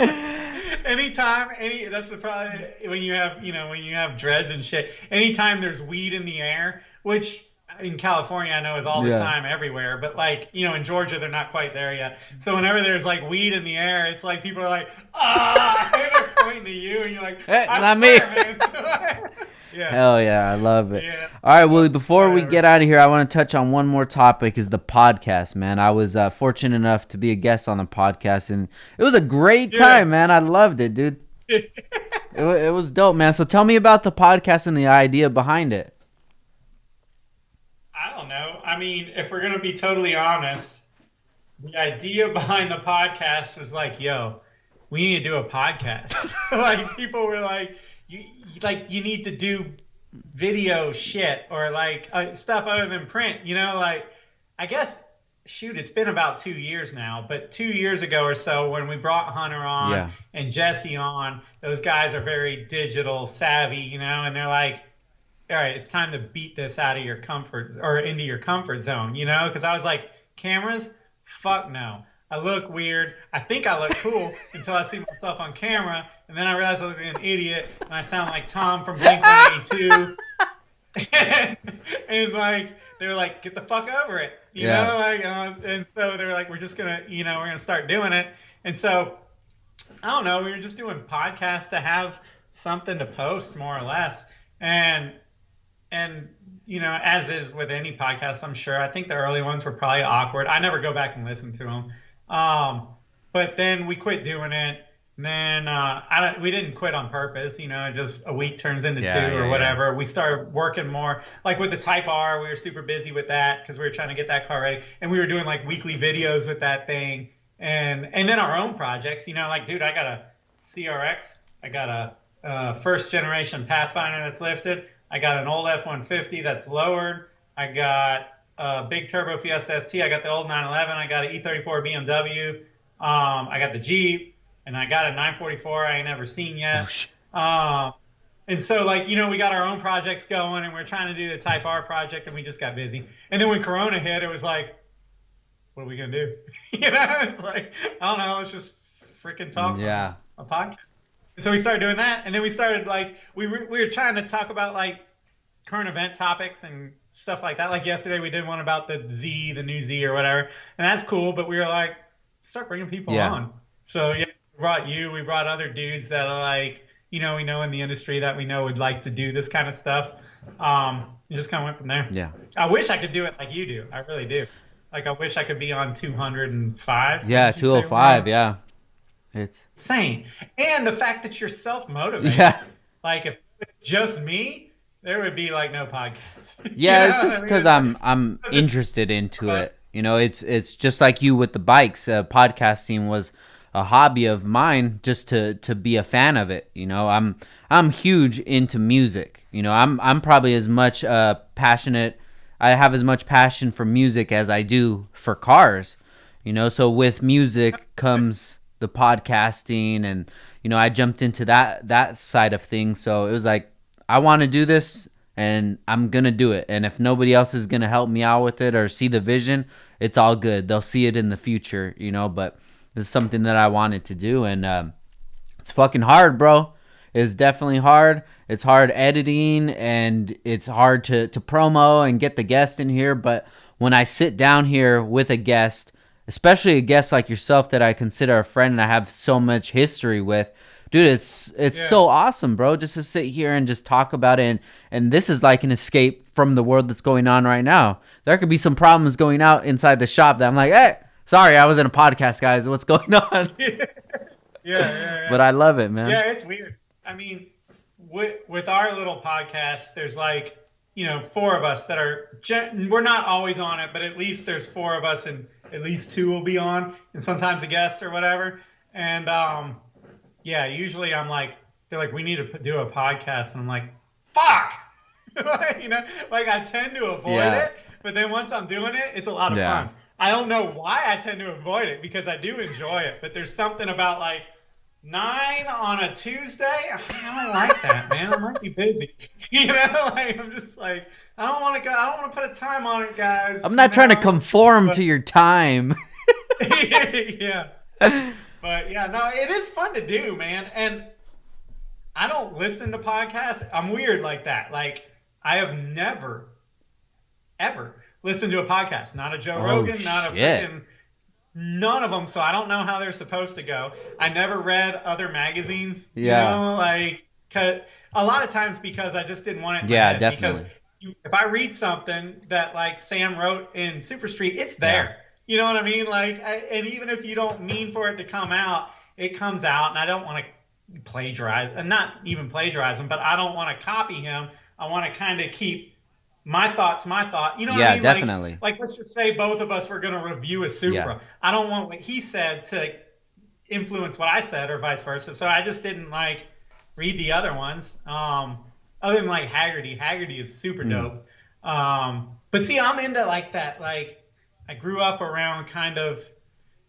anytime, that's the problem when you have, when you have dreads and shit. Anytime there's weed in the air, which in California I know is all the Yeah. time everywhere, but like, in Georgia they're not quite there yet. So whenever there's like weed in the air, it's like people are like, ah, and they're pointing to you, and you're like, Hey, I not me. swear, man. Yeah, Hell yeah, I love it. yeah, All right, Willie, before we whatever. get out of here, I want to touch on one more topic is the podcast, man. I was fortunate enough to be a guest on the podcast, and it was a great Yeah. time, man. I loved it, dude. It was dope, man. So tell me about the podcast and the idea behind it. I don't know. I mean, if we're gonna be totally honest, the idea behind the podcast was like, yo, we need to do a podcast. Like people were like, you need to do video shit or like stuff other than print. Like I guess shoot, it's been about 2 years now, but 2 years ago or so when we brought Hunter on Yeah. and Jesse on, those guys are very digital savvy, and they're like, all right, it's time to beat this out of your comfort or into your comfort zone, because I was like, cameras, fuck no. I look weird. I think I look cool until I see myself on camera, and then I realize I look like an idiot and I sound like Tom from Blink 182. And like they're like, get the fuck over it, Yeah. like, and so they're like, we're just gonna, we're gonna start doing it, and so I don't know, we were just doing podcasts to have something to post more or less, and as is with any podcast, I'm sure. I think the early ones were probably awkward. I never go back and listen to them. But then we quit doing it. And then we didn't quit on purpose. Just a week turns into two Yeah, or yeah, yeah. whatever. We started working more. Like with the Type R, we were super busy with that because we were trying to get that car ready. And we were doing like weekly videos with that thing. And then our own projects. Like, dude, I got a CRX. I got a first generation Pathfinder that's lifted. I got an old F-150 that's lowered. I got a big turbo Fiesta ST. I got the old 911. I got an E34 BMW. I got the Jeep, and I got a 944 I ain't never seen Oh, yet. And so, like, we got our own projects going, and we're trying to do the Type R project, and we just got busy. And then when Corona hit, it was like, what are we gonna do? It's like, I don't know. Let's just freaking talk yeah. on a podcast. So we started doing that, and then we started like we were trying to talk about like current event topics and stuff like that. Like yesterday, we did one about the new Z or whatever, and that's cool. But we were like, start bringing people Yeah. on. So yeah, we brought you. We brought other dudes that are like, we know in the industry that we know would like to do this kind of stuff. You just kind of went from there. Yeah. I wish I could do it like you do. I really do. Like I wish I could be on 205. Yeah, Did you say we're 205, on? yeah. It's Insane. And the fact that you're self-motivated. yeah. Like if it's just me, there would be like no podcast. Yeah, it's just I mean, cuz I'm interested into it. It's just like you with the bikes. Podcasting was a hobby of mine just to be a fan of it. I'm huge into music. I'm probably as much passionate. I have as much passion for music as I do for cars. So with music comes the podcasting, and I jumped into that side of things. So it was like, I want to do this, and I'm gonna do it. And if nobody else is gonna help me out with it or see the vision, it's all good. They'll see it in the future, But this is something that I wanted to do, and it's fucking hard, bro. It's definitely hard. It's hard editing, and it's hard to promo and get the guest in here. But when I sit down here with a guest, especially a guest like yourself that I consider a friend and I have so much history with, dude, it's yeah. so awesome, bro, just to sit here and just talk about it. And this is like an escape from the world that's going on right now. There could be some problems going out inside the shop that I'm like, hey, sorry, I was in a podcast, guys. What's going on? Yeah. But I love it, man. Yeah, it's weird. I mean, with our little podcast, there's like, four of us that are, we're not always on it, but at least there's four of us and at least two will be on and sometimes a guest or whatever. And yeah, usually I'm like, they're like, we need to do a podcast. And I'm like, fuck! Like I tend to avoid it, but then once I'm doing it, it's a lot of fun. I don't know why I tend to avoid it because I do enjoy it, but there's something about like 9 on a Tuesday. I don't like that, man. I might be busy. Like I'm just like, I don't want to go. I don't want to put a time on it, guys. I'm not trying to conform to your time. Yeah. But yeah, no, it is fun to do, man. And I don't listen to podcasts. I'm weird like that. Like I have never, ever listened to a podcast. Not a Joe Oh Rogan, not a shit. freaking none of them. So I don't know how they're supposed to go. I never read other magazines, Yeah. like 'cause a lot of times because I just didn't want it in my Yeah, head. Because definitely. if I read something that like Sam wrote in Super Street, it's Yeah. there. You know what I mean? Like, and even if you don't mean for it to come out, it comes out, and I don't want to plagiarize, and not even plagiarize him, but I don't want to copy him. I want to kind of keep my thoughts, my thought. You know what I Yeah, mean? definitely. Like let's just say both of us were going to review a Yeah. Supra. I don't want what he said to influence what I said, or vice versa. So I just didn't like read the other ones. Other than like Haggerty. Haggerty is super Mm. dope. But see, I'm into like that. Like I grew up around kind of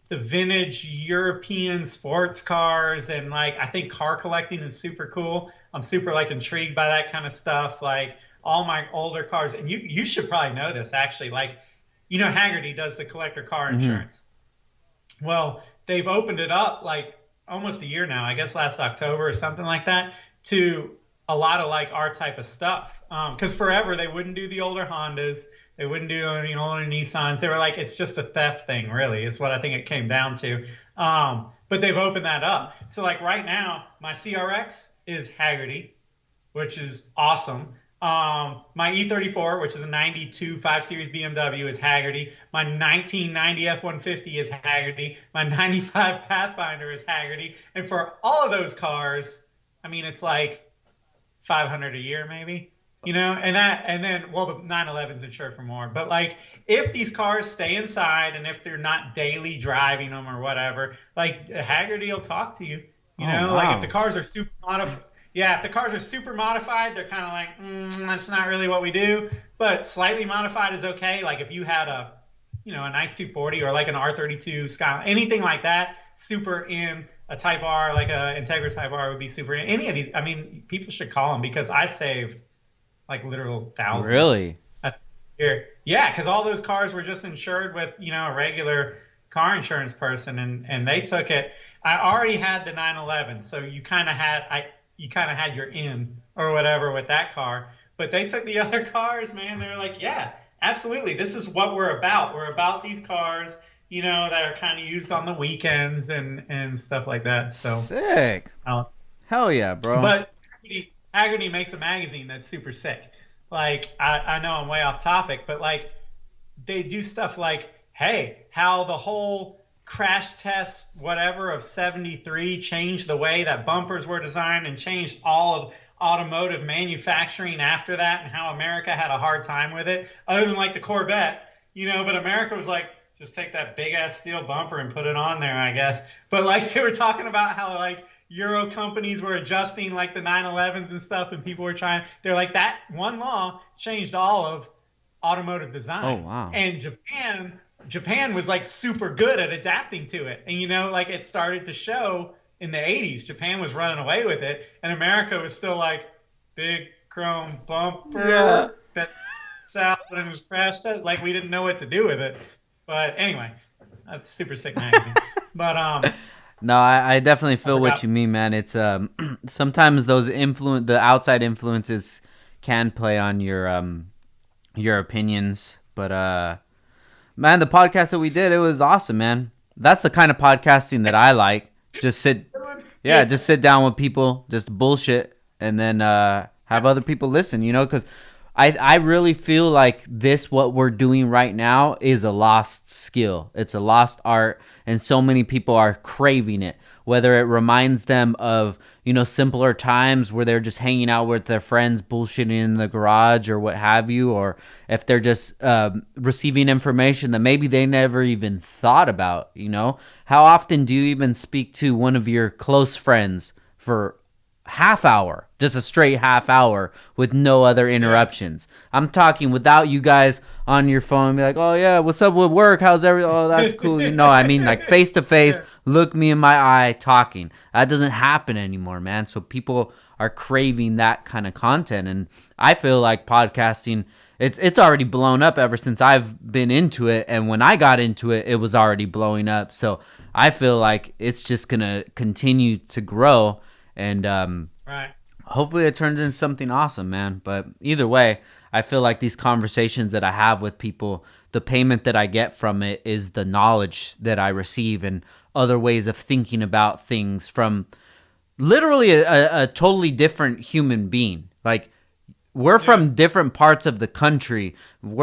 the vintage European sports cars, and like I think car collecting is super cool. I'm super like intrigued by that kind of stuff. Like all my older cars, and you should probably know this actually. Like Haggerty does the collector car Mhm. insurance. Well, they've opened it up like almost a year now, I guess last October or something like that, to a lot of like our type of stuff. Because forever they wouldn't do the older Hondas, they wouldn't do any older Nissans. They were like, it's just a theft thing, really, is what I think it came down to. But they've opened that up. So like right now, my CRX is Haggerty, which is awesome. My E34, which is a 92 5 Series BMW, is Haggerty. My 1990 F-150 is Haggerty. My 95 Pathfinder is Haggerty. And for all of those cars, I mean, it's like 500 a year, maybe. And then, well, the 911's insured for more. But like, if these cars stay inside and if they're not daily driving them or whatever, like Haggerty will talk to you. Oh Like if the wow. cars are super modified, yeah, if the cars are super modified, they're kind of like, that's not really what we do. But slightly modified is okay. Like if you had a nice 240 or like an R32 Sky, anything like that, super in a Type R, like a Integra Type R would be super in. Any of these, I mean, people should call them because I saved like literal thousands Really? here. Yeah, because all those cars were just insured with a regular car insurance person, and they took it. I already had the 911, so you kind of had your in or whatever with that car. But they took the other cars, man. They were like, yeah, absolutely. This is what we're about. We're about these cars, that are kind of used on the weekends and stuff like that. So, Sick. uh, Hell yeah, bro. but Haggerty makes a magazine that's super sick. Like I know I'm way off topic, but like they do stuff like, hey, how the whole crash test whatever of 73 changed the way that bumpers were designed and changed all of automotive manufacturing after that, and how America had a hard time with it, other than like the Corvette, but America was like, just take that big ass steel bumper and put it on there, I guess. But like they were talking about how like Euro companies were adjusting like the 911s and stuff, and people were they're like, that one law changed all of automotive Oh design. wow. And Japan was like super good at adapting to it. And like it started to show in the 80s. Japan was running away with it, and America was still like, big chrome Yeah. bumper that out and was crashed. Like we didn't know what to do with it. But anyway, that's super sick magazine. But No, I definitely I feel what forgot. you mean, man. It's sometimes the outside influences can play on your opinions, but man, the podcast that we did, it was awesome, man. That's the kind of podcasting that I like. Just sit, yeah, Yeah. just sit down with people, just bullshit, and then have other people listen. Because I really feel like what we're doing right now is a lost skill. It's a lost art, and so many people are craving it. Whether it reminds them of simpler times where they're just hanging out with their friends, bullshitting in the garage or what have you, or if they're just receiving information that maybe they never even thought about. How often do you even speak to one of your close friends for half hour, just a straight half hour with no other Yeah. interruptions? I'm talking without you guys on your phone, be like, oh yeah, what's up with work, how's everything? Oh, that's cool. I mean, like face to face, Yeah. look me in my eye, talking. That doesn't happen anymore, man. So people are craving that kind of content. And I feel like podcasting, it's already blown up ever since I've been into it, and when I got into it, it was already blowing up. So I feel like it's just gonna continue to grow, and Right. hopefully it turns into something awesome, man. But either way, I feel like these conversations that I have with people, the payment that I get from it is the knowledge that I receive and other ways of thinking about things from literally a totally different human being. Like, we're Yeah. from different parts of the country. We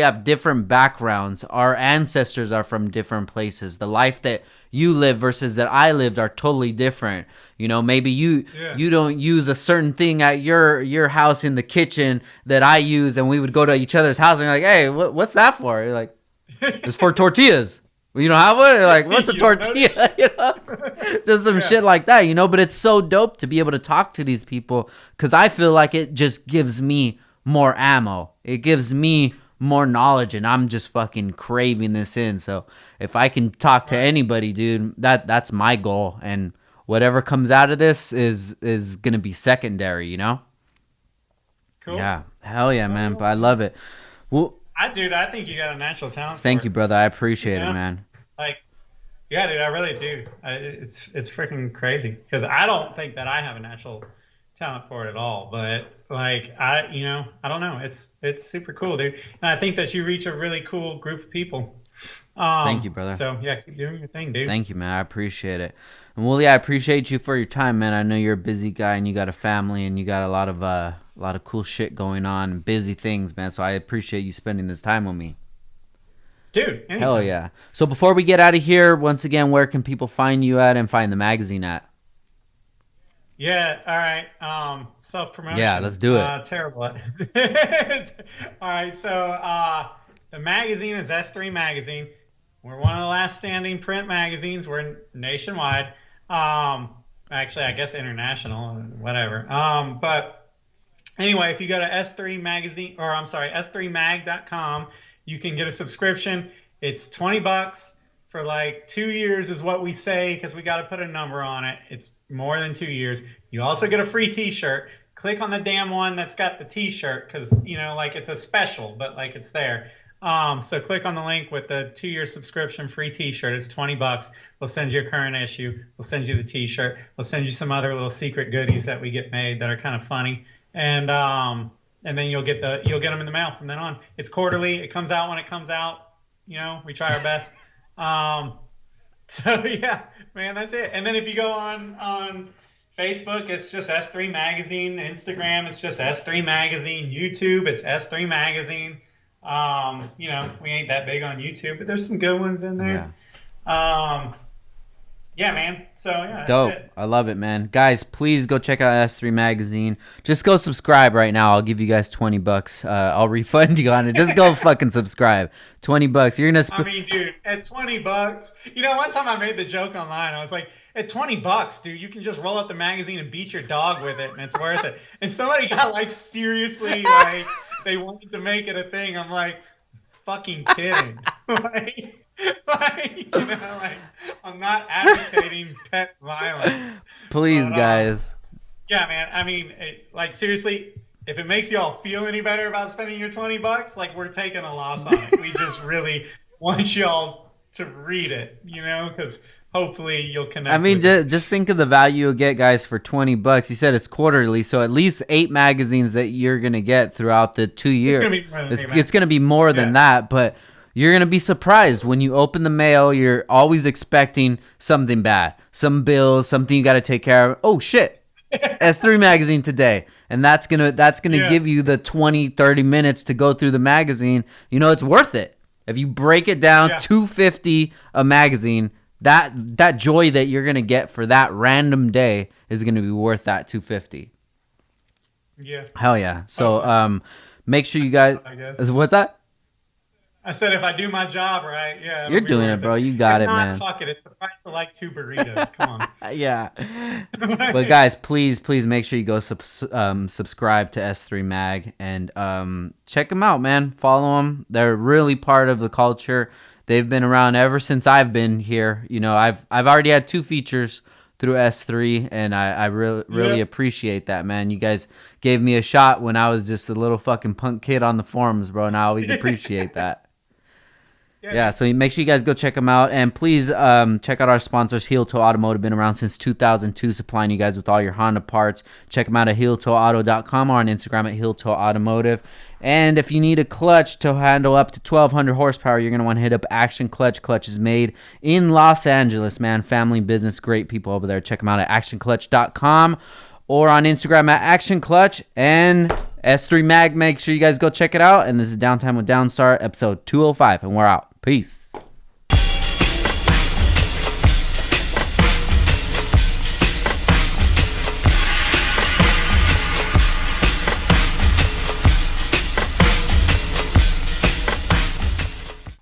have different backgrounds. Our ancestors are from different places. The life that you live versus that I lived are totally different. You know, maybe Yeah. you don't use a certain thing at your house in the kitchen that I use, and we would go to each other's house and you're like, hey, what's that for? You're like, it's for tortillas. Well, you don't have one? You're like, what's a You don't tortilla? You know? Just some Yeah. shit like that, you know? But it's so dope to be able to talk to these people because I feel like it just gives me more ammo. It gives me more knowledge, and I'm just fucking craving this in. So if I can talk to anybody, dude, that's my goal. And whatever comes out of this is going to be secondary, you know? Cool. Yeah. Hell yeah, man. But I love it. Well, Dude, I think you got a natural talent for thank it. you, brother. I appreciate Yeah. it, man. Like, yeah, dude, I really do. It's freaking crazy because I don't think that I have a natural talent for it at all. But like, I don't know. It's super cool, dude. And I think that you reach a really cool group of people. Thank you, brother. So yeah, keep doing your thing, dude. Thank you, man. I appreciate it. And Wooly, I appreciate you for your time, man. I know you're a busy guy and you got a family and you got a lot of cool shit going on, busy things, man. So I appreciate you spending this time with me. Dude, anytime. Hell yeah. So before we get out of here, once again, where can people find you at and find the magazine at? Yeah, all right. Self-promotion. Yeah, let's do it. Terrible at it. All right, so the magazine is S3 Magazine. We're one of the last standing print magazines. We're nationwide. Actually, I guess international, whatever. But anyway, if you go to S3 Magazine, or I'm sorry, S3Mag.com, you can get a subscription. It's $20 for like 2 years is what we say because we got to put a number on it. It's more than 2 years. You also get a free T-shirt. Click on the damn one that's got the T-shirt because, like it's a special, but like it's there. So click on the link with the 2-year subscription, free T-shirt. It's $20. We'll send you a current issue. We'll send you the T-shirt. We'll send you some other little secret goodies that we get made that are kind of funny. And then you'll get them in the mail from then on. It's quarterly. It comes out when it comes out. We try our best. So yeah, man, that's it. And then if you go on Facebook, it's just S3 Magazine. Instagram, it's just S3 Magazine. YouTube, it's S3 Magazine. We ain't that big on YouTube, but there's some good ones in there. Yeah, man. So yeah, Dope. that's it. I love it, man. Guys, please go check out S3 Magazine. Just go subscribe right now. I'll give you guys $20. I'll refund you on it. Just go fucking subscribe. $20. You're gonna Dude, at $20, one time I made the joke online. I was like, at $20, dude, you can just roll up the magazine and beat your dog with it, and it's worth it. And somebody got like seriously like they wanted to make it a thing. I'm like, fucking kidding. like, I'm not advocating pet violence. Please, But, guys. Yeah, man. I mean, seriously, if it makes y'all feel any better about spending your $20, like we're taking a loss on it. We just really want y'all to read it, because hopefully you'll connect. I mean, with it. just think of the value you'll get, guys, for $20. You said it's quarterly, so at least 8 magazines that you're gonna get throughout the 2 years. It's gonna be more than that, but you're gonna be surprised when you open the mail. You're always expecting something bad, some bills, something you got to take care of. Oh shit, S3 magazine today, and that's gonna give you the 20-30 minutes to go through the magazine. It's worth it if you break it down. $2.50 a magazine. That joy that you're gonna get for that random day is gonna be worth that $2.50. Yeah. Hell yeah. So make sure you guys. I guess. What's that? I said if I do my job right, yeah. it'll You're be doing worth it, bro. You got If it, not, man. Fuck it. It's the price of like 2 burritos. Come on. Yeah. But guys, please make sure you go subscribe to S3 Mag and check them out, man. Follow them. They're really part of the culture. They've been around ever since I've been here. I've already had 2 features. through S3, and I really Yep. appreciate that, man. You guys gave me a shot when I was just a little fucking punk kid on the forums, bro, and I always appreciate that. Yeah, Yeah, man. so make sure you guys go check them out, and please check out our sponsors. Heel Toe Automotive, been around since 2002, supplying you guys with all your Honda parts. Check them out at heeltoeauto.com or on Instagram at Heel Toe Automotive. And if you need a clutch to handle up to 1,200 horsepower, you're going to want to hit up Action Clutch. Clutch is made in Los Angeles, man. Family business, great people over there. Check them out at actionclutch.com or on Instagram at Action Clutch. And S3 Mag, make sure you guys go check it out. And this is Downtime with Downstar, episode 205, and we're out. Peace.